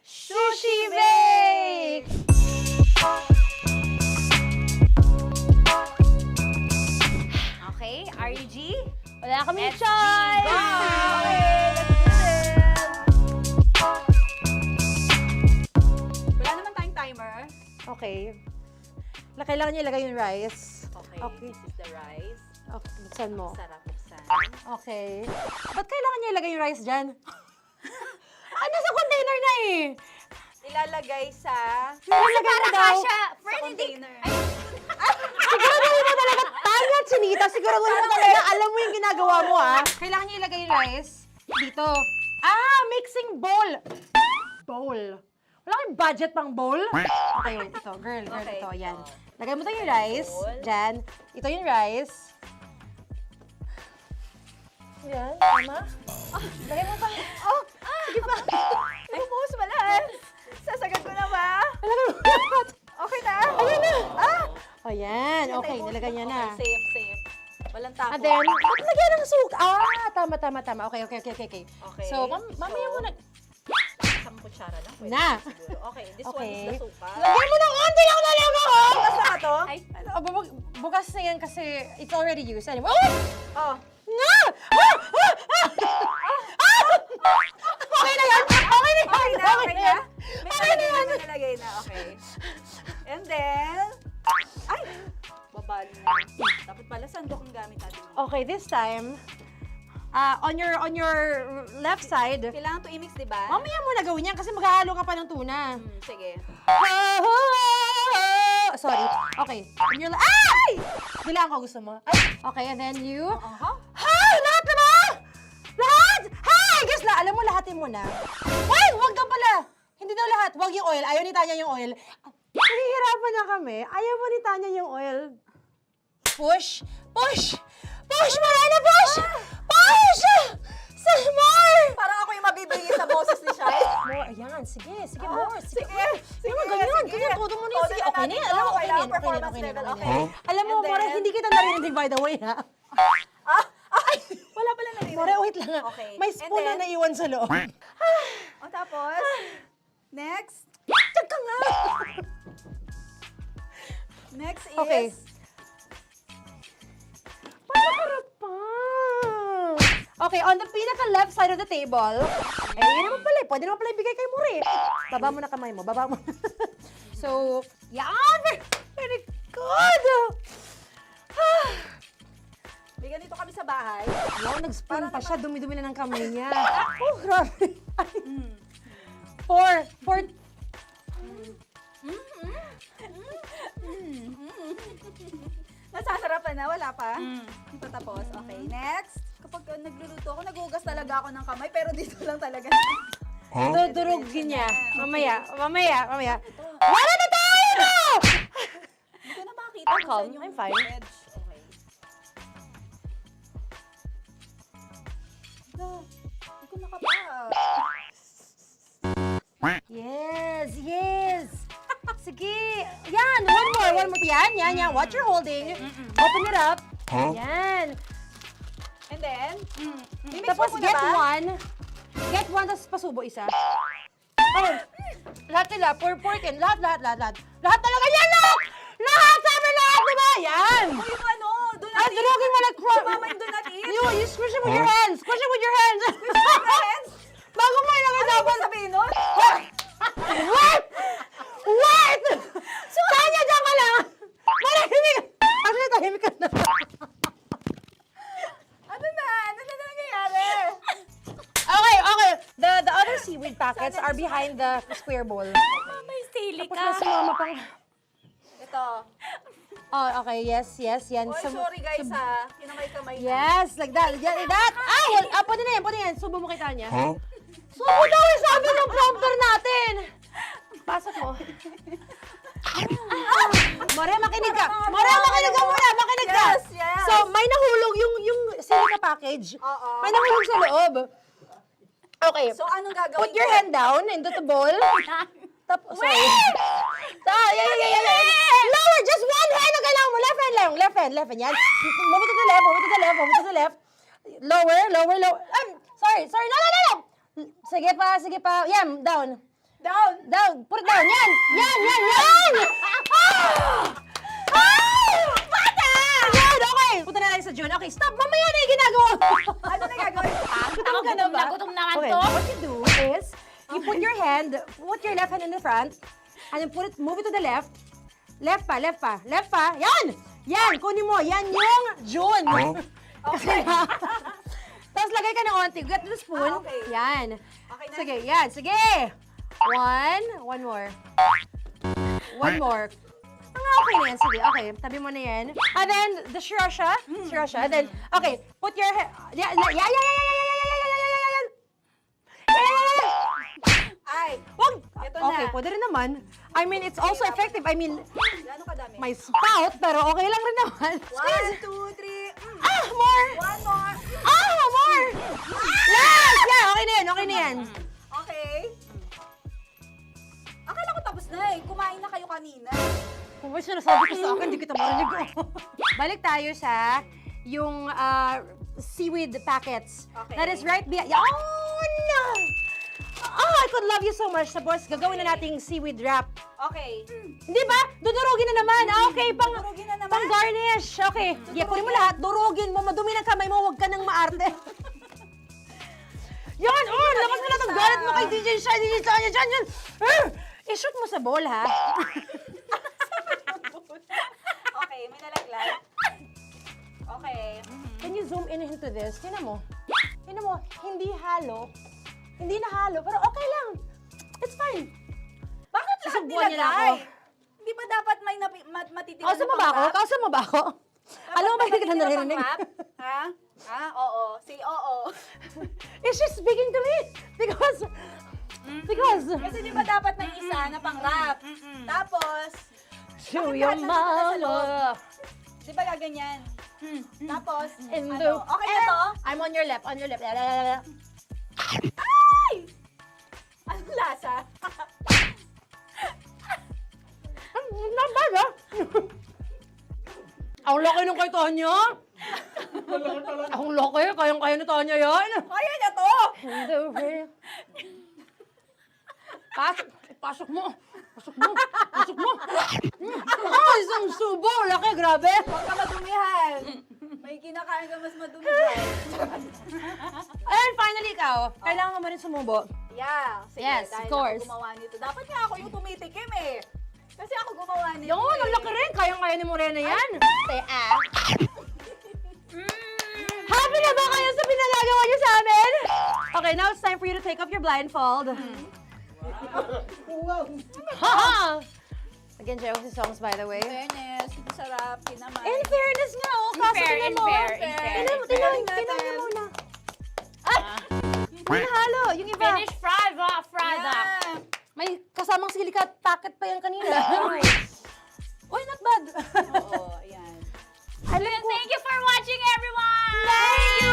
Sushi Bake!
Okay, are you G?
Wala kami
Let's
choice!
Go!
Okay, let's do this!
Wala naman tayong timer.
Okay. Kailangan niyo ilagay yung rice.
Okay, this is the rice.
Okay, buksan mo.
Sarap buksan.
Okay. Ba't kailangan niya ilagay yung rice dyan? Nasa container na eh!
Ilalagay sa...
Ilalagay mo daw.
container.
Siguraduhin mo talaga, Tanya Chinita, siguraduhin mo talaga, alam mo yung ginagawa mo Kailangan niya ilagay yung rice dito. Mixing bowl. Bowl. Wala kayong budget pang bowl? Okay, wait, ito. Girl,
Okay,
ito, yan. Lagay mo tayo yung rice. Dyan. Ito yung rice. Yan, tama. Lagay mo pa. Sige pa.
Ay, buhos malas. Sasagad ko na ba?
Lagay mo.
Okay na.
Ayun na. Ayan. Okay, nilagay niya na.
Okay, safe. Walang tapon.
And then, ba't lagyan ng suka? Tama. Okay.
Okay.
So, mamaya mo na.
Isang kutsara lang. Pwede
Na.
siguro. Okay, this one
Okay.
is the suka.
Lagyan mo ng onti lang talaga ko!
Bukas na to?
Ay, bukas na yan kasi it's already used. Anyway,
Oh.
Nga! Okay na yan! Okay na yan!
Okay na?
Okay na yan!
May nalagay na, okay. And then, ay! Babali na. Dapat pala sandok ang gamit natin.
Okay, this time, On your left side.
Kailangan to i-mix, di ba?
Mamaya mo na gawin yan kasi maghahalo ka pa ng tuna.
Sige.
Sorry. Okay. On your ay! Bilang ko gusto mo. Ay, okay, and then you... Lahat na ba? Lahat? Hi! Guess na, alam mo, lahatin mo na. Wait, wag daw pala. Hindi daw lahat. Wag yung oil. Ayaw ni Tanya yung oil. Nahihirapan na kami. Ayaw mo ni Tanya yung oil. Push! Push! Push! Marana, push! Push! Some more!
Parang ako yung mabibigay sa boses ni Shai.
More, ayan. Sige, sige, more. Sige.
Sige,
Ganyan,
sige.
ganyan. Todo mo na yun.
Todo
Sige,
na
okay na
natin
yan.
to.
Alam mo, okay
Okay
na
lang,
yan. Okay na
performance
yan,
level,
okay na
okay.
yan. Alam mo,
And
More,
then-
hindi kita naririnig, by the way, ha?
Wala pala narinig.
More, wait lang, ha?
Okay.
May
And
spoon na
then-
naiwan sa loob.
O tapos, next.
Diyan ka nga!
Next is...
Okay. Panakarap pa! Okay, on the pinaka-left side of the table, yun naman pala, pwede naman pala ibigay kay More. Baba mo na kamay mo, baba mo. So, yan! Very good!
May ganito kami sa bahay.
Wow, nag-spoon pa siya, dumi-dumi na ng kamay niya. Oh, grabe. Four.
Nasasarapan na, wala pa? Ito tapos. Okay, next. Kapag nagluluto ako, nagugas talaga ako ng kamay, pero dito lang talaga.
Dudurugin niya. Mamaya. Wala na tayo!
Hindi ko na makita.
I'm
kung
calm.
saan yung
I'm fine.
edge. Okay. Hindi ko nakapa.
Yes. Sige. Yan, one more. Yan. What you're holding. Open it up. Yan.
And then, mimix
Tapos
mo na
get
ba?
one. Get one, tapos pasubo isa. Oh, lahat nila. Pour it in. Lahat. Lahat talaga yan, lahat! Lahat! Sabi lahat, diba? Yan!
O yung ano, do not eat.
Durugin mo like crap.
Mama yung do not eat.
You squish it with your hands. Squish it with your hands. Bago mo ilagay
Ano
dapat.
yung sabihin nun?
Wait! Tanya, dyan ka lang! Marahimik! Actually, tahimik ka na.
Ano na nangyayari?
Okay. The other seaweed packets are behind the square bowl.
May sili
Tapos na si Mama pang...
Ito.
Oh, okay. Yes. Yan.
Oy, sorry guys ha. Kinamay-kamay na.
Yes, like that. Ay, pwede na yan. Subo mo kita niya. Subo daw yung sabi ng prompter natin. Pasok mo. Maria, makinig ka. Makinig ka muna. Makinig ka.
Yes.
So, may nahulog yung silica package.
Oo.
May nahulog sa loob. Okay.
So, anong gagawin
Put your
ko?
hand down into the bowl. Tapos, sorry. Lower, just one hand ang kailangan mo. Left hand. Yan. Move it to the left. Lower. Sorry. No. Sige pa. Yan, down. Put it down. Yan. Bata! Yan, okay. Punta na lang sa June. Okay, stop. Mamaya na yung ginagawa mo.
Ano na gagawin?
Gutom naman to. What you do is, you put your left hand in the front, and then move it to the left. Left pa. Yan, kunin mo. Yan yung June. Okay. Tapos lagay ka ng onti. Get the spoon.
Okay.
Yan.
Okay na.
Sige. One more. One more. Okay na yan. Sige, okay. Tabi mo na yan. And then, the sriracha. And then, okay. Put your head. Yan.
Ay,
Wag!
Ito na.
Okay, pwede rin naman. I mean, it's also effective. I mean,
gano'ng kadami?
may spout, pero okay lang rin naman.
1, 2, 3.
More!
One more.
More! Yes! Yeah, okay na yan.
Okay. Akala ko tapos na eh. Kumain na kayo kanina.
Kung may sinasabi ko sa akin, hindi kita marinig. Balik tayo sa yung seaweed packets.
Okay.
That is right behind. Yun! Oh, I could love you so much. Tapos, gagawin na nating seaweed wrap.
Okay.
Hindi ba? Dudurugin na naman. Okay,
Dudurugin na naman.
pang garnish. Okay. Kunin mo lahat. Durugin mo. Madumi ng kamay mo. Huwag ka nang maarte. Yan! Oh, lakas na lang ang galit mo kay DJ Tanya dyan. I-shoot mo sa bowl, ha?
Okay, may nalaglag. Okay.
Can you zoom in
to this. Tingnan mo. Tingnan mo, hindi halo. Hindi na halo, pero okay lang. It's fine.
Bakit lahat
Susubuan niya na
nilagay?
ako.
Hindi ba dapat may matitira
Kausa mo ba ako? Kausa mo ba ako? Alam mo ba hindi kita naririnig?
Ha? Ha? Oo. Say oo.
Is she speaking to me? Because...
Kasi di ba dapat may isa na pang-rap? Tapos,
Show
bakit
your
lahat nandito na sa loob?
mama.
Di ba gaganyan? Tapos,
In
ano?
the...
Okay na to?
I'm on your left, on your left.
Ay! Anong lasa?
Not bad, ah. Ang laki nung kay Tonya. Ang laki, kayang-kaya ni Tonya yan.
Kaya niya to!
Pasok mo. Pasok mo. Pasok mo. Oh, isang subo. Laki, grabe.
Huwag ka madumihan. May kinakain ka mas madumi dyan.
And finally, ikaw. Kailangan mo rin sumubo.
Yeah. Sige,
Yes,
dahil
of course.
ako gumawa nito. Dapat nga ako yung tumitikim eh. Kasi ako gumawa nito.
Yun, ang laki rin. Kayang-kaya ni Morena yan. Happy na ba kayo sa pinagagawa niyo sa amin? Okay, now it's time for you to take off your blindfold. Again, Jay, what's the songs, by the way?
Fairness, sarap, kinamay.
In fairness nga, oh. Kaso tingnan mo. Tingnan mo muna. Hindi nahalo. Yung iba.
Finish fried up.
May kasamang silika at packet pa yan kanina. Uy, not bad.
Oo, ayan.
Thank you for watching, everyone!
Thank you!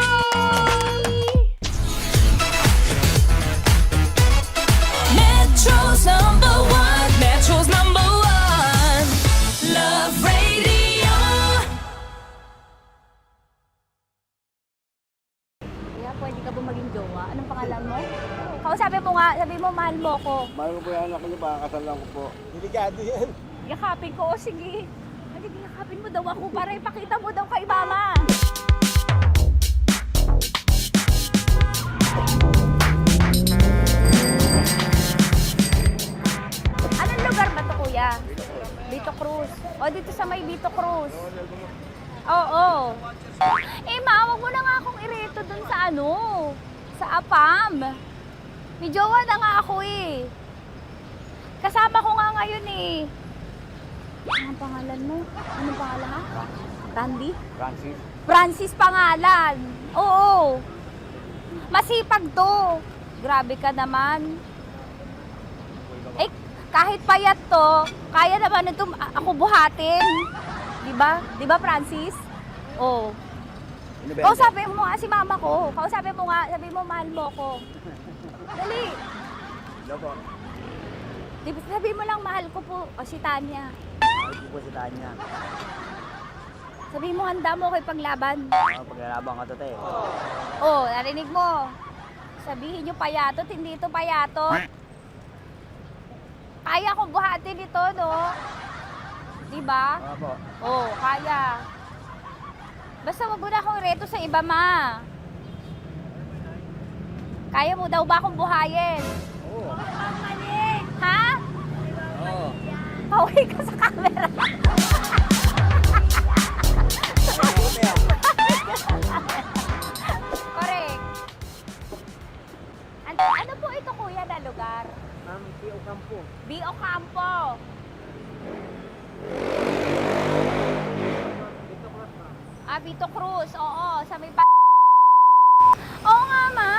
Metro's number one. Metro's number one. Love Radio.
Kaya pwede ka ba maging jowa? Anong pangalan mo? Kausapin mo nga, sabi mo mahal mo ko.
Mahal ko po yung anak niyo, pakakasal lang ko po. Delikado yan.
Yakapin ko, o sige. Nagiging yakapin mo daw ako para ipakita mo daw kay mama. Anong lugar ba to, kuya? Vito Cruz. O, dito sa may Vito Cruz. Oo. Eh, ma, wag mo na nga akong ireto dun sa ano, sa APAM. May jowa na nga ako eh. Kasama ko nga ngayon eh. Anong pangalan mo? Anong pangalan ha? Randy?
Francis.
Francis pangalan. Oo. Masipag to. Grabe ka naman. Eh, kahit payat to, kaya naman ito ako buhatin. Diba? Diba, Francis? Oo. Kausapin mo nga si mama ko. Kausapin mo nga, sabi mo mahal mo ko. Dali.
Loko.
Sabi mo lang mahal ko po. O si Tanya.
Mahal ko po si Tanya.
Sabi mo handa mo kay paglaban.
Paglalaban ka to, te.
Oh, narinig mo. Sabihin nyo payatot, hindi ito payatot. Kaya ko buhatin ito, no? Diba?
Opo.
Oh, kaya. Basta wag mo na akong reto sa iba, ma. Kaya mo daw ba akong buhayin?
Oo.
Ha?
Oo.
Pauwi ka sa camera. Correct. Ano po ito, kuya, na lugar?
B.O. Campo.
B.O. Campo. Vito Cruz. Oo, sa may Oo nga, ma.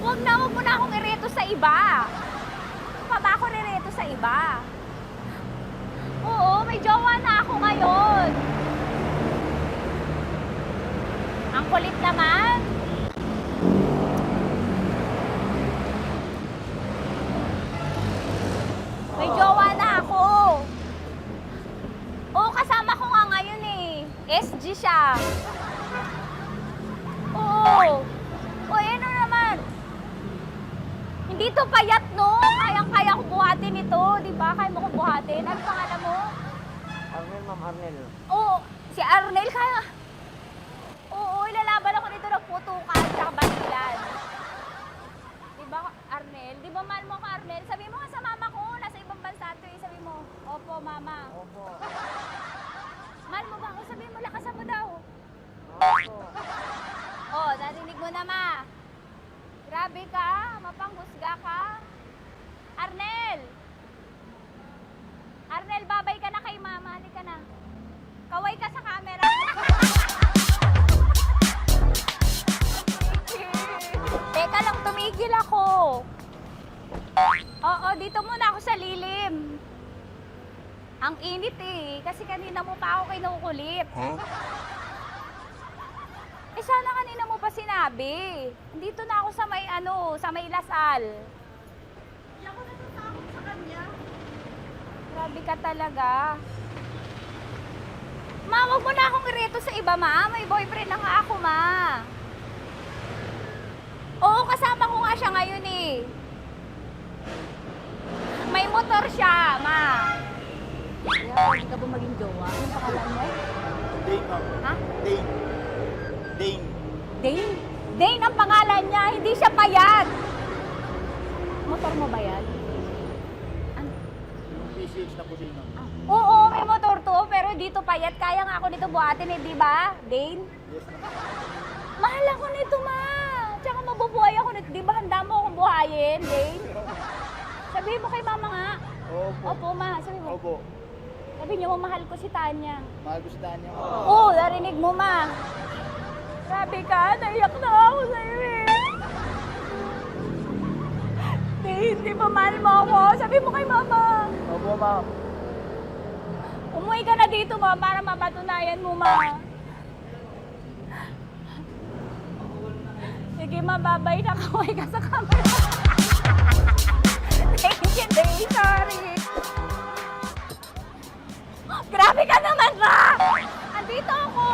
Wag mo na akong ireto sa iba. Pa ba ako nireto sa iba? Oo, may jowa na ako ngayon. Ang kulit naman. May jowa na ako. Oo, kasama ko nga ngayon eh. SG siya. Oo. O, ano naman? Hindi to payat, no? Kayang-kaya ko buhatin ito. Di ba? Kaya mo ko buhatin. Ano pangalan mo?
Arnel, ma'am Arnel.
Oo. Si Arnel, kaya... Oo, ilalaban ako nito ng putukan sa basilan. Di ba, Arnel? Di ba mahal mo ko, Arnel? Sabi mo nga sa mama ko, nasa ibang bansa ito eh. Sabi mo, opo, mama.
Opo.
Mahal mo ba ako? Sabi mo, lakasan mo daw. na, ma. Grabe ka, mapanghusga ka. Arnel! Arnel, babay ka na kay mama. Halika na. Kaway ka sa camera. Teka lang, tumigil ako. Oo, dito muna ako sa lilim. Ang init eh, kasi kanina mo pa ako kinukulit. Eh sana kanina mo pa sinabi. Dito na ako sa may sa may Lasal.
Hindi ako natatakot sa kanya.
Grabe ka talaga. Ma, wag mo na akong ireto sa iba, ma. May boyfriend na nga ako, ma. Oo, kasama ko nga siya ngayon eh. May motor siya, ma. Kaya, pwede ka ba maging jowa? Anong pangalan mo?
Dane, ma'am.
Ha?
Dane. Dane.
Dane? Dane ang pangalan niya, hindi siya payat. Motor mo ba yan?
Yung PCH na pusil, ma'am.
Oo, may motor to, pero dito payat. Kaya nga ako nito buhatin eh, di ba? Dane?
Yes, ma'am.
Mahal ako nito, ma. Tsaka mabubuhay ako nito. Di ba handa mo akong buhayin, Dane? Sabihin mo kay mama nga.
Opo.
Opo, ma. Sabihin mo.
Opo.
Sabihin niyo mo, mahal ko si Tanya.
Mahal ko si Tanya.
Oo, narinig mo, ma. Grabe ka, naiyak na ako sa'yo eh. Hindi ba mahal mo ako? Sabihin mo kay mama.
Opo, ma'am.
Umuwi ka na dito, ma, para mapatunayan mo, ma. Sige, ma, babay na. Kaway ka sa camera. Thank you, Day. Sorry. Grabe ka naman, ma! Andito ako.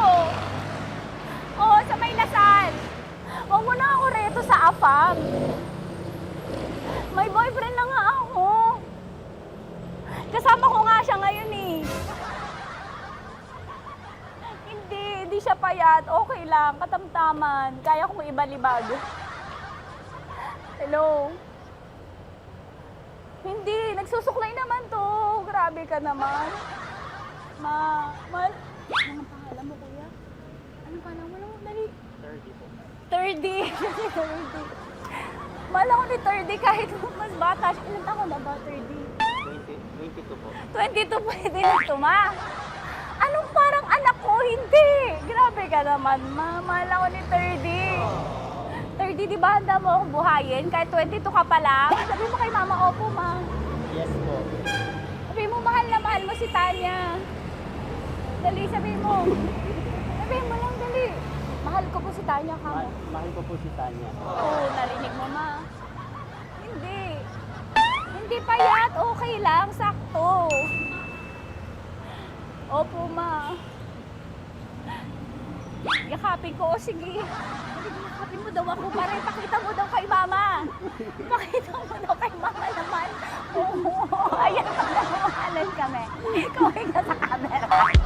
Oo, sa may Lasal. Huwag mo na ako reto sa AFAM. May boyfriend na nga ako. Kasama ko nga siya ngayon eh. Hindi siya payat. Okay lang, katamtaman. Kaya kong ibalibag. Hello? Hindi, nagsusuklay naman to. Grabe ka naman. Anong pangalan mo, kuya? Anong pangalan mo lang? Dali.
30 po.
30. Mahal ako ni 30 kahit mas bata siya. Ilan taon na ba, 30?
22 po.
22 pwede na ito, ma. Anong parang anak ko? Hindi. Grabe ka naman, ma. Mahal ako ni 30. 30, di ba handa mo akong buhayin? Kahit 22 ka pa lang? Sabi mo kay mama, opo, ma.
Yes po.
Sabi mo, mahal na mahal mo si Tanya. Dali, sabi mo. Sabi mo lang, dali. Mahal ko po si Tanya, ka mo.
Mahal ko po si Tanya.
Oo, narinig mo, ma. Hindi. Hindi payat. Okay lang. Sakto. Opo, ma. Yakapin ko. O, sige. Yakapin mo daw ako para ipakita mo daw kay mama. Ipakita mo daw kay mama naman. Oo. Ayan, nagmamahalan kami. Kaway ka sa camera. Kaway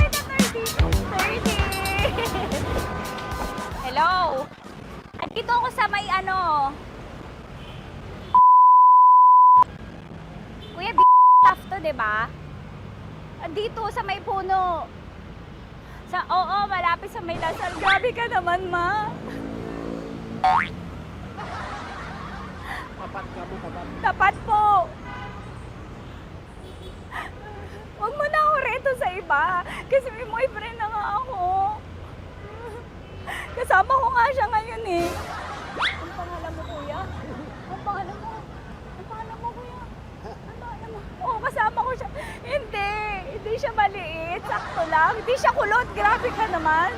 ka 30. Hello? Andito ako sa may Kuya, tough to, diba? Andito sa may puno. Oo, malapit sa may Lasal. Grabe ka naman, ma.
Tapat ka mo, tapat.
Tapat po. Huwag mo na ako reto sa iba. Kasi may boyfriend na nga ako. Kasama ko nga siya ngayon eh. Ang pangalan mo, kuya? Ang pangalan mo? Ang pangalan mo, kuya? Ang pangalan mo? Oo, kasama ko siya. Hindi siya maliit. Sakto lang. Hindi siya kulot. Grabe ka naman.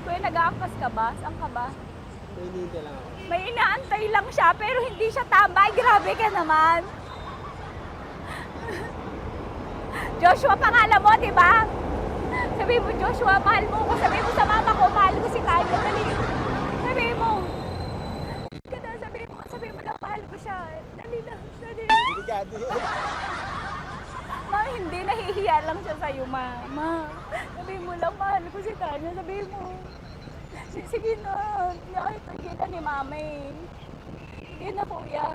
Kuya, nag-aangkas ka ba? Saan ka ba?
Pinita lang ako.
May inaantay lang siya, pero hindi siya tambay. Grabe ka naman. Joshua, pangalan mo, di ba? Sabi mo, Joshua, mahal mo ko. Sabi mo sa mama ko, mahal ko si Tanya. Dali. Sabi mo. Sabi mo lang, mahal ko siya. Dali lang. Ma, hindi. Nahihiya lang siya sa'yo, ma. Sabi mo lang, mahal ko si Tanya. Sabi mo. Sige na. Nakita ni mama eh. Sige na, kuya.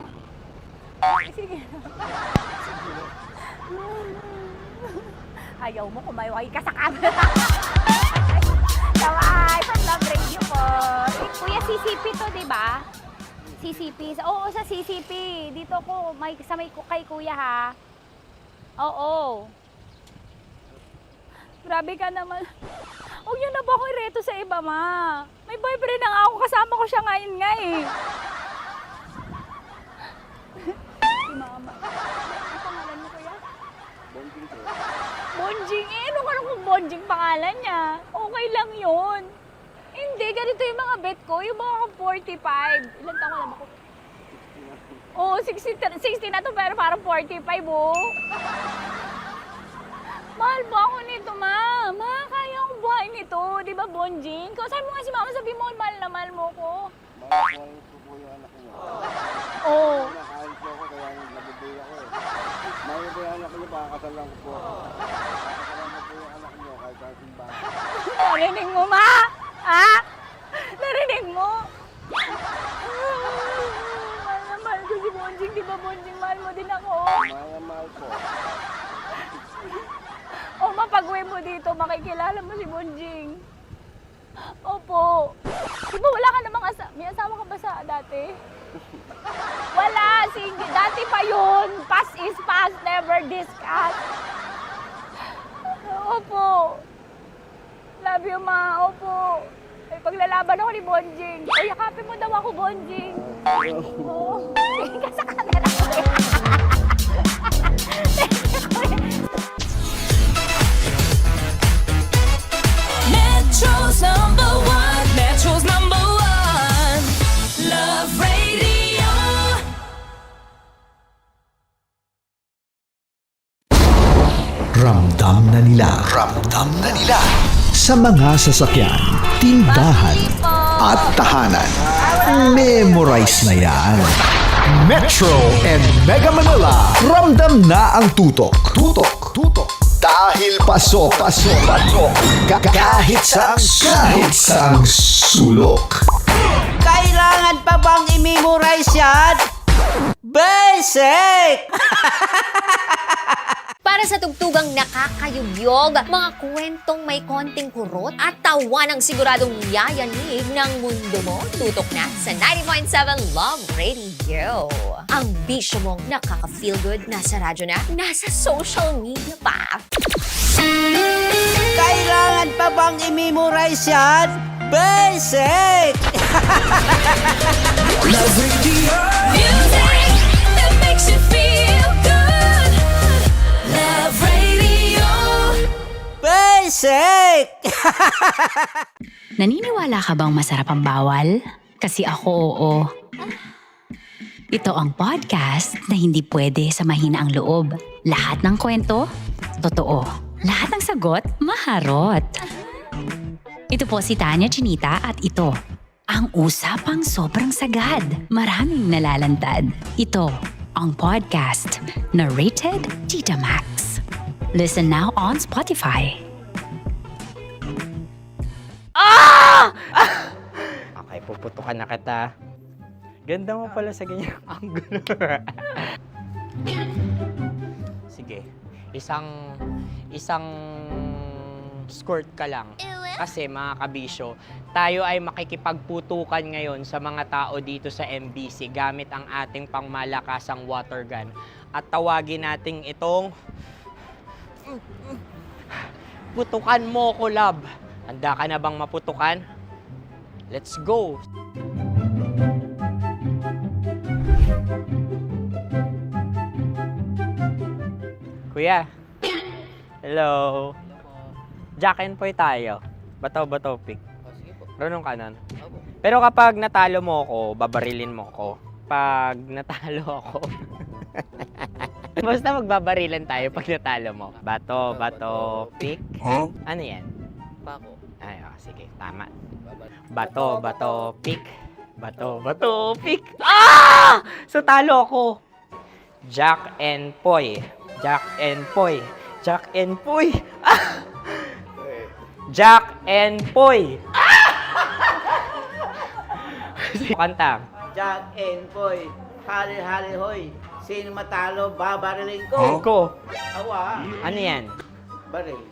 Sige na. ayaw mo, kumayaway ka sa camera. Kaway, from Love Radio po. Kuya, CCP to, di ba? CCP. Oo, sa CCP. Dito ko, kay kuya ha. Oo. Grabe ka naman. Huwag niyo na ba ako ireto sa iba, ma? May boyfriend na nga ako, kasama ko siya ngayon nga eh. Si mama. Ano pangalan mo, kuya?
Bonjing po.
Bonjing eh. Ano kung Bonjing pangalan niya? Okay lang yun. Hindi, ganito yung mga bet ko. Yung mga 45. Ilan taon alam ako? Oo, 60 na to pero parang 45 oh. Mahal ba ako nito, ma? Ma, kaya akong buhay nito. Di ba, Bonjing? Sabi mo nga si mama, sabi mo, mahal na mahal mo ko.
Mahal ko po yung anak niyo.
Oo.
Nakain po ako kaya nabibigay ako eh. Mahal ko yung anak niyo, pakakasal lang ko po. Pakakasalan mo po yung anak niyo kahit sa simbahan.
Narinig mo, ma? Ha? Narinig mo? Mahal na mahal ko si Bonjing. Di ba, Bonjing, mahal mo din ako?
Mahal na mahal po.
O, mapag-uwi mo dito, makikilala mo si Bonjing. Opo. Di ba wala ka namang may asawa ka ba sa dati? Wala, single. Dati pa yun. Past is past, never discuss. Opo. Love you, ma. Opo. May paglalaban ako ni Bonjing. O, yakapin mo daw ako, Bonjing. Oo. Tingin ka sa camera.
Metro's number one. Metro's number one. Love Radio.
Ramdam na nila. Sa mga sasakyan, tindahan, at tahanan. Memorize na yan. Metro and Mega Manila. Ramdam na ang tutok. Dahil pasok. Kahit saang sulok.
Kailangan pa bang i-memorize yan? Basic!
Para sa tugtugang nakakayugyog, mga kwentong may konting kurot at tawa ng siguradong yayanig ng mundo mo, tutok na sa 90.7 Love Radio. Ang bisyo mong nakaka-feel good, nasa radyo na, nasa social media pa.
Kailangan pa bang i-memorize yan? Basic!
Love Radio. Music that makes you feel good. Love Radio.
Basic!
Naniniwala ka bang masarap ang bawal? Kasi ako oo. Ito ang podcast na hindi pwede sa mahina ang loob. Lahat ng kwento, totoo. Lahat ng sagot, maharot. Ito po si Tanya Chinita at ito, ang usapang sobrang sagad. Maraming nalalantad. Ito, ang podcast na Rated Tita Max. Listen now on Spotify.
Okay, puputukan na kita. Ganda mo pala sa ganyang angulo. Sige, isang skirt ka lang. Kasi mga kabisyo, tayo ay makikipagputukan ngayon sa mga tao dito sa MBC gamit ang ating pangmalakasang water gun. At tawagin natin itong putukan mo ko, love. Handa ka na bang maputukan? Let's go! Kuya. Hello. Jack and Poy tayo. Bato-bato pick.
Sige po.
Runong ka nun. Pero kapag natalo mo ako, babarilin mo ako. Pag natalo ako, basta magbabarilan tayo pag natalo mo. Bato, pick.
Huh?
Ano yan?
Pako.
Ay, sige, tama. Bato, pick. Bato, pick. Ah! So talo ako. Jack and Poy. Jack and Poy. Jack and Poy. Ah! Jack and Poy. Kanta.
Jack and Poy, hali-hali hoy. Sino matalo, babariling ko.
Ko.
Awa.
Ano yan?
Baril.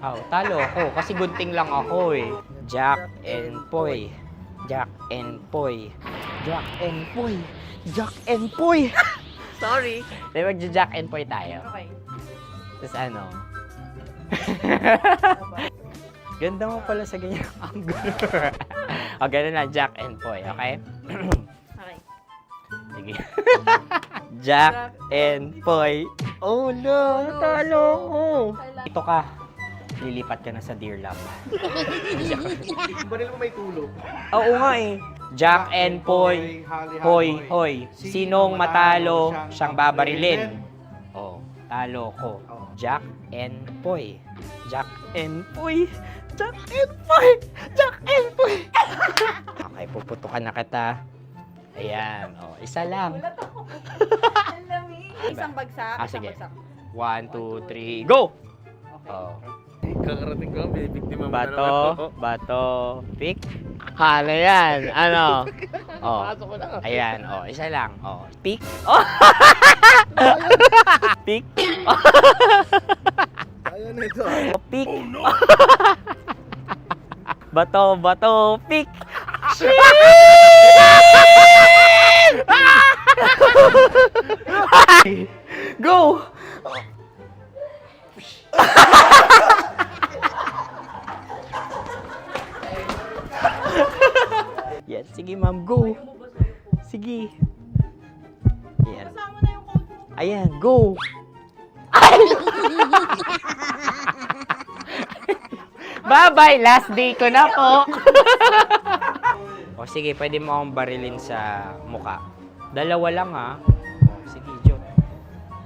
Oh, talo ako kasi gunting lang ako eh. Jack and Poy. Jack and Poy. Jack and Poy. Jack and Poy. Sorry. Di ba Jack and Poy tayo?
Okay.
Tapos ano? Ganda mo pala sa ganyan angle. O, ganun na, Jack and Poy, okay?
Okay.
Sige. Jack and Poy. Oh no, natalo ko. Ito ka. Lilipat ka na sa Dear Love.
Baril mo may tulog.
Oo nga eh. Jack and Poy. Hoy, hoy. Sinong matalo, siyang babarilin. Oh, talo ko. Jack and Poy. Jack and Poy. Jack and Poy. Jack and Poy. Okay, puputukan na kita. Ayan. Oh, isa lang.
Isang bagsak.
Ah, sige. 1, 2, 3, go! Oh.
Kakarating ko lang, binibiktima mo na naman
Bato,
ako.
bato, pick. Hala yan. Ano? Oh.
Pasok ko na.
Ayan. Oh, isa lang. Oh, pick. Oh. Pick.
Ayaw na ito.
Oh, pick. Bato, bato, pick. Go! Yan, sige ma'am, go. Sige. Ayan. Ayan, go. Ay! Bye-bye, last day ko na po. O sige, pwede mo akong barilin sa muka. Dalawa lang ha. O, sige, Jo.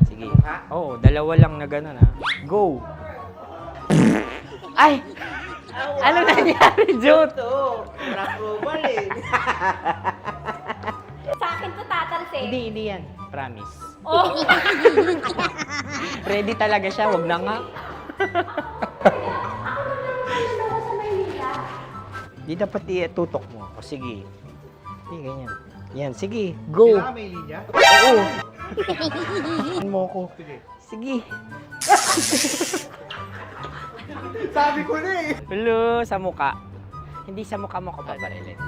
Sige. Oo, dalawa lang na gano'n ha. Go. Ay! Ano nangyari, Jo?
Nakrobal eh.
Sa akin to tatalsik.
Hindi yan. Promise.
Oh.
Ready talaga siya, wag na nga. Di dapat itutok mo. O sige. Sige, ganyan. Yan, sige. Go.
Kailangan may linya?
Oo. Mo ko. Sige.
Sabi ko na eh.
Hello, sa muka. Hindi sa muka mo ko paparilin.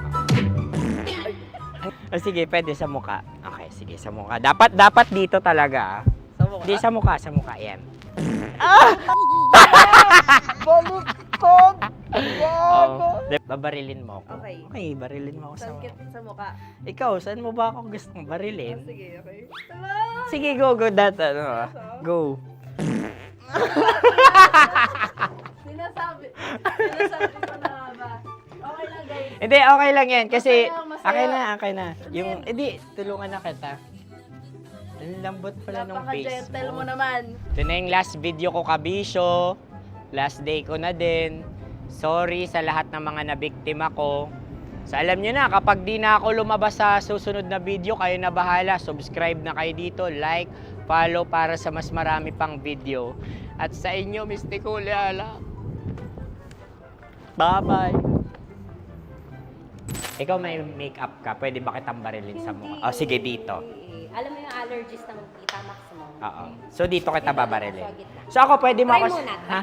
O sige, pwede sa muka. Okay, sige, sa muka. Dapat dito talaga.
Sa mukha?
Hindi, sa muka. Yan.
Baluktot!
Oh, babarilin mo ako.
Okay.
Okay, barilin mo ako sa
Saan
muka.
sa mukha?
Ikaw, saan mo ba ako gustong barilin?
Sige, okay.
Sige, go. Go.
Sinasabi ko na nga ba? Okay lang, guys.
Hindi, okay lang yan. Kasi,
Masaya.
okay na. Yung, hindi, tulungan na kita. Ang lambot pala ng face
Napaka-gentle
mo.
mo naman.
Ito na yung last video ko, kabisyo. Last day ko na din. Sorry sa lahat ng mga nabiktima ko. So, alam nyo na, kapag di na ako lumabas sa susunod na video, kayo na bahala. Subscribe na kayo dito, like, follow para sa mas marami pang video. At sa inyo, Mistiko Leala. Bye-bye. Ikaw may makeup ka, pwede ba kitang barilin sa mukha? O, sige, dito.
Alam mo yung allergies ng Tita Max mo?
Oo. So, dito kita babarilin. So, ako pwede mo
Try
ako...
muna.
Ha?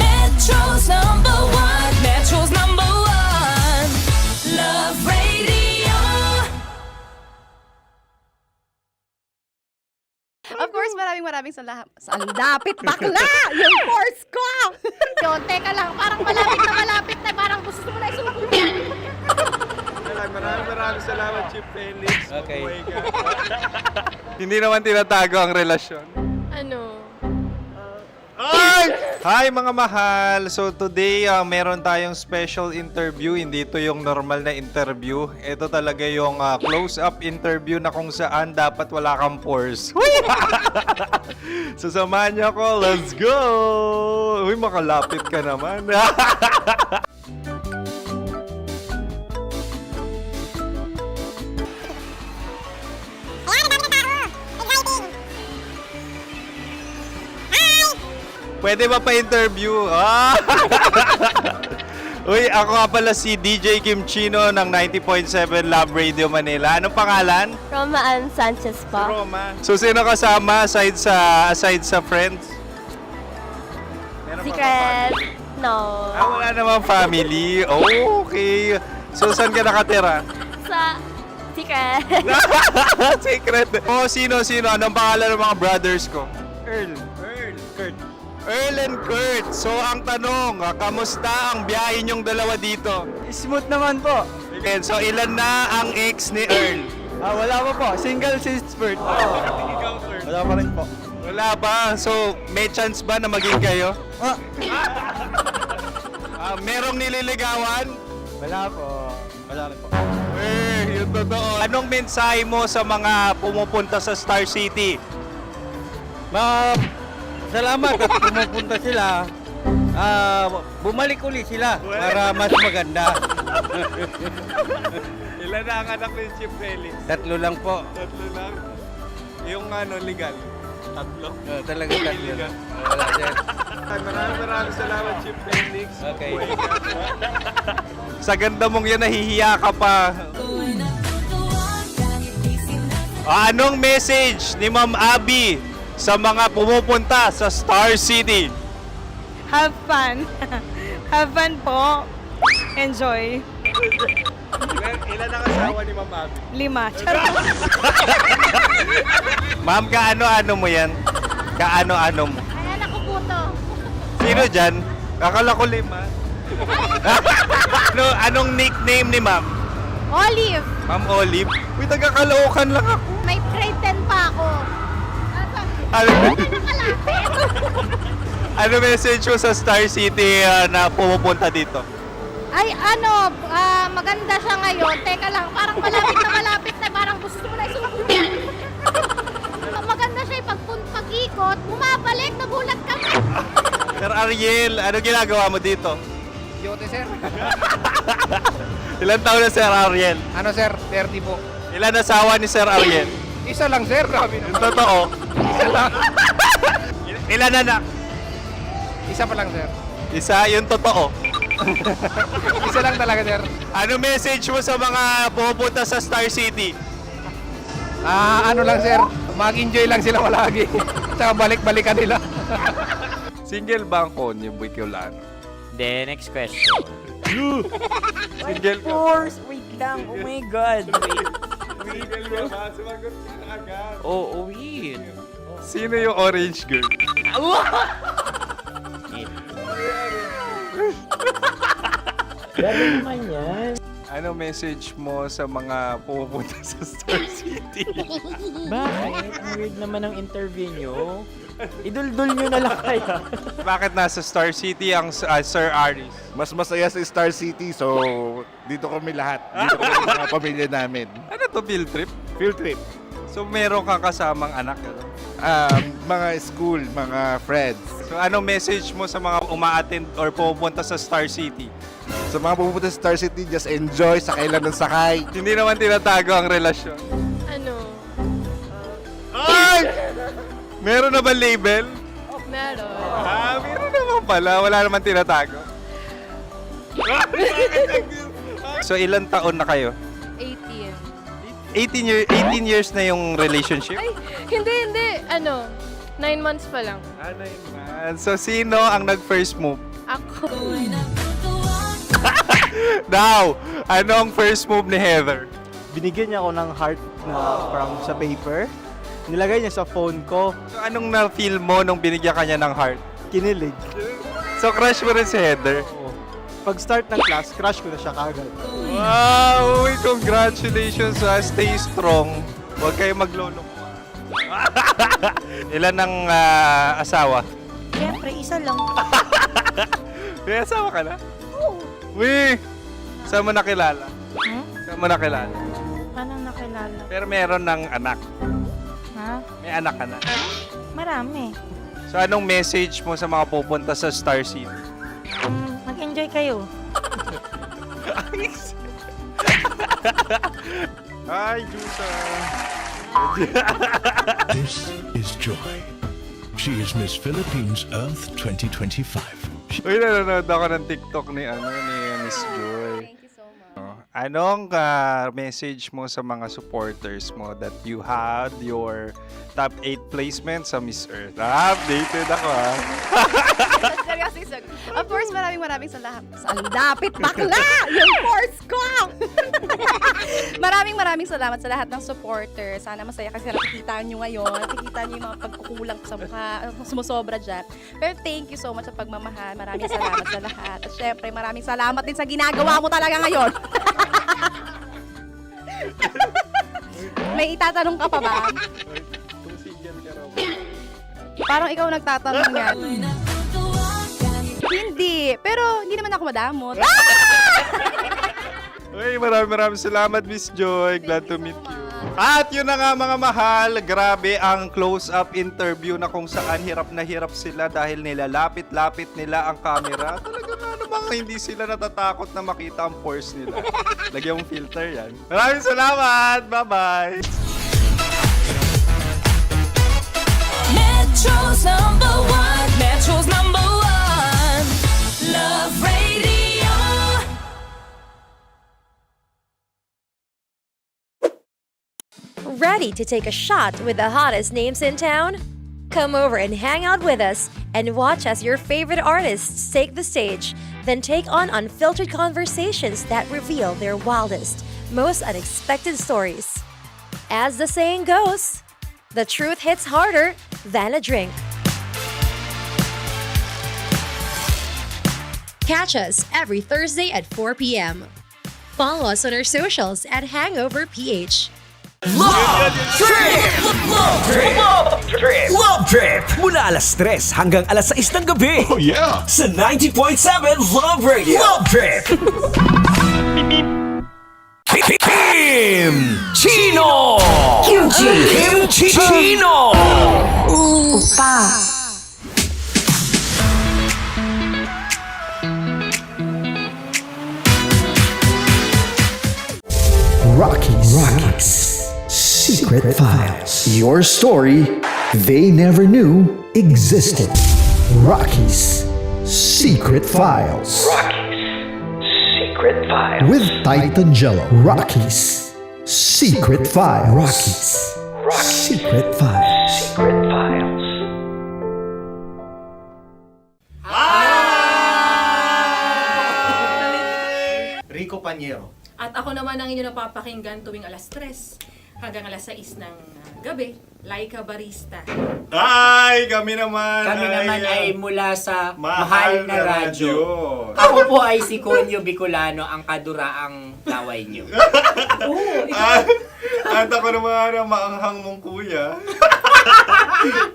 Metro's number one. Metro's number one. Love Radio.
Of course, maraming salamat. Ang lapit bakla! Yung course ko! Yun, teka lang, parang malapit na, parang gusto mo na isuot.
Maraming salamat, Chief Felix.
Okay.
Oh my God. Hindi naman tinatago ang relasyon.
Ano?
Hi mga mahal! So today, meron tayong special interview. Hindi ito yung normal na interview. Ito talaga yung close-up interview na kung saan dapat wala kang pores. So samahan niyo ako. Let's go! Uy, makalapit ka naman. Pwede ba pa-interview? Uy, ako nga pala si DJ Kim Chino ng 90.7 Love Radio Manila. Anong pangalan?
Roma Ann Sanchez po.
Roma. So, sino kasama aside sa friends?
Secret. No.
Wala namang family. Oh, okay. So, saan ka nakatira?
Sa secret.
Secret. Oh, sino? Anong pangalan ng mga brothers ko?
Earl.
Kurt. Earl and Kurt. So, ang tanong, kamusta ang biyahe niyong dalawa dito?
Smooth naman po.
And so, ilan na ang ex ni Earl?
Wala pa po. Single since birth.
Wala pa rin po. Wala pa. So, may chance ba na maging kayo? Merong nililigawan?
Wala po. Wala rin po.
Yung totoo. Anong mensahe mo sa mga pumupunta sa Star City?
Salamat at pumupunta sila. Bumalik ulit sila para mas maganda.
Ilan na ang anak ni Chief Felix?
3 lang po.
3 lang? Yung legal? 3?
Talaga 3 lang. Wala dyan.
Maraming salamat, Chief Felix.
Okay.
Sa ganda mong yan, nahihiya ka pa. Anong message ni Ma'am Abby sa mga pumupunta sa Star City?
Have fun. Have fun po. Enjoy.
Ilan ang asawa ni Ma'am Abby?
5. Charot.
Ma'am, kaano-ano mo yan? Kaano-ano mo?
Ay, anak ko po to.
Sino dyan? Akala ko 5. Anong nickname ni Ma'am?
Olive.
Ma'am Olive? Uy, taga-Caloocan lang ako.
May grade 10 pa ako.
Ano message mo sa Star City na pumupunta dito?
Ay, maganda siya ngayon. Teka lang, parang malapit na, parang gusto mo na isulat. Maganda siya pag-ikot, bumabalik, nagulat kami.
Sir Ariel, ano ginagawa mo dito?
Yote, sir.
Ilan taon na Sir Ariel?
Ano, sir? 30 po.
Ilan asawa ni Sir Ariel?
Isa lang, sir. Grabe
Yung totoo?
Isa lang.
Ilan anak?
Isa pa lang, sir.
Isa, yung totoo.
Isa lang talaga, sir.
Ano message mo sa mga pumupunta sa Star City?
Ano lang, sir. Mag-enjoy lang sila palagi. Tsaka balik-balikan nila.
Single ba ang Konyo Bicolano?
Then, next question.
Single ka?
course! Wait lang. Oh my God.
Single ka ba? Sumagot ka na agad.
Oo, wait.
Sino yung orange girl?
Gano'n naman yan.
Ano message mo sa mga pumupunta sa Star City?
Bakit? Weird naman ang interview nyo. Idul-dul nyo na lang kaya.
Bakit nasa Star City ang Sir Aris?
Mas masaya sa Star City, so dito kami lahat. Dito kami mga pamilya namin.
Ano to, field trip?
Field trip.
So meron kang kasamang anak?
Mga school, mga friends.
So anong message mo sa mga uma-attend or pumupunta sa Star City?
Sa mga pupunta sa Star City, just enjoy, sakay lang ng sakay.
Hindi naman tinatago ang relasyon.
Ano?
Ay! Meron na ba label?
Meron.
Meron naman pala. Wala naman tinatago. So ilan taon na kayo?
18.
18 years na yung relationship?
Ay, hindi. 9 months pa lang.
9 months. So sino ang nag-first move?
Ako.
Now, anong first move ni Heather?
Binigyan niya ako ng heart na from sa paper. Nilagay niya sa phone ko.
So anong na-feel mo nung binigyan kanya ng heart?
Kinilig.
So crush mo rin si Heather?
Pag start ng class, crush ko na siya kagad.
Wow! Uy, congratulations! Stay strong. Huwag kayo magloloko. Ilan ang asawa?
Siyempre, isa lang.
May asawa ka na?
Oo.
Uy! Saan mo nakilala? Saan mo nakilala?
Paano nakilala?
Pero meron ng anak.
Ha?
May anak ka na.
Marami.
So anong message mo sa mga pupunta sa Star City?
Mag-enjoy kayo.
Hi, Jusa!
This is Joy. She is Miss Philippines Earth 2025.
Uy, nanonood ako ng TikTok ni Miss Joy.
Thank you so much.
Anong message mo sa mga supporters mo that you had your top 8 placement sa Miss Earth? Updated ako
Seryoso. Of course, maraming salamat. Ang dapit bakla! Yung force ko! maraming salamat sa lahat ng supporters. Sana masaya kasi nakikita nyo ngayon. Nakikita nyo yung mga pagkukulang sa mukha, sumusobra dyan. Pero thank you so much sa pagmamahal. Maraming salamat sa lahat. At syempre, maraming salamat din sa ginagawa mo talaga ngayon. May itatanong ka pa ba? Parang ikaw nagtatanong yan. Hindi. Pero hindi naman ako madamot.
Uy, maraming salamat, Miss Joy. Glad to meet you. At yun na nga mga mahal, grabe ang close-up interview na kung saan hirap na hirap sila dahil nilalapit-lapit nila ang camera. Talaga namang hindi sila natatakot na makita ang pores nila. Lagyan mong filter yan. Maraming salamat! Bye-bye!
Metro's number one. Metro's number one. Love Radio.
Ready to take a shot with the hottest names in town? Come over and hang out with us and watch as your favorite artists take the stage, then take on unfiltered conversations that reveal their wildest, most unexpected stories. As the saying goes, the truth hits harder than a drink. Catch us every Thursday at 4 p.m. Follow us on our socials at Hangover PH.
Love Trip! Love Trip! Love Trip! Love Trip! Mula alas 3 hanggang alas 6 ng gabi. Oh yeah! Sa 90.7 Love Radio. Love Trip! Kim Chino! Kim Chino!
Upa.
Rockies Secret Files. Your story they never knew existed. Rockies Secret Files.
Secret Files.
With Titan Jello. Rockies Secret Files. Rockies Secret Files.
Secret Files.
Rico Panyero.
At ako naman ang inyo napapakinggan tuwing alas 3 hanggang alas 6 ng gabi, Laika Barista.
Hi! Kami naman
ay mula sa Mahal na Radyo. Ako po ay si Conyo Bicolano, ang kaduraang laway niyo.
At ako naman ang maanghang mong kuya.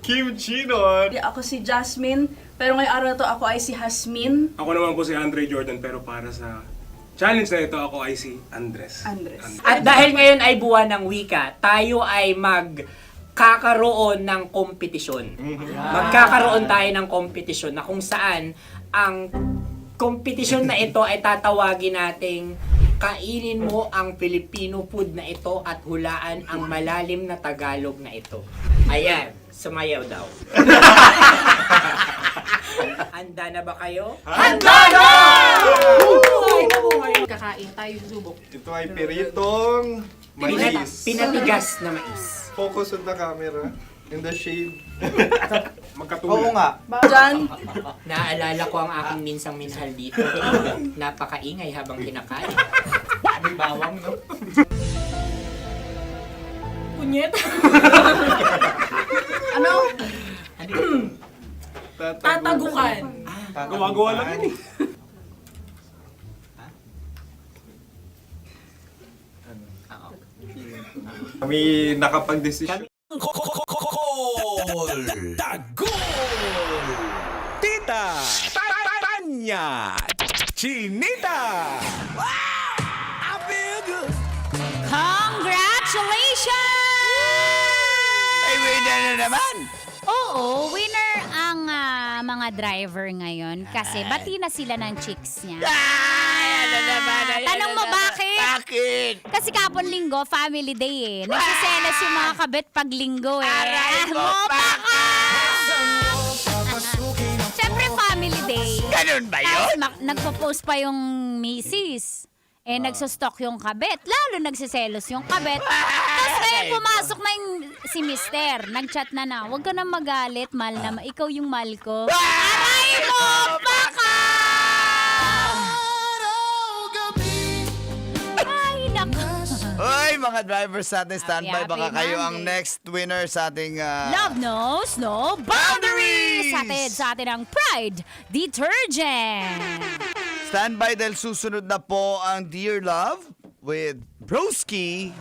Kim Chino.
Ako si Jasmine, pero ngayong araw na to ako ay si Hasmin.
Ako naman po si Andre Jordan, pero para sa challenge na ito, ako ay si Andres.
At dahil ngayon ay buwan ng wika, tayo ay magkakaroon ng kompetisyon. Magkakaroon tayo ng kompetisyon na kung saan ang kompetisyon na ito ay tatawagin nating kainin mo ang Filipino food na ito at hulaan ang malalim na Tagalog na ito. Ayan, sumayaw daw. Handa na ba kayo?
Handa na!
Kakain tayo, subok.
Ito ay piritong mais.
Pinatigas na mais.
Focus on the camera. In the shade.
Oo nga.
Diyan.
Naalala ko ang aking minsang minahal dito. Napakaingay habang kinakain. May bawang, no?
Punyet.
Ano?
Tatagukan.
Gawa-gawa lang yun eh.
Kami nakapag-desisyon.
Tita Tanya Chinita.
Congratulations! Ay, winner na naman!
Oo, winner ang mga driver ngayon kasi bati na sila ng chicks niya. Tanong mo bakit?
Bakit?
Kasi kapon linggo, family day eh. Nagsiselos yung mga kabit pag linggo eh.
Aray mo
Mopa ka! Siyempre family day.
Ganun Ganun ba yun?
Nagpo-post pa yung misis. Nagsustok yung kabit. Lalo nagsiselos yung kabit. Tapos ngayon pumasok na yung si mister. Nag-chat na. Huwag ka na magalit, mahal na. Ikaw yung mahal ko. Aray mo! Baka! Ay, naku.
Hoy, mga drivers sa ating standby.
Happy
Baka kayo ang
Monday.
next winner sa ating...
Love knows no boundaries! Sa atin ang Pride Detergent.
Standby dahil susunod na po ang Dear Love with Broski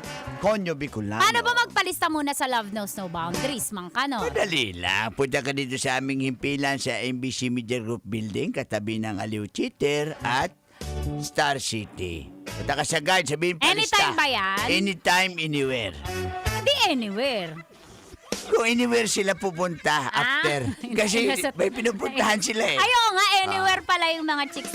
Conyo Bicolano.
Paano ba magpalista muna sa Love Knows No Boundaries, Mang Kano?
Madali lang. Punta ka dito sa aming himpilan sa MBC Media Group Building, katabi ng Aliw Cheater at Star City. Punta ka sa guide, sabihin palista.
Anytime ba yan?
Anytime, anywhere.
Hindi anywhere.
Kung anywhere sila pupunta after. Kasi may pinupuntahan sila eh.
Ayaw nga, anywhere pala yung mga chicks.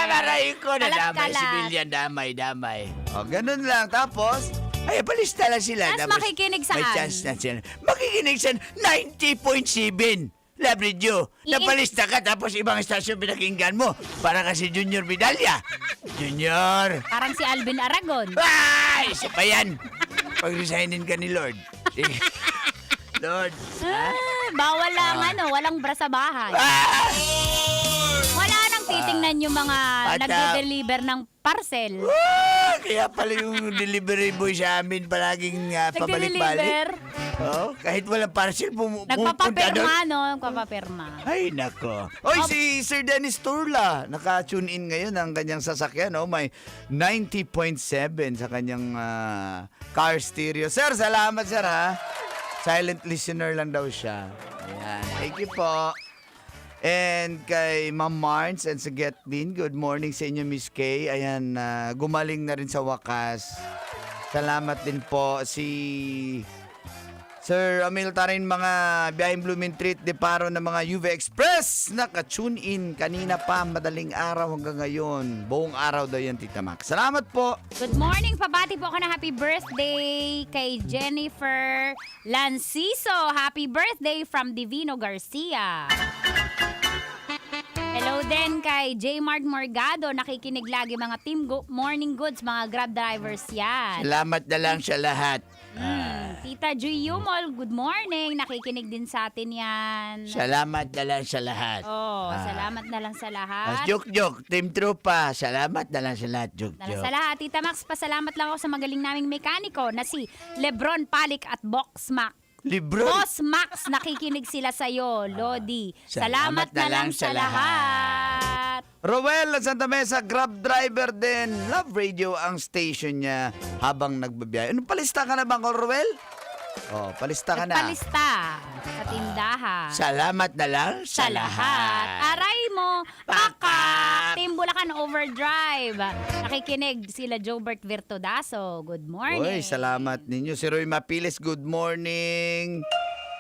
Maray ko na damay.
Kalat-kalat.
Civilian, damay. O, ganun lang. Tapos, ay, palista lang sila.
Tapos makikinig saan?
May chance na sila. Makikinig sa 90.7. Love Radio. Napalista ka tapos ibang estasyon pinakinggan mo. Para kasi Junior Vidalya. Junior.
Parang si Alvin Aragon.
Ay, isa pa yan. Pag-resignin ka ni Lord. Sige. Lord.
Bawal lang walang bra sa bahay. Wala nang titingnan yung mga nagde-deliver ng parcel.
Kaya pala yung delivery boy sa amin palaging pabalik-balik. Kahit walang parcel, pupunta
Nagpapapirma,
doon.
Nagpapapirma.
Ay, nako. Oy, si Sir Dennis Turla, naka-tune in ngayon ang kanyang sasakyan. May 90.7 sa kanyang car stereo. Sir, salamat, sir, ha? Silent listener lang daw siya. Ayan. Thank you po. And kay Ma'am Marns and sa Getlin, good morning sa inyo, Miss Kay. Ayan, gumaling na rin sa wakas. Salamat din po si Sir Amil Tarin, mga biyaheng Blooming Treat de Paro ng mga UV Express. Naka-tune in kanina pa, madaling araw hanggang ngayon. Buong araw daw yan, Tita Mac. Salamat po.
Good morning. Pabati po ako na happy birthday kay Jennifer Lanciso. Happy birthday from Divino Garcia. Hello din kay J. Mart Morgado. Nakikinig lagi mga team morning goods, mga grab drivers yan.
Salamat na lang sa lahat.
Tita Joy Yumol, good morning. Nakikinig din sa atin yan.
Salamat na lang sa lahat.
Salamat na lang sa lahat.
Joke. Team Trupa, salamat na lang sa lahat. Joke.
Sa lahat. Tita Max, pasalamat lang ako sa magaling naming mekaniko na si Lebron Palik at Box Mac.
Lebron?
Boss Max, nakikinig sila sa'yo, Lodi. Salamat na lang sa lahat.
Roel Santa Mesa, Grab driver din. Love Radio ang station niya habang nagbabiyahe. Palista ka na ba, Roel? Palista ka na.
Palista sa tindahan.
Salamat na lang sa lahat.
Aray mo, Paka, Team Bulacan Overdrive. Nakikinig sila Jobert Virtudaso. Good morning.
Uy, salamat ninyo. Si Roy Mapiles, good morning.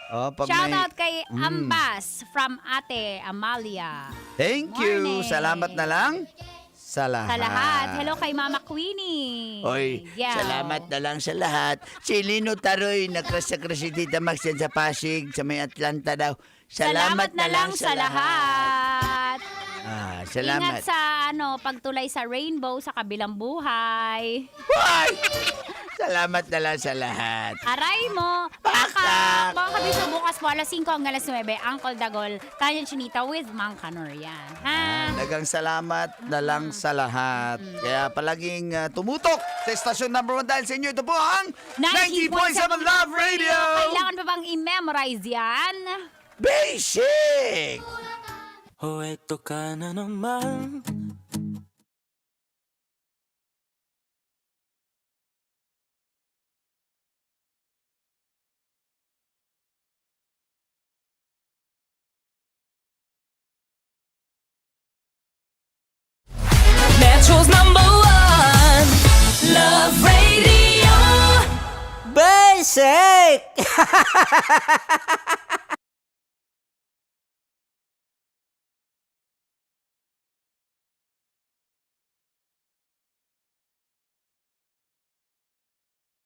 Shout out kay Ambas from Ate Amalia.
Thank you. Salamat na lang sa lahat.
Sa lahat. Hello kay Mama Queenie.
Oy, salamat na lang sa lahat. Si Lino Taroy, nag-crush si Tita Max yan sa Pasig, sa may Atlanta daw. Salamat na lang sa lahat. Salamat.
Ingat sa pagtulay sa rainbow sa kabilang buhay.
Salamat na lang sa lahat.
Aray mo, Paka. Mga kabiso, bukas po alas 5 hanggang alas 9, Uncle Dagol, Tanya Chinita with Mang Kanor yan.
Dagang salamat na lang sa lahat. Kaya palaging tumutok sa estasyon number 1 dahil sa inyo. Ito po ang 90.7 Love Radio.
Kailangan pa bang i-memorize yan?
Basic!
Eto ka na naman.
Metro's #1 Love Radio.
'Basic!